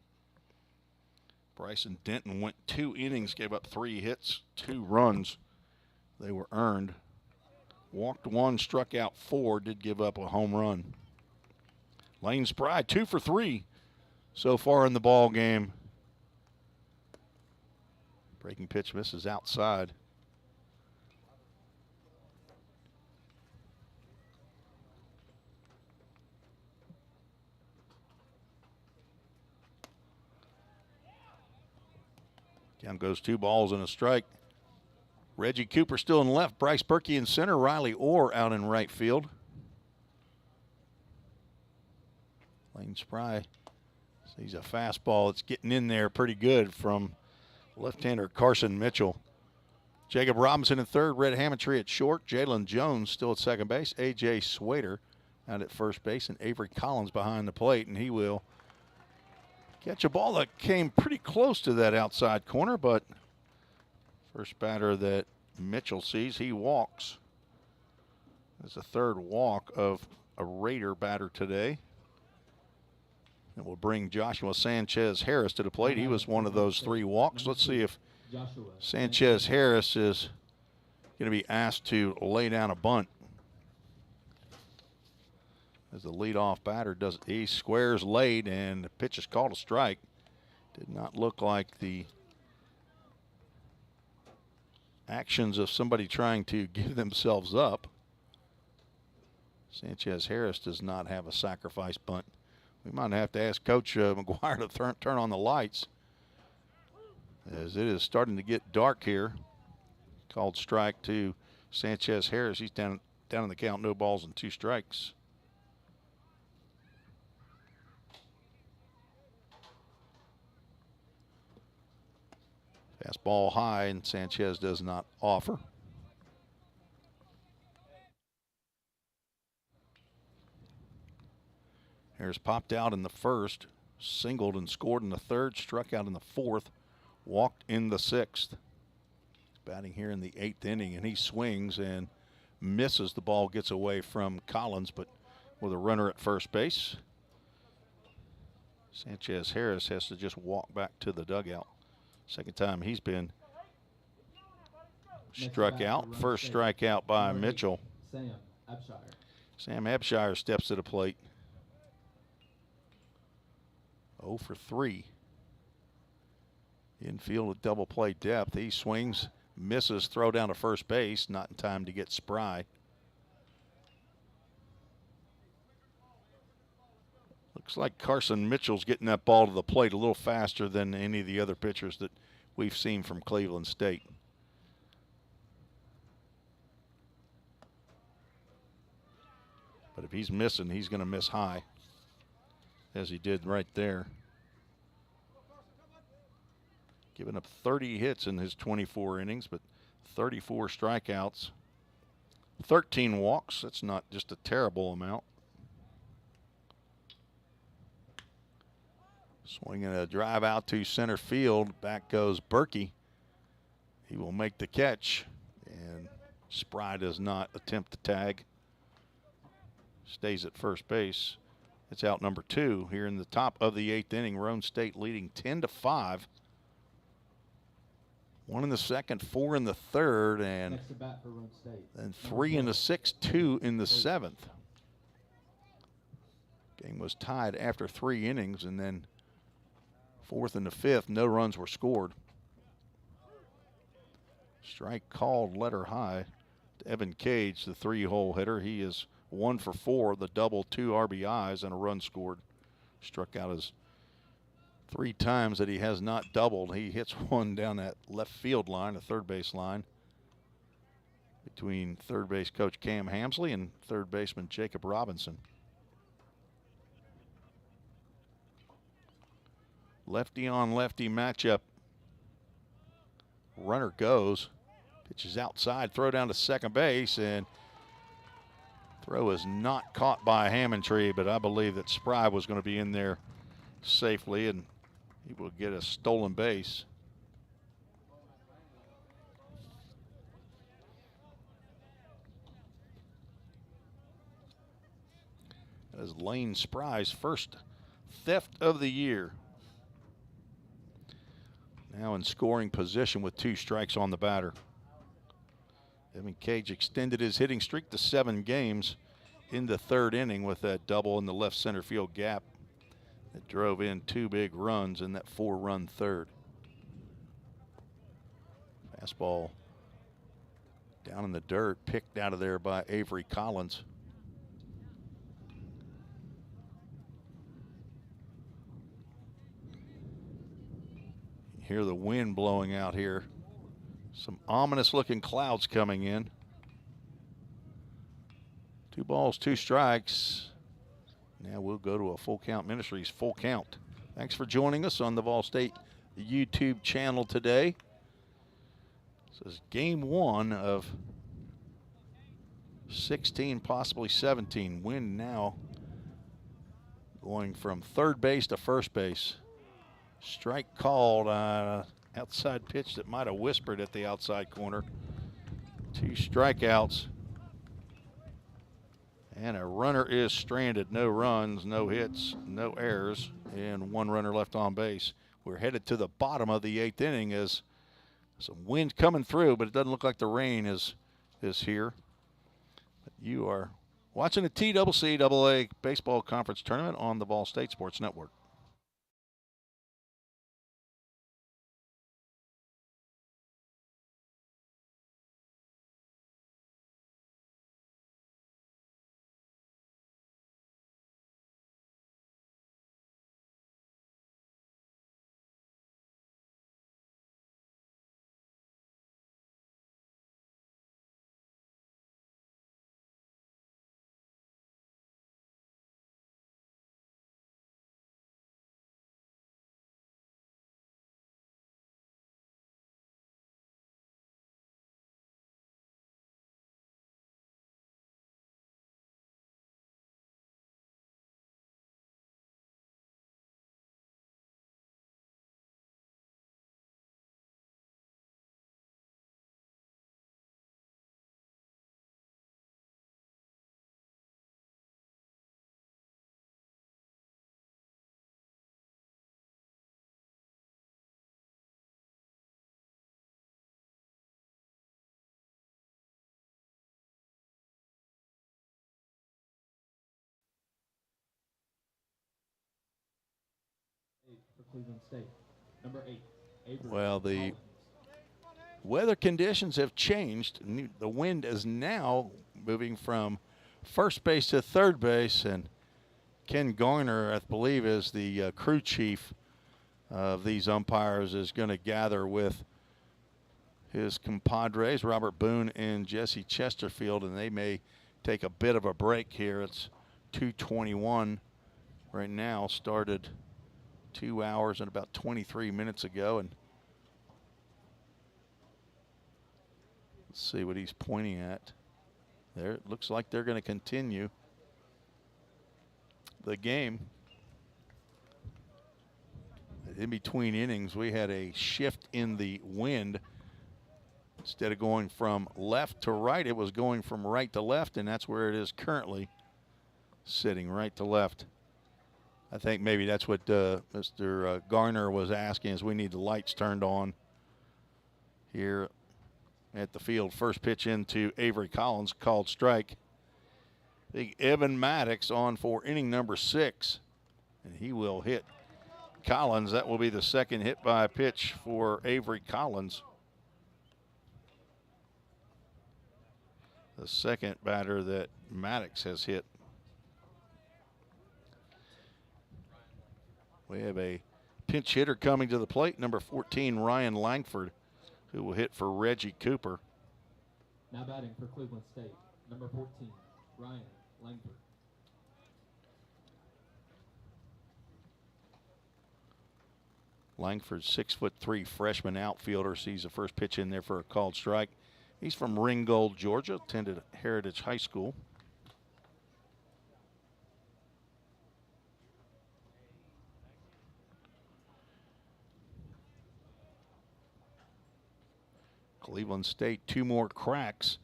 Bryson Denton went 2 innings, gave up 3 hits, 2 runs. They were earned. Walked 1, struck out 4, did give up a home run. Lane Spry 2 for 3 so far in the ball game. Breaking pitch misses outside. Down goes 2 balls and a strike. Reggie Cooper still in left. Bryce Berkey in center. Riley Orr out in right field. Lane Spry sees a fastball that's getting in there pretty good from left-hander Carson Mitchell. Jacob Robinson in third. Red Hammontree at short. Jalen Jones still at second base. A.J. Swader out at first base. And Avery Collins behind the plate. And he will catch a ball that came pretty close to that outside corner, but first batter that Mitchell sees, he walks. That's the 3rd walk of a Raider batter today. It will bring Joshua Sanchez Harris to the plate. He was one of those 3 walks. Let's see if Sanchez Harris is going to be asked to lay down a bunt. As the leadoff batter does, he squares late, and the pitch is called a strike. Did not look like the actions of somebody trying to give themselves up. Sanchez Harris does not have a sacrifice bunt. We might have to ask Coach McGuire to turn on the lights, as it is starting to get dark here. Called strike to Sanchez Harris. He's down in the count, no balls and 2 strikes. Fastball high, and Sanchez does not offer. Harris popped out in the first, singled and scored in the third, struck out in the fourth, walked in the sixth. He's batting here in the 8th inning, and he swings and misses. The ball gets away from Collins, but with a runner at first base, Sanchez Harris has to just walk back to the dugout. Second time he's been struck out. First strikeout by Mitchell. Sam Abshire steps to the plate. 0 for 3. Infield at double play depth. He swings, misses, throw down to first base. Not in time to get Spry. Looks like Carson Mitchell's getting that ball to the plate a little faster than any of the other pitchers that we've seen from Cleveland State. But if he's missing, he's going to miss high, as he did right there. Giving up 30 hits in his 24 innings, but 34 strikeouts, 13 walks. That's not just a terrible amount. Swinging a drive out to center field. Back goes Berkey. He will make the catch, and Spry does not attempt to tag. Stays at first base. It's out number 2 here in the top of the 8th inning. Roane State leading 10-5. 1 in the second, 4 in the third, and then 3 in the 6th, 2 in the 7th. Game was tied after 3 innings, and then 4th and the 5th, no runs were scored. Strike called, letter high to Evan Cage, the 3-hole hitter. He is 1 for 4, the double, 2 RBIs, and a run scored. Struck out his 3 times that he has not doubled. He hits one down that left field line, the third base line, between third base coach Cam Hamsley and third baseman Jacob Robinson. Lefty on lefty matchup. Runner goes, pitches outside, throw down to second base, and throw is not caught by Hammondtree, but I believe that Spry was going to be in there safely, and he will get a stolen base. That is Lane Spry's first theft of the year. Now in scoring position with 2 strikes on the batter. Evan Cage extended his hitting streak to 7 games in the 3rd inning with that double in the left center field gap that drove in 2 big runs in that 4-run 3rd. Fastball down in the dirt, picked out of there by Avery Collins. You hear the wind blowing out here. Some ominous looking clouds coming in. 2 balls, 2 strikes. Now we'll go to a Full Count Ministries full count. Thanks for joining us on the VolState YouTube channel today. This is game 1 of 16, possibly 17. Wind now going from third base to first base. Strike called, outside pitch that might have whispered at the outside corner. 2 strikeouts. And a runner is stranded. No runs, no hits, no errors, and 1 runner left on base. We're headed to the bottom of the 8th inning as some wind coming through, but it doesn't look like the rain is here. But you are watching the TCCAA Baseball Conference Tournament on the VolState Sports Network. Cleveland State. Number 8, Avery Well, the Collins. weather conditions have changed. The wind is now moving from first base to third base, and Ken Garner, I believe, is the crew chief of these umpires, is going to gather with his compadres, Robert Boone and Jesse Chesterfield, and they may take a bit of a break here. It's 2:21 right now, started 2 hours and about 23 minutes ago, and let's see what he's pointing at. There, it looks like they're going to continue the game. In between innings, we had a shift in the wind. Instead of going from left to right, it was going from right to left, and that's where it is currently, sitting right to left. I think maybe that's what Mr. Garner was asking, is we need the lights turned on here at the field. First pitch into Avery Collins, called strike. Big Evan Maddox on for inning number 6, and he will hit Collins. That will be the second hit by pitch for Avery Collins. The second batter that Maddox has hit. We have a pinch hitter coming to the plate, number 14, Ryan Langford, who will hit for Reggie Cooper. Now batting for Cleveland State. Number 14, Ryan Langford. Langford, 6'3" freshman outfielder, sees the first pitch in there for a called strike. He's from Ringgold, Georgia, attended Heritage High School. Cleveland State, 2 more cracks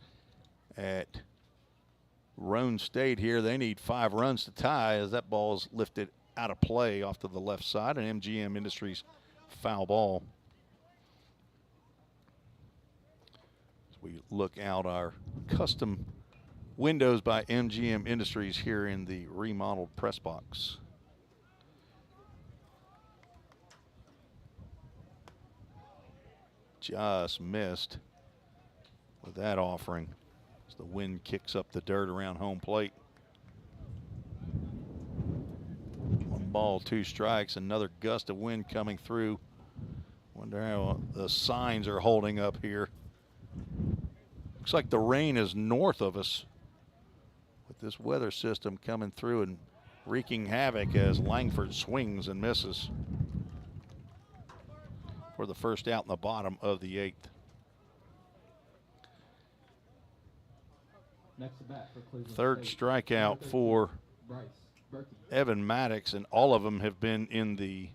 at Roane State here. They need 5 runs to tie, as that ball is lifted out of play off to the left side, and MGM Industries foul ball. As we look out our custom windows by MGM Industries here in the remodeled press box. Just missed with that offering as the wind kicks up the dirt around home plate. 1 ball, 2 strikes, another gust of wind coming through. Wonder how the signs are holding up here. Looks like the rain is north of us, with this weather system coming through and wreaking havoc as Langford swings and misses for the first out in the bottom of the 8th. Next at bat for Cleveland Third State. strikeout for Bryce Berkey. Evan Maddox, and all of them have been in the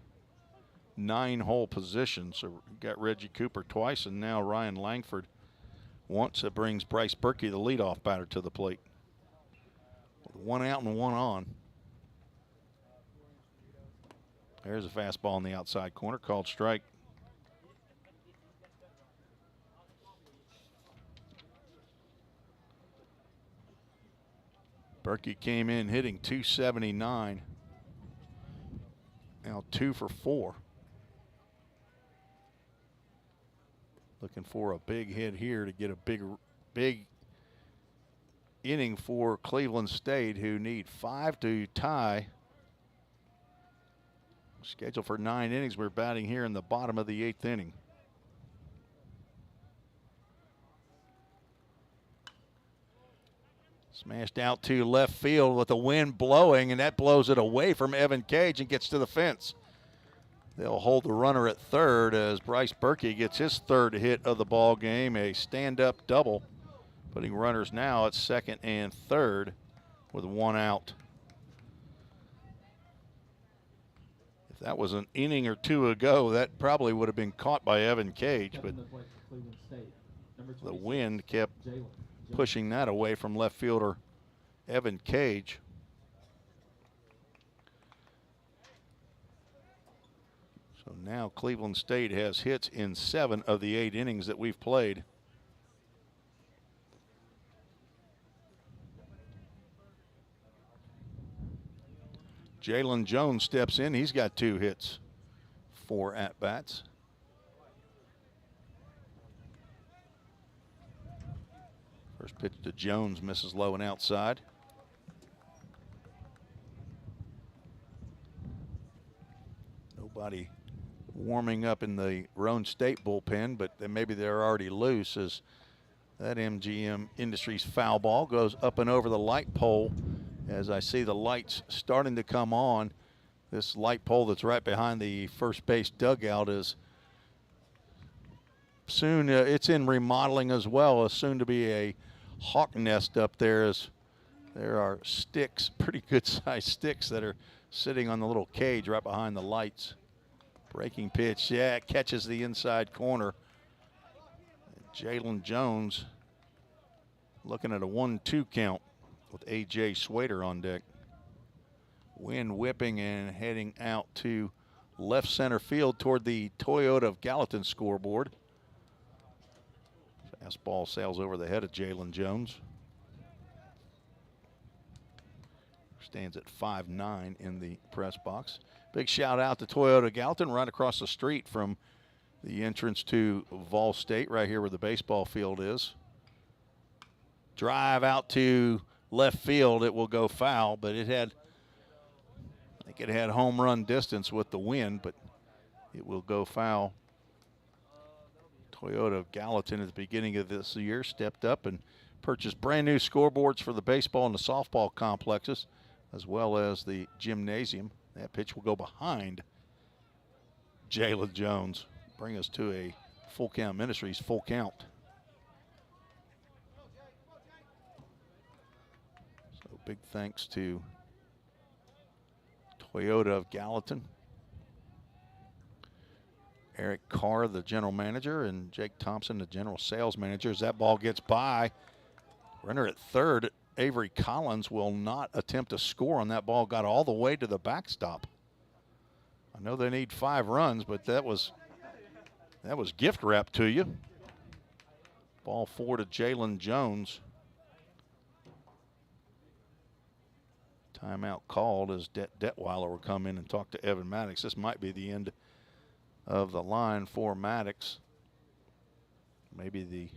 9-hole position. So we got Reggie Cooper twice, and now Ryan Langford once. It brings Bryce Berkey, the leadoff batter, to the plate. With 1 out and 1 on. There's a fastball in the outside corner, called strike. Berkey came in hitting .279. Now 2 for 4. Looking for a big hit here to get a big inning for Cleveland State, who need 5 to tie. Scheduled for 9 innings. We're batting here in the bottom of the 8th inning. Smashed out to left field with the wind blowing, and that blows it away from Evan Cage and gets to the fence. They'll hold the runner at third as Bryce Berkey gets his 3rd hit of the ball game, a stand-up double, putting runners now at second and third with 1 out. If that was an inning or 2 ago, that probably would have been caught by Evan Cage, but the wind kept pushing that away from left fielder Evan Cage. So now Cleveland State has hits in 7 of the 8 innings that we've played. Jalen Jones steps in. He's got 2 hits 4 at-bats. First pitch to Jones, misses low and outside. Nobody warming up in the Roane State bullpen, but then maybe they're already loose as that MGM Industries foul ball goes up and over the light pole. As I see the lights starting to come on, this light pole that's right behind the first base dugout is soon, it's in remodeling as well, as soon to be a hawk nest up there, as there are sticks, pretty good sized sticks that are sitting on the little cage right behind the lights. Breaking pitch, yeah, it catches the inside corner. Jalen Jones looking at a 1-2 count with A.J. Swader on deck. Wind whipping and heading out to left center field toward the Toyota of Gallatin scoreboard. Fastball sails over the head of Jalen Jones. Stands at 5'9" in the press box. Big shout out to Toyota Gallatin, right across the street from the entrance to VolState, right here where the baseball field is. Drive out to left field. It will go foul, but it had, I think it had home run distance with the wind, but it will go foul. Toyota of Gallatin at the beginning of this year stepped up and purchased brand new scoreboards for the baseball and the softball complexes, as well as the gymnasium. That pitch will go behind Jalen Jones. Bring us to a full count Ministries full count. So big thanks to Toyota of Gallatin, Eric Carr, the general manager, and Jake Thompson, the general sales manager. As that ball gets by, runner at third, Avery Collins will not attempt to score on that ball. Got all the way to the backstop. I know they need 5 runs, but that was gift wrap to you. Ball 4 to Jalen Jones. Timeout called as Detweiler will come in and talk to Evan Maddox. This might be the end of the line for Maddox. Maybe the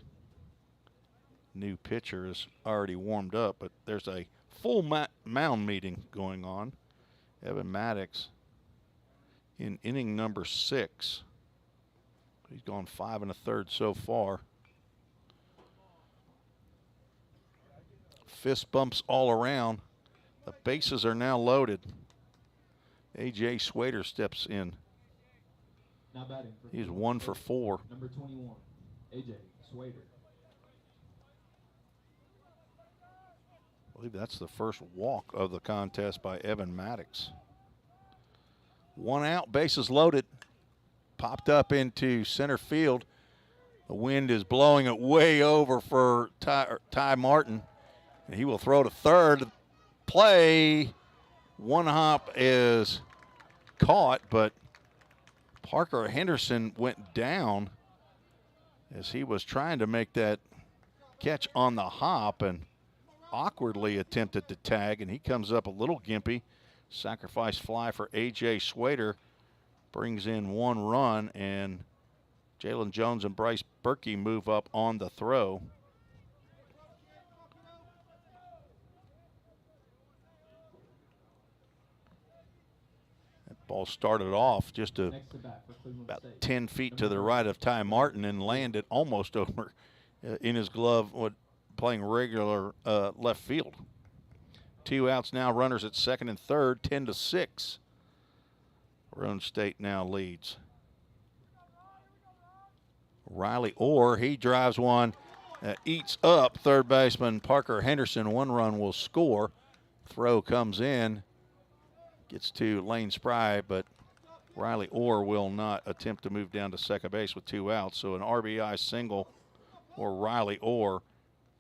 new pitcher is already warmed up, but there's a full mound meeting going on. Evan Maddox in inning number 6. He's gone 5 1/3 so far. Fist bumps all around. The bases are now loaded. A.J. Swader steps in. Now batting for He's 1 for 4. number 21, A.J. Swader. I believe that's the first walk of the contest by Evan Maddox. 1 out, bases loaded. Popped up into center field. The wind is blowing it way over for Ty Martin. And he will throw to third. Play. 1 hop is caught, but Parker Henderson went down as he was trying to make that catch on the hop and awkwardly attempted to tag, and he comes up a little gimpy. Sacrifice fly for A.J. Swader brings in 1 run, and Jalen Jones and Bryce Berkey move up on the throw. That ball started off just Next to bat for Cleveland about State. 10 feet to the right of Ty Martin and landed almost over in his glove, playing regular left field. 2 outs now, runners at second and third, 10-6. Roane State now leads. Riley Orr, he drives one, eats up third baseman Parker Henderson. 1 run will score. Throw comes in, gets to Lane Spry, but Riley Orr will not attempt to move down to second base with 2 outs. So an RBI single for Riley Orr.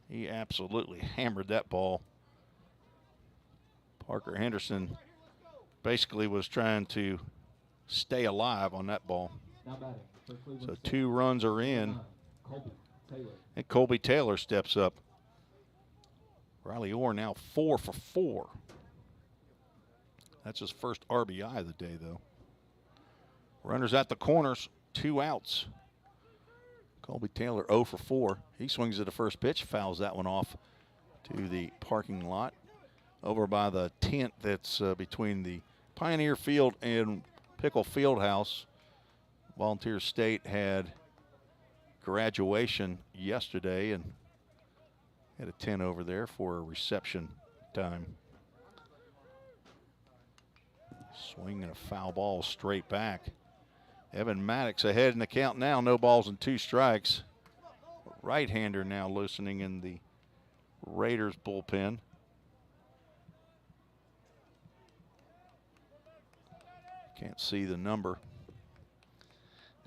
He absolutely hammered that ball. Parker Henderson basically was trying to stay alive on that ball. Now batting for Cleveland So State. 2 runs are in, Colby Taylor. and Colby Taylor steps up. Riley Orr now 4 for 4. That's his first RBI of the day, though. Runners at the corners, 2 outs. Colby Taylor 0 for 4. He swings at the first pitch, fouls that one off to the parking lot over by the tent that's between the Pioneer Field and Pickle Fieldhouse. Volunteer State had graduation yesterday and had a tent over there for a reception time. Swing and a foul ball straight back. Evan Maddox ahead in the count now, no balls and 2 strikes. Right-hander now loosening in the Raiders bullpen. Can't see the number.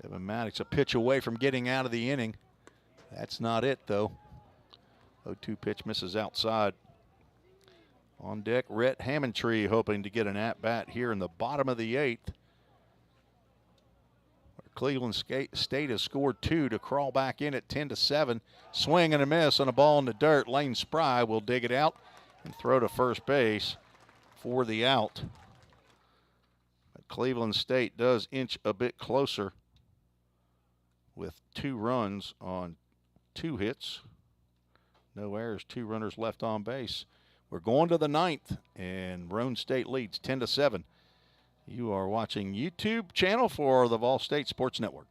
Evan Maddox a pitch away from getting out of the inning. That's not it though. 0-2 pitch misses outside. On deck, Rhett Hammondtree hoping to get an at-bat here in the bottom of the 8th. Cleveland State has scored 2 to crawl back in at 10-7. Swing and a miss on a ball in the dirt. Lane Spry will dig it out and throw to first base for the out. But Cleveland State does inch a bit closer with 2 runs on 2 hits. No errors, 2 runners left on base. We're going to the 9th, and Roane State leads 10-7. You are watching YouTube channel for the VolState Sports Network.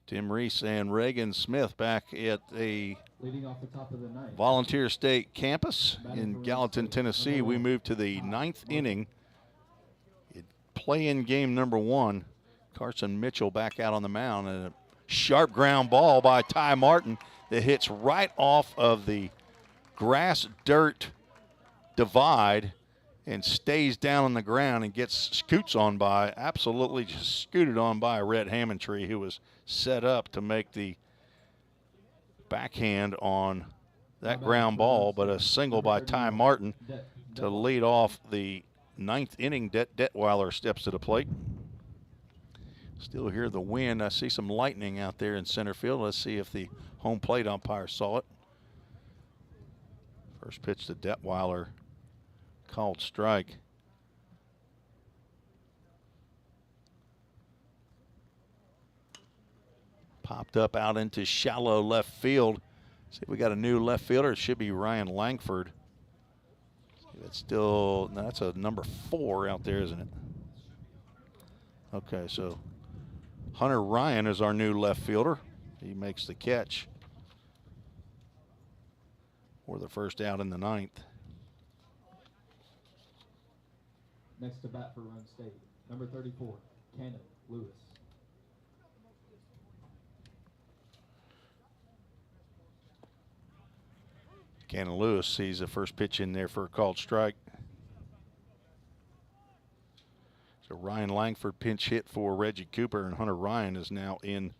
Tim Reese and Reagan Smith back at the Volunteer State campus in Gallatin, Tennessee. We move to the 9th inning. Play-in game number 1. Carson Mitchell back out on the mound, and a sharp ground ball by Ty Martin that hits right off of the grass-dirt divide and stays down on the ground and scoots on by, absolutely just scooted on by Rhett Hammondtree, who was set up to make the backhand on that ground ball, but a single by Ty Martin to lead off the 9th inning. Detweiler steps to the plate. Still hear the wind. I see some lightning out there in center field. Let's see if the home plate umpire saw it. First pitch to Detweiler, called strike. Popped up out into shallow left field. See if we got a new left fielder. It should be Ryan Langford. It's still, no, that's a number 4 out there, isn't it? Okay, so Hunter Ryan is our new left fielder. He makes the catch for the first out in the 9th. Next to bat for Roane State, number 34, Cannon Lewis. Cannon Lewis sees the first pitch in there for a called strike. So Ryan Langford pinch hit for Reggie Cooper, and Hunter Ryan is now in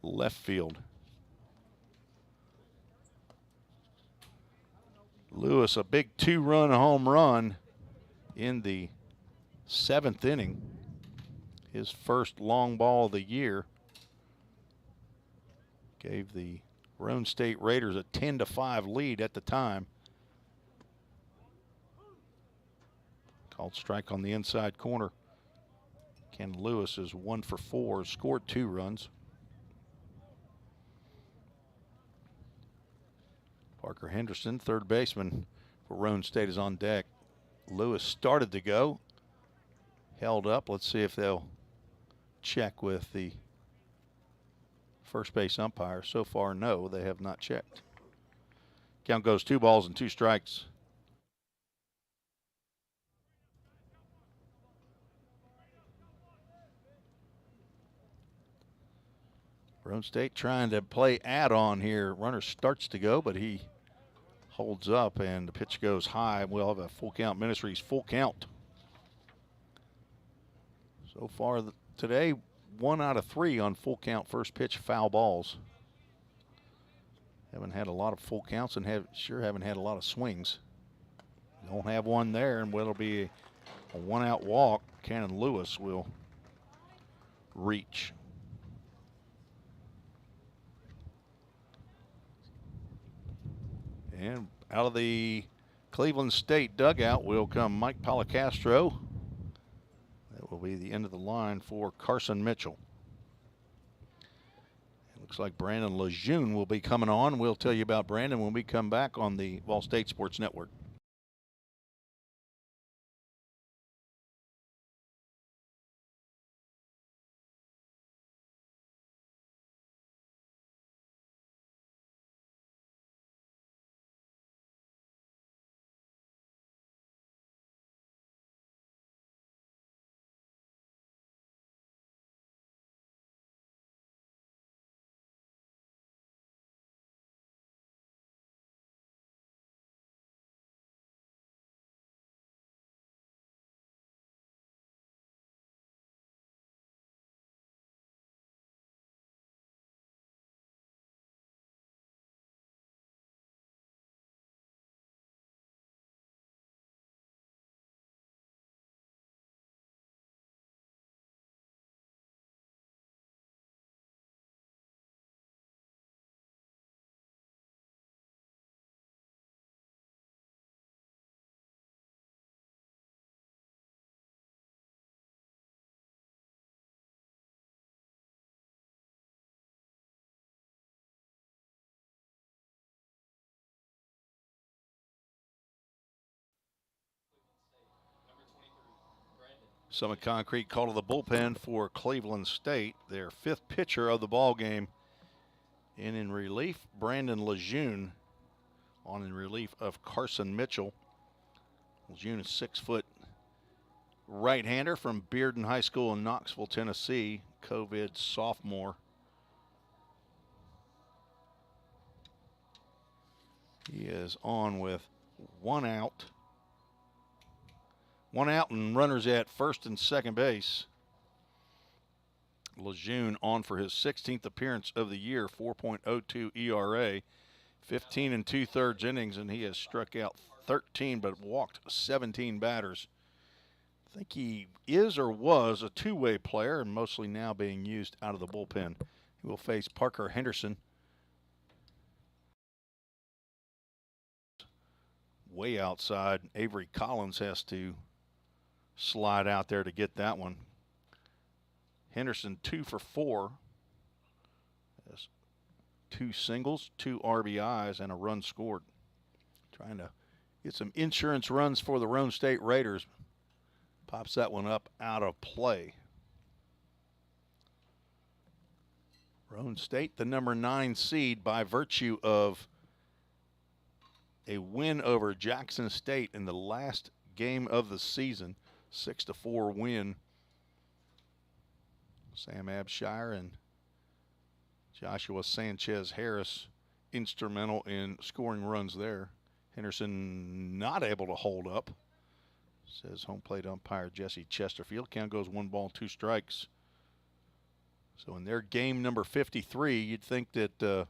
left field. Lewis, a big 2-run home run in the 7th inning. His first long ball of the year. Gave the Roane State Raiders a 10-5 lead at the time. Called strike on the inside corner. Ken Lewis is 1 for 4, scored 2 runs. Parker Henderson, third baseman for Roane State, is on deck. Lewis started to go, held up. Let's see if they'll check with the first base umpire. So far, no, they have not checked. Count goes 2 balls and 2 strikes. Roane State trying to play add-on here. Runner starts to go, but he holds up, and the pitch goes high. We'll have a full count. Ministries full count. So far today, 1 out of 3 on full count first pitch foul balls. Haven't had a lot of full counts and haven't had a lot of swings. Don't have one there, and it'll be a 1-out walk. Cannon Lewis will reach. And out of the Cleveland State dugout will come Mike Policastro. That will be the end of the line for Carson Mitchell. It looks like Brandon Lejeune will be coming on. We'll tell you about Brandon when we come back on the VolState Sports Network. Summit Concrete called to the bullpen for Cleveland State, their 5th pitcher of the ball game. And in relief, Brandon Lejeune on in relief of Carson Mitchell. Lejeune is 6-foot right-hander from Bearden High School in Knoxville, Tennessee, COVID sophomore. He is on with 1 out. 1 out and runners at first and second base. Lejeune on for his 16th appearance of the year, 4.02 ERA, 15 2/3 innings, and he has struck out 13 but walked 17 batters. I think he is or was a two-way player and mostly now being used out of the bullpen. He will face Parker Henderson. Way outside. Avery Collins has to slide out there to get that one. Henderson 2 for 4. Has 2 singles, 2 RBIs, and a run scored. Trying to get some insurance runs for the Roane State Raiders. Pops that one up out of play. Roane State, the number 9 seed by virtue of a win over Jackson State in the last game of the season. 6-4 win. Sam Abshire and Joshua Sanchez Harris instrumental in scoring runs there. Henderson not able to hold up, says home plate umpire Jesse Chesterfield. Count goes 1 ball, 2 strikes. So in their game number 53, you'd think that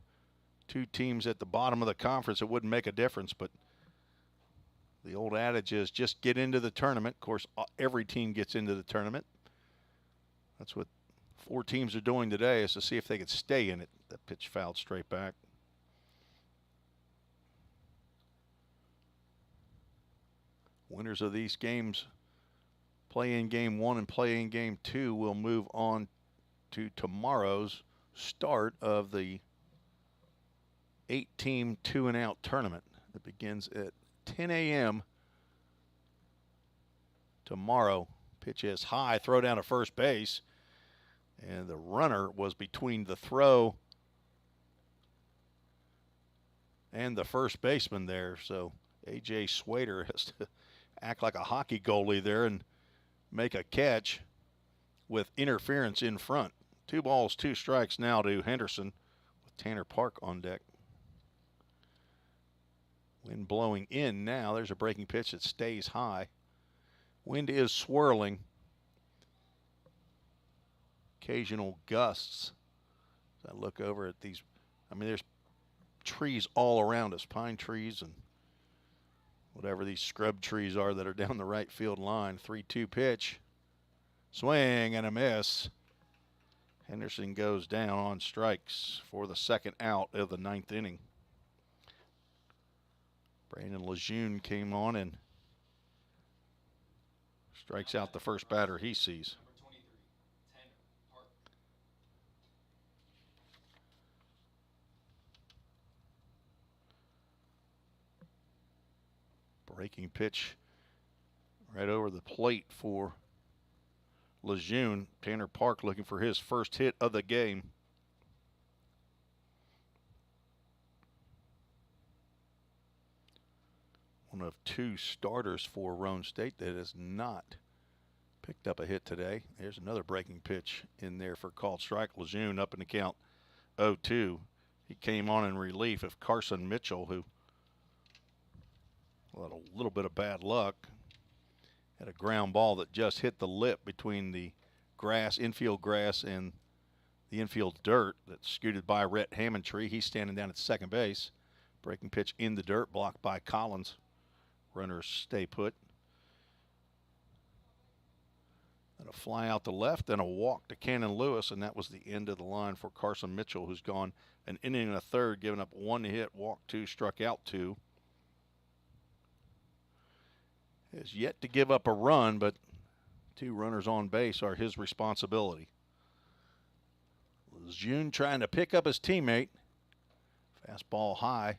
2 teams at the bottom of the conference, it wouldn't make a difference, but the old adage is just get into the tournament. Of course, every team gets into the tournament. That's what 4 teams are doing today, is to see if they could stay in it. That pitch fouled straight back. Winners of these games, play in game 1 and play in game 2, will move on to tomorrow's start of the 8-team 2-and-out tournament that begins at 10 a.m. tomorrow. Pitch is high, throw down to first base, and the runner was between the throw and the first baseman there. So A.J. Swader has to act like a hockey goalie there and make a catch with interference in front. 2 balls, 2 strikes now to Henderson with Tanner Park on deck. Wind blowing in now. There's a breaking pitch that stays high. Wind is swirling. Occasional gusts. As I look over at these, I mean, there's trees all around us, pine trees and whatever these scrub trees are that are down the right field line. 3-2 pitch. Swing and a miss. Henderson goes down on strikes for the second out of the 9th inning. Brandon Lejeune came on and strikes out the first batter he sees. Number 23, Tanner Park. Breaking pitch right over the plate for Lejeune. Tanner Park looking for his first hit of the game. One of 2 starters for Roane State that has not picked up a hit today. There's another breaking pitch in there for called strike. Lejeune up in the count 0-2. He came on in relief of Carson Mitchell, who had a little bit of bad luck. Had a ground ball that just hit the lip between the grass, infield grass, and the infield dirt that scooted by Rhett Hammondtree. He's standing down at second base. Breaking pitch in the dirt, blocked by Collins. Runners stay put. And a fly out to left, then a walk to Cannon Lewis, and that was the end of the line for Carson Mitchell, who's gone an inning and a third, giving up 1 hit, walked 2, struck out 2. Has yet to give up a run, but 2 runners on base are his responsibility. Lejeune trying to pick up his teammate. Fastball high.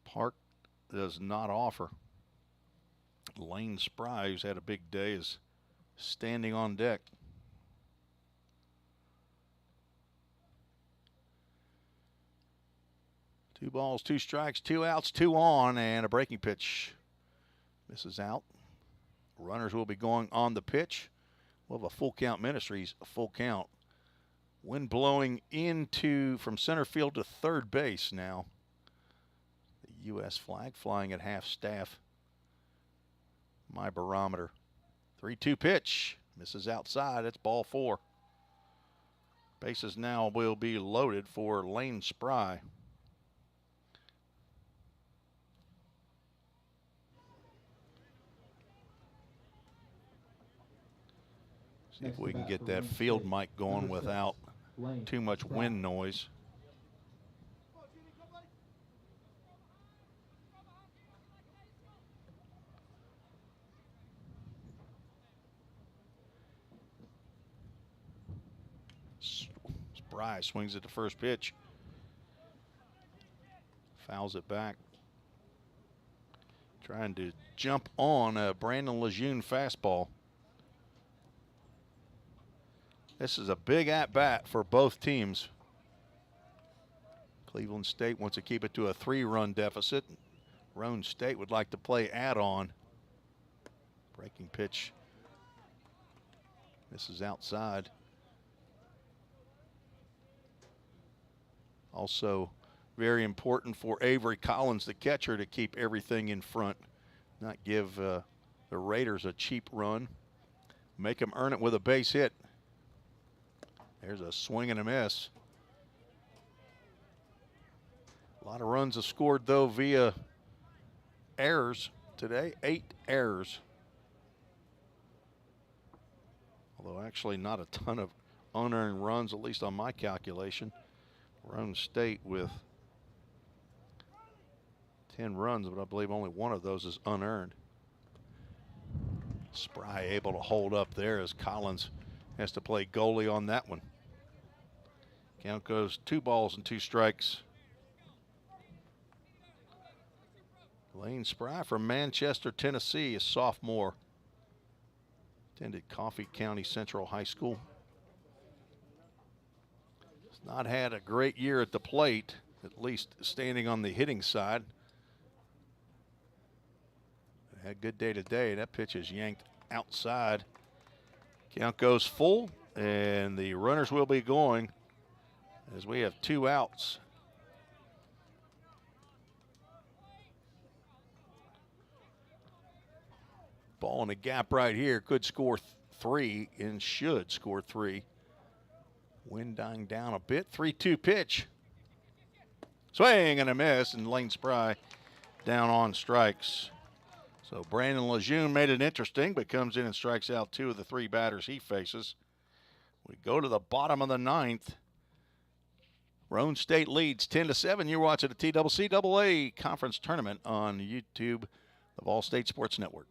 Park does not offer. Lane Spry, who's had a big day, is standing on deck. Two balls, 2 strikes, 2 outs, 2 on, and a breaking pitch. Misses out. Runners will be going on the pitch. We'll have a full count. Ministries, a full count. Wind blowing into from center field to third base now. The U.S. flag flying at half staff. My barometer. 3-2 pitch. Misses outside. It's ball 4. Bases now will be loaded for Lane Spry. See if we can get that field mic going without too much wind noise. Spry swings at the first pitch. Fouls it back. Trying to jump on a Brandon Lejeune fastball. This is a big at-bat for both teams. Cleveland State wants to keep it to a 3-run deficit. Roane State would like to play add-on. Breaking pitch. This is outside. Also very important for Avery Collins, the catcher, to keep everything in front. Not give the Raiders a cheap run. Make them earn it with a base hit. There's a swing and a miss. A lot of runs have scored, though, via errors today. 8 errors. Although actually not a ton of unearned runs, at least on my calculation. Roane State with 10 runs, but I believe only 1 of those is unearned. Spry able to hold up there as Collins has to play goalie on that one. Count goes 2 balls and 2 strikes. Lane Spry from Manchester, Tennessee, a sophomore. Attended Coffee County Central High School. He's not had a great year at the plate, at least standing on the hitting side. Had a good day today. That pitch is yanked outside. Count goes full, and the runners will be going as we have 2 outs. Ball in the gap right here. Could score 3 and should score 3. Wind dying down a bit. 3-2 pitch. Swing and a miss, and Lane Spry down on strikes. So Brandon Lejeune made it interesting, but comes in and strikes out 2 of the 3 batters he faces. We go to the bottom of the 9th. Roane State leads 10-7. You're watching the TCCAA Conference Tournament on YouTube, the VolState Sports Network.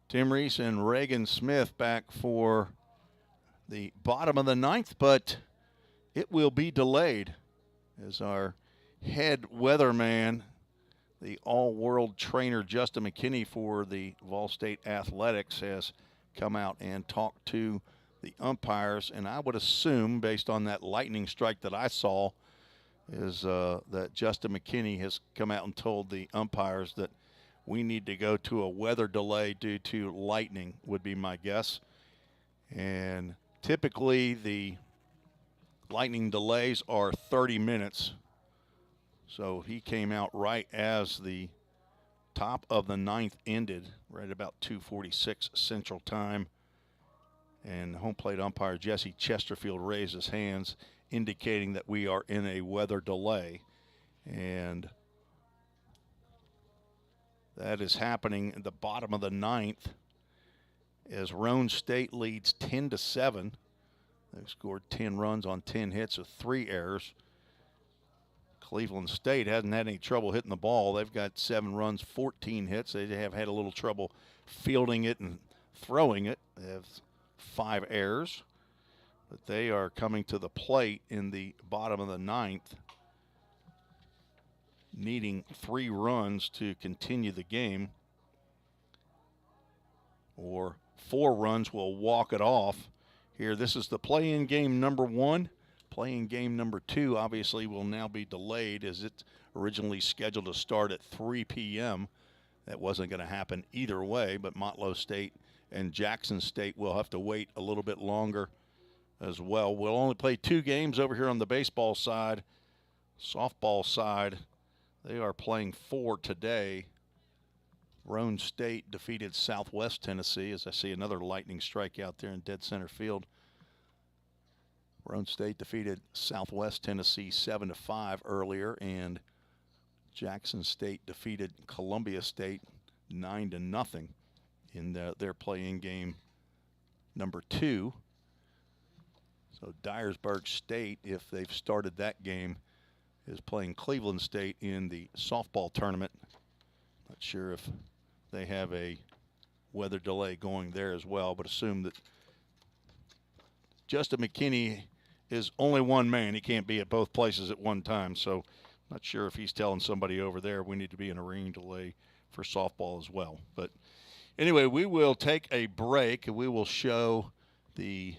Tim Reese and Reagan Smith back for the bottom of the 9th, but it will be delayed as our head weatherman, the all-world trainer Justin McKinney for the VolState Athletics, has come out and talked to the umpires. And I would assume, based on that lightning strike that I saw, is that Justin McKinney has come out and told the umpires that we need to go to a weather delay due to lightning, would be my guess. And typically the lightning delays are 30 minutes. So he came out right as the top of the 9th ended, right about 2:46 Central Time. And home plate umpire Jesse Chesterfield raised his hands, indicating that we are in a weather delay. And that is happening at the bottom of the 9th as Roane State leads 10-7. They've scored 10 runs on 10 hits with 3 errors. Cleveland State hasn't had any trouble hitting the ball. They've got 7 runs, 14 hits. They have had a little trouble fielding it and throwing it. They have 5 errors. But they are coming to the plate in the bottom of the 9th, needing 3 runs to continue the game, or 4 runs will walk it off. Here, this is the play-in game number 1. Play-in game number 2 obviously will now be delayed, as it's originally scheduled to start at 3 p.m. That wasn't going to happen either way, but Motlow State and Jackson State will have to wait a little bit longer as well. We'll only play 2 games over here on the baseball side. Softball side, they are playing 4 today. Roane State defeated Southwest Tennessee, as I see another lightning strike out there in dead center field. Roane State defeated Southwest Tennessee 7-5 earlier, and Jackson State defeated Columbia State 9-0 in their play-in game number 2. So Dyersburg State, if they've started that game, is playing Cleveland State in the softball tournament. Not sure if they have a weather delay going there as well, but assume that Justin McKinney is only one man. He can't be at both places at one time, so not sure if he's telling somebody over there we need to be in a rain delay for softball as well. But anyway, we will take a break, and we will show the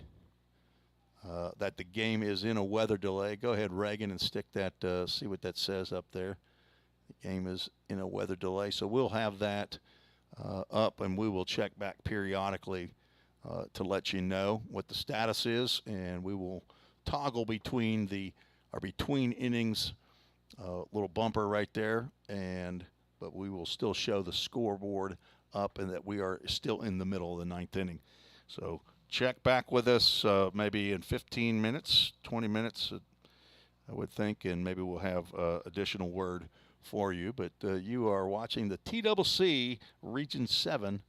that the game is in a weather delay. Go ahead, Reagan, and stick that, see what that says up there. The game is in a weather delay. So we'll have that up, and we will check back periodically to let you know what the status is, and we will toggle between our between innings little bumper right there, but we will still show the scoreboard up and that we are still in the middle of the ninth inning. So check back with us maybe in 15 minutes, 20 minutes, I would think, and maybe we'll have additional word for you. But you are watching the TCCAA Region 7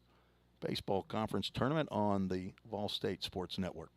Baseball Conference Tournament on the VolState Sports Network.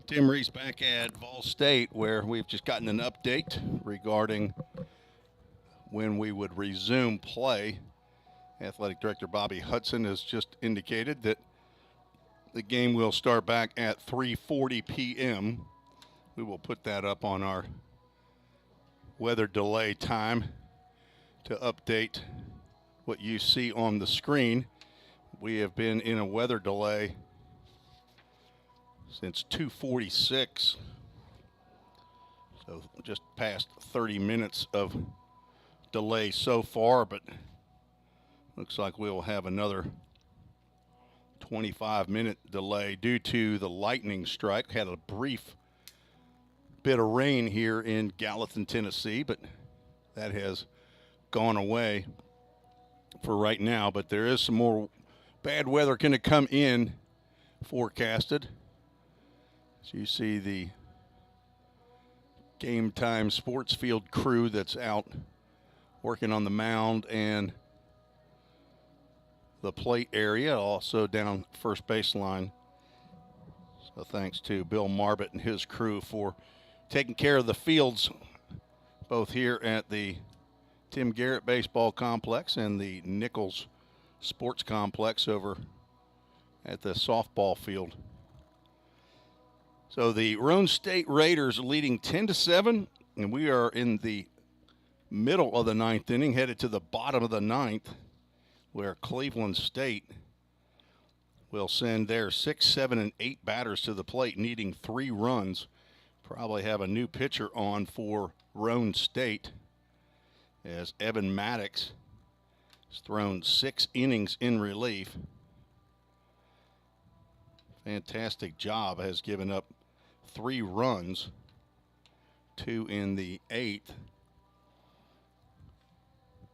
Tim Reese back at VolState, where we've just gotten an update regarding when we would resume play. Athletic Director Bobby Hudson has just indicated that the game will start back at 3:40 p.m. We will put that up on our weather delay time to update what you see on the screen. We have been in a weather delay since 2:46, so just past 30 minutes of delay so far, but looks like we'll have another 25-minute delay due to the lightning strike. Had a brief bit of rain here in Gallatin, Tennessee, but that has gone away for right now. But there is some more bad weather going to come in forecasted. So you see the Game Time Sports Field crew that's out working on the mound and the plate area, also down first baseline. So thanks to Bill Marbett and his crew for taking care of the fields, both here at the Tim Garrett Baseball Complex and the Nichols Sports Complex over at the softball field. So the Roane State Raiders leading 10-7, and we are in the middle of the ninth inning, headed to the bottom of the ninth, where Cleveland State will send their 6, 7, and 8 batters to the plate, needing 3 runs. Probably have a new pitcher on for Roane State, as Evan Maddox has thrown 6 innings in relief. Fantastic job, has given up 3 runs, 2 in the 8th.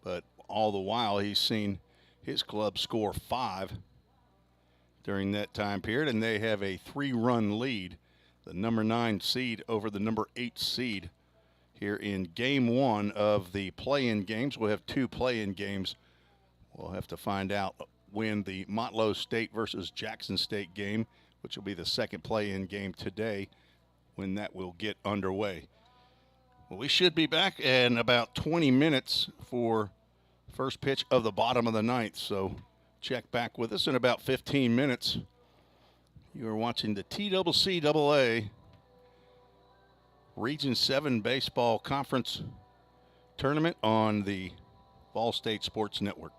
But all the while, he's seen his club score 5 during that time period, and they have a 3-run lead, the number 9 seed over the number 8 seed here in game 1 of the play-in games. We'll have 2 play-in games. We'll have to find out when the Motlow State versus Jackson State game, which will be the second play-in game today, when that will get underway. Well, we should be back in about 20 minutes for first pitch of the bottom of the ninth, so check back with us in about 15 minutes. You are watching the TCCAA Region 7 Baseball Conference Tournament on the VolState Sports Network.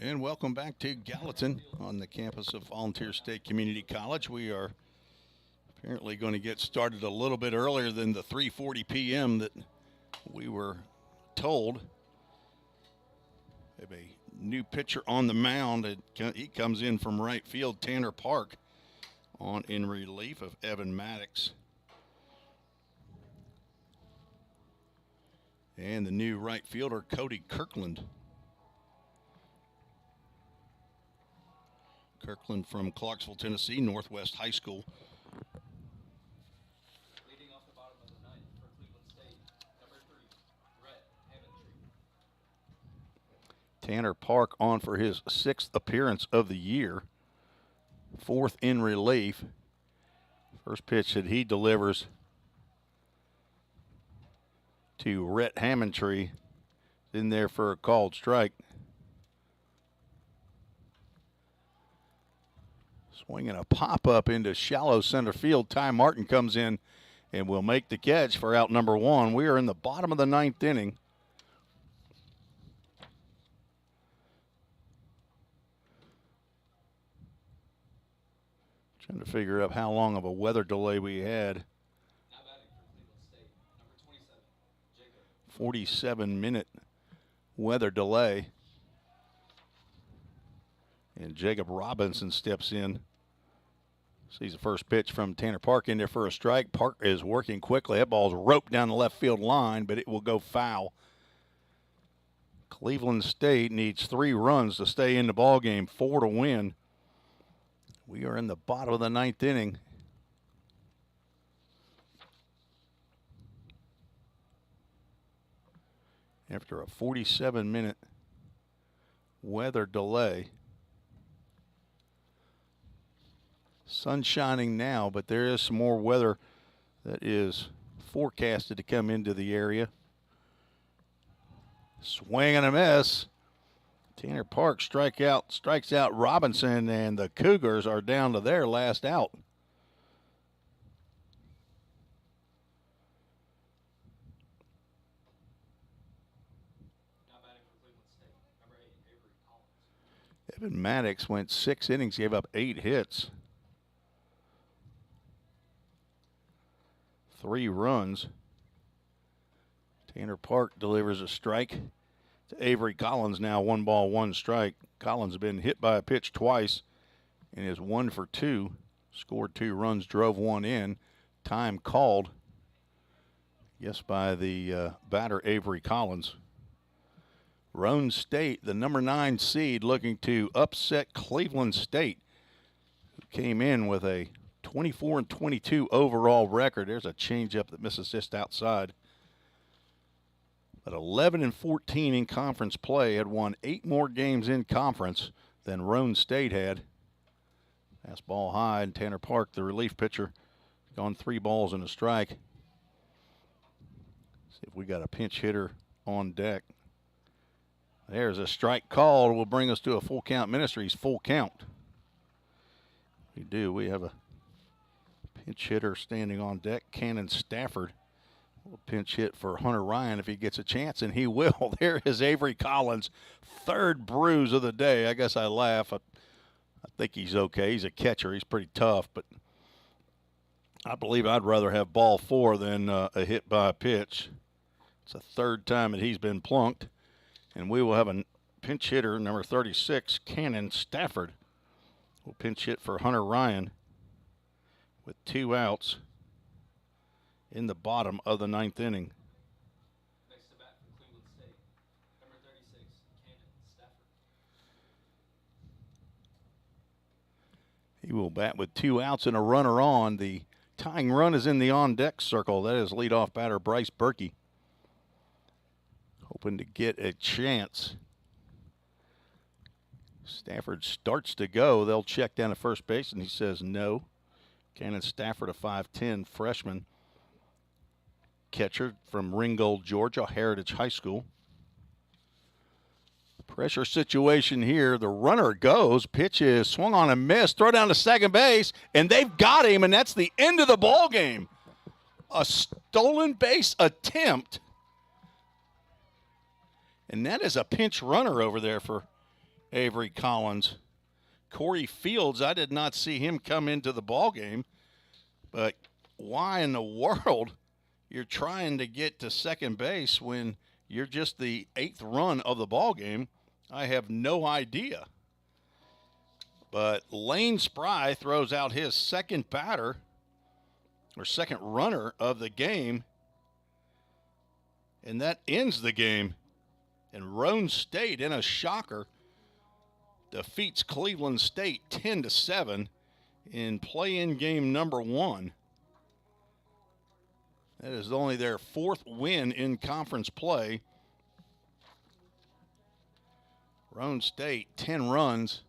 And welcome back to Gallatin on the campus of Volunteer State Community College. We are apparently going to get started a little bit earlier than the 3:40 p.m. that we were told. We have a new pitcher on the mound. He comes in from right field, Tanner Park, on in relief of Evan Maddox. And the new right fielder, Cody Kirkland. Kirkland from Clarksville, Tennessee, Northwest High School. Leading off the bottom of the ninth for Cleveland State, number 3, Rhett Hammondtree. Tanner Park on for his 6th appearance of the year, 4th in relief. First pitch that he delivers to Rhett Hammondtree, in there for a called strike. Swinging a pop-up into shallow center field. Ty Martin comes in and will make the catch for out number 1. We are in the bottom of the 9th inning. Trying to figure out how long of a weather delay we had. Now batting for Cleveland State, number 27, Jacob. 47-minute weather delay. And Jacob Robinson steps in. Sees the first pitch from Tanner Park in there for a strike. Park is working quickly. That ball's roped down the left field line, but it will go foul. Cleveland State needs 3 runs to stay in the ball game, 4 to win. We are in the bottom of the 9th inning. After a 47-minute weather delay. Sun shining now, but there is some more weather that is forecasted to come into the area. Swing and a miss. Tanner Park strikes out Robinson, and the Cougars are down to their last out. Now batting for Cleveland State, number 8, Avery Collins. Evan Maddox went 6 innings, gave up 8 hits. 3 runs. Tanner Park delivers a strike to Avery Collins, now 1 ball, 1 strike. Collins has been hit by a pitch twice and is 1 for 2. Scored 2 runs, drove 1 in. Time called, yes, by the batter Avery Collins. Roane State, the number 9 seed, looking to upset Cleveland State, who came in with a 24-22 overall record. There's a changeup that misses just outside. But 11-14 in conference play, had won 8 more games in conference than Roane State had. Fastball high, and Tanner Park, the relief pitcher, gone 3 balls and a strike. See if we got a pinch hitter on deck. There's a strike called. Will bring us to a full count. Ministries full count. We do. We have a pinch hitter standing on deck, Cannon Stafford. Will pinch hit for Hunter Ryan if he gets a chance, and he will. There is Avery Collins, 3rd bruise of the day. I guess I laugh. I think he's okay. He's a catcher. He's pretty tough, but I believe I'd rather have ball 4 than a hit by a pitch. It's the 3rd time that he's been plunked, and we will have a pinch hitter, number 36, Cannon Stafford. Will pinch hit for Hunter Ryan with 2 outs in the bottom of the 9th inning. Next to bat for Cleveland State, number 36, Cannon Stafford. He will bat with 2 outs and a runner on. The tying run is in the on-deck circle. That is leadoff batter Bryce Berkey. Hoping to get a chance. Stafford starts to go. They'll check down at first base, and he says no. Cannon Stafford, a 5'10 freshman catcher from Ringgold, Georgia, Heritage High School. Pressure situation here. The runner goes. Pitch is swung on and missed. Throw down to second base, and they've got him, and that's the end of the ball game. A stolen base attempt. And that is a pinch runner over there for Avery Collins. Corey Fields, I did not see him come into the ball game, but why in the world you're trying to get to second base when you're just the 8th run of the ball game? I have no idea. But Lane Spry throws out his second batter, or second runner of the game, and that ends the game. And Roane State, in a shocker, defeats Cleveland State 10-7 in play-in game number 1. That is only their 4th win in conference play. Roane State, 10 runs,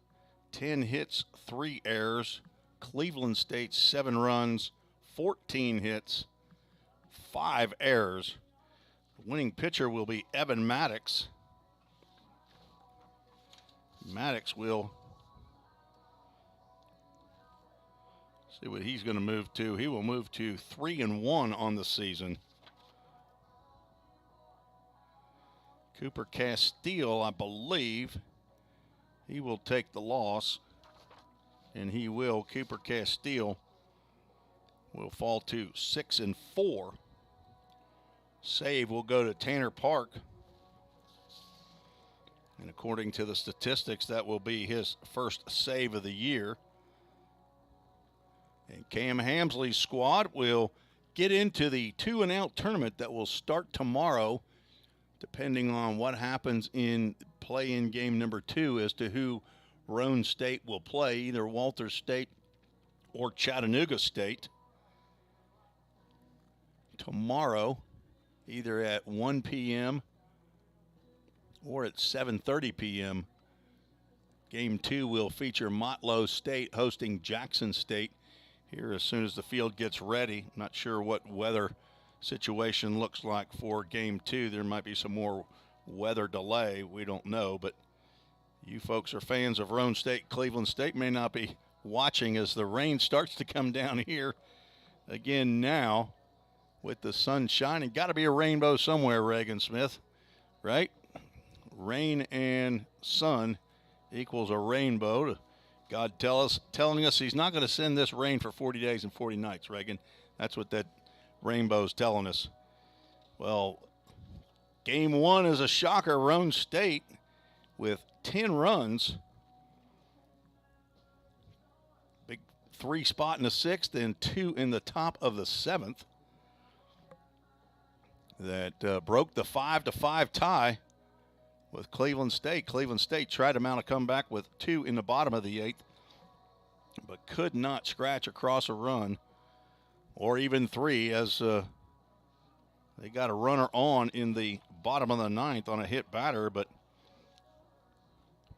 10 hits, 3 errors. Cleveland State, 7 runs, 14 hits, 5 errors. The winning pitcher will be Evan Maddox. Maddox will see what he's going to move to. He will move to 3-1 on the season. Cooper Castile, I believe, he will take the loss, and he will. Cooper Castile will fall to 6-4. Save will go to Tanner Park. And according to the statistics, that will be his first save of the year. And Cam Hamsley's squad will get into the 2-and-out tournament that will start tomorrow, depending on what happens in play-in game number 2 as to who Roane State will play, either Walters State or Chattanooga State. Tomorrow, either at 1 p.m. or at 7:30 p.m. Game 2 will feature Motlow State hosting Jackson State here as soon as the field gets ready. Not sure what weather situation looks like for Game 2. There might be some more weather delay. We don't know, but you folks are fans of Roane State. Cleveland State may not be watching as the rain starts to come down here again now with the sun shining. Got to be a rainbow somewhere, Reagan Smith, right? Rain and sun equals a rainbow. God telling us he's not going to send this rain for 40 days and 40 nights, Reagan. That's what that rainbow's telling us. Well, game 1 is a shocker. Roane State with 10 runs. Big 3 spot in the 6th and 2 in the top of the 7th. That broke the 5-5 tie with Cleveland State. Cleveland State tried to mount a comeback with 2 in the bottom of the 8th, but could not scratch across a run, or even 3, as they got a runner on in the bottom of the 9th on a hit batter, but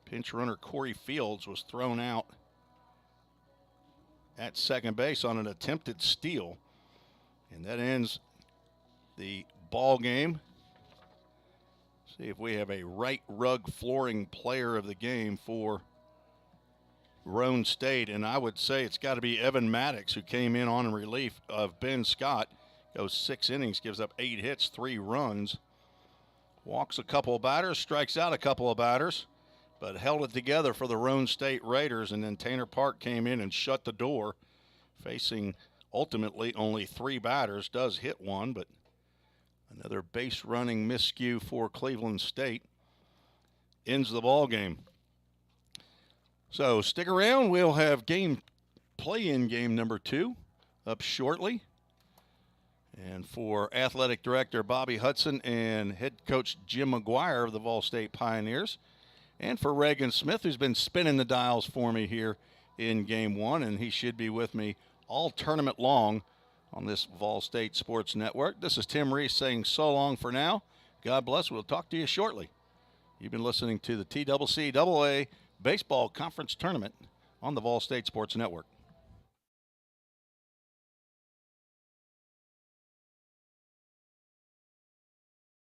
pinch runner Corey Fields was thrown out at second base on an attempted steal, and that ends the ball game. See if we have a right rug flooring player of the game for Roane State, and I would say it's got to be Evan Maddox, who came in on relief of Ben Scott. Goes 6 innings, gives up 8 hits, 3 runs, walks a couple of batters, strikes out a couple of batters, but held it together for the Roane State Raiders. And then Tanner Park came in and shut the door, facing ultimately only 3 batters. Does hit 1, but another base running miscue for Cleveland State ends the ball game. So stick around. We'll have play-in game number 2 up shortly. And for Athletic Director Bobby Hudson and Head Coach Jim McGuire of the VolState Pioneers, and for Reagan Smith, who's been spinning the dials for me here in Game 1, and he should be with me all tournament long on this VolState Sports Network. This is Tim Reese saying so long for now. God bless. We'll talk to you shortly. You've been listening to the TCCAA Baseball Conference Tournament on the VolState Sports Network.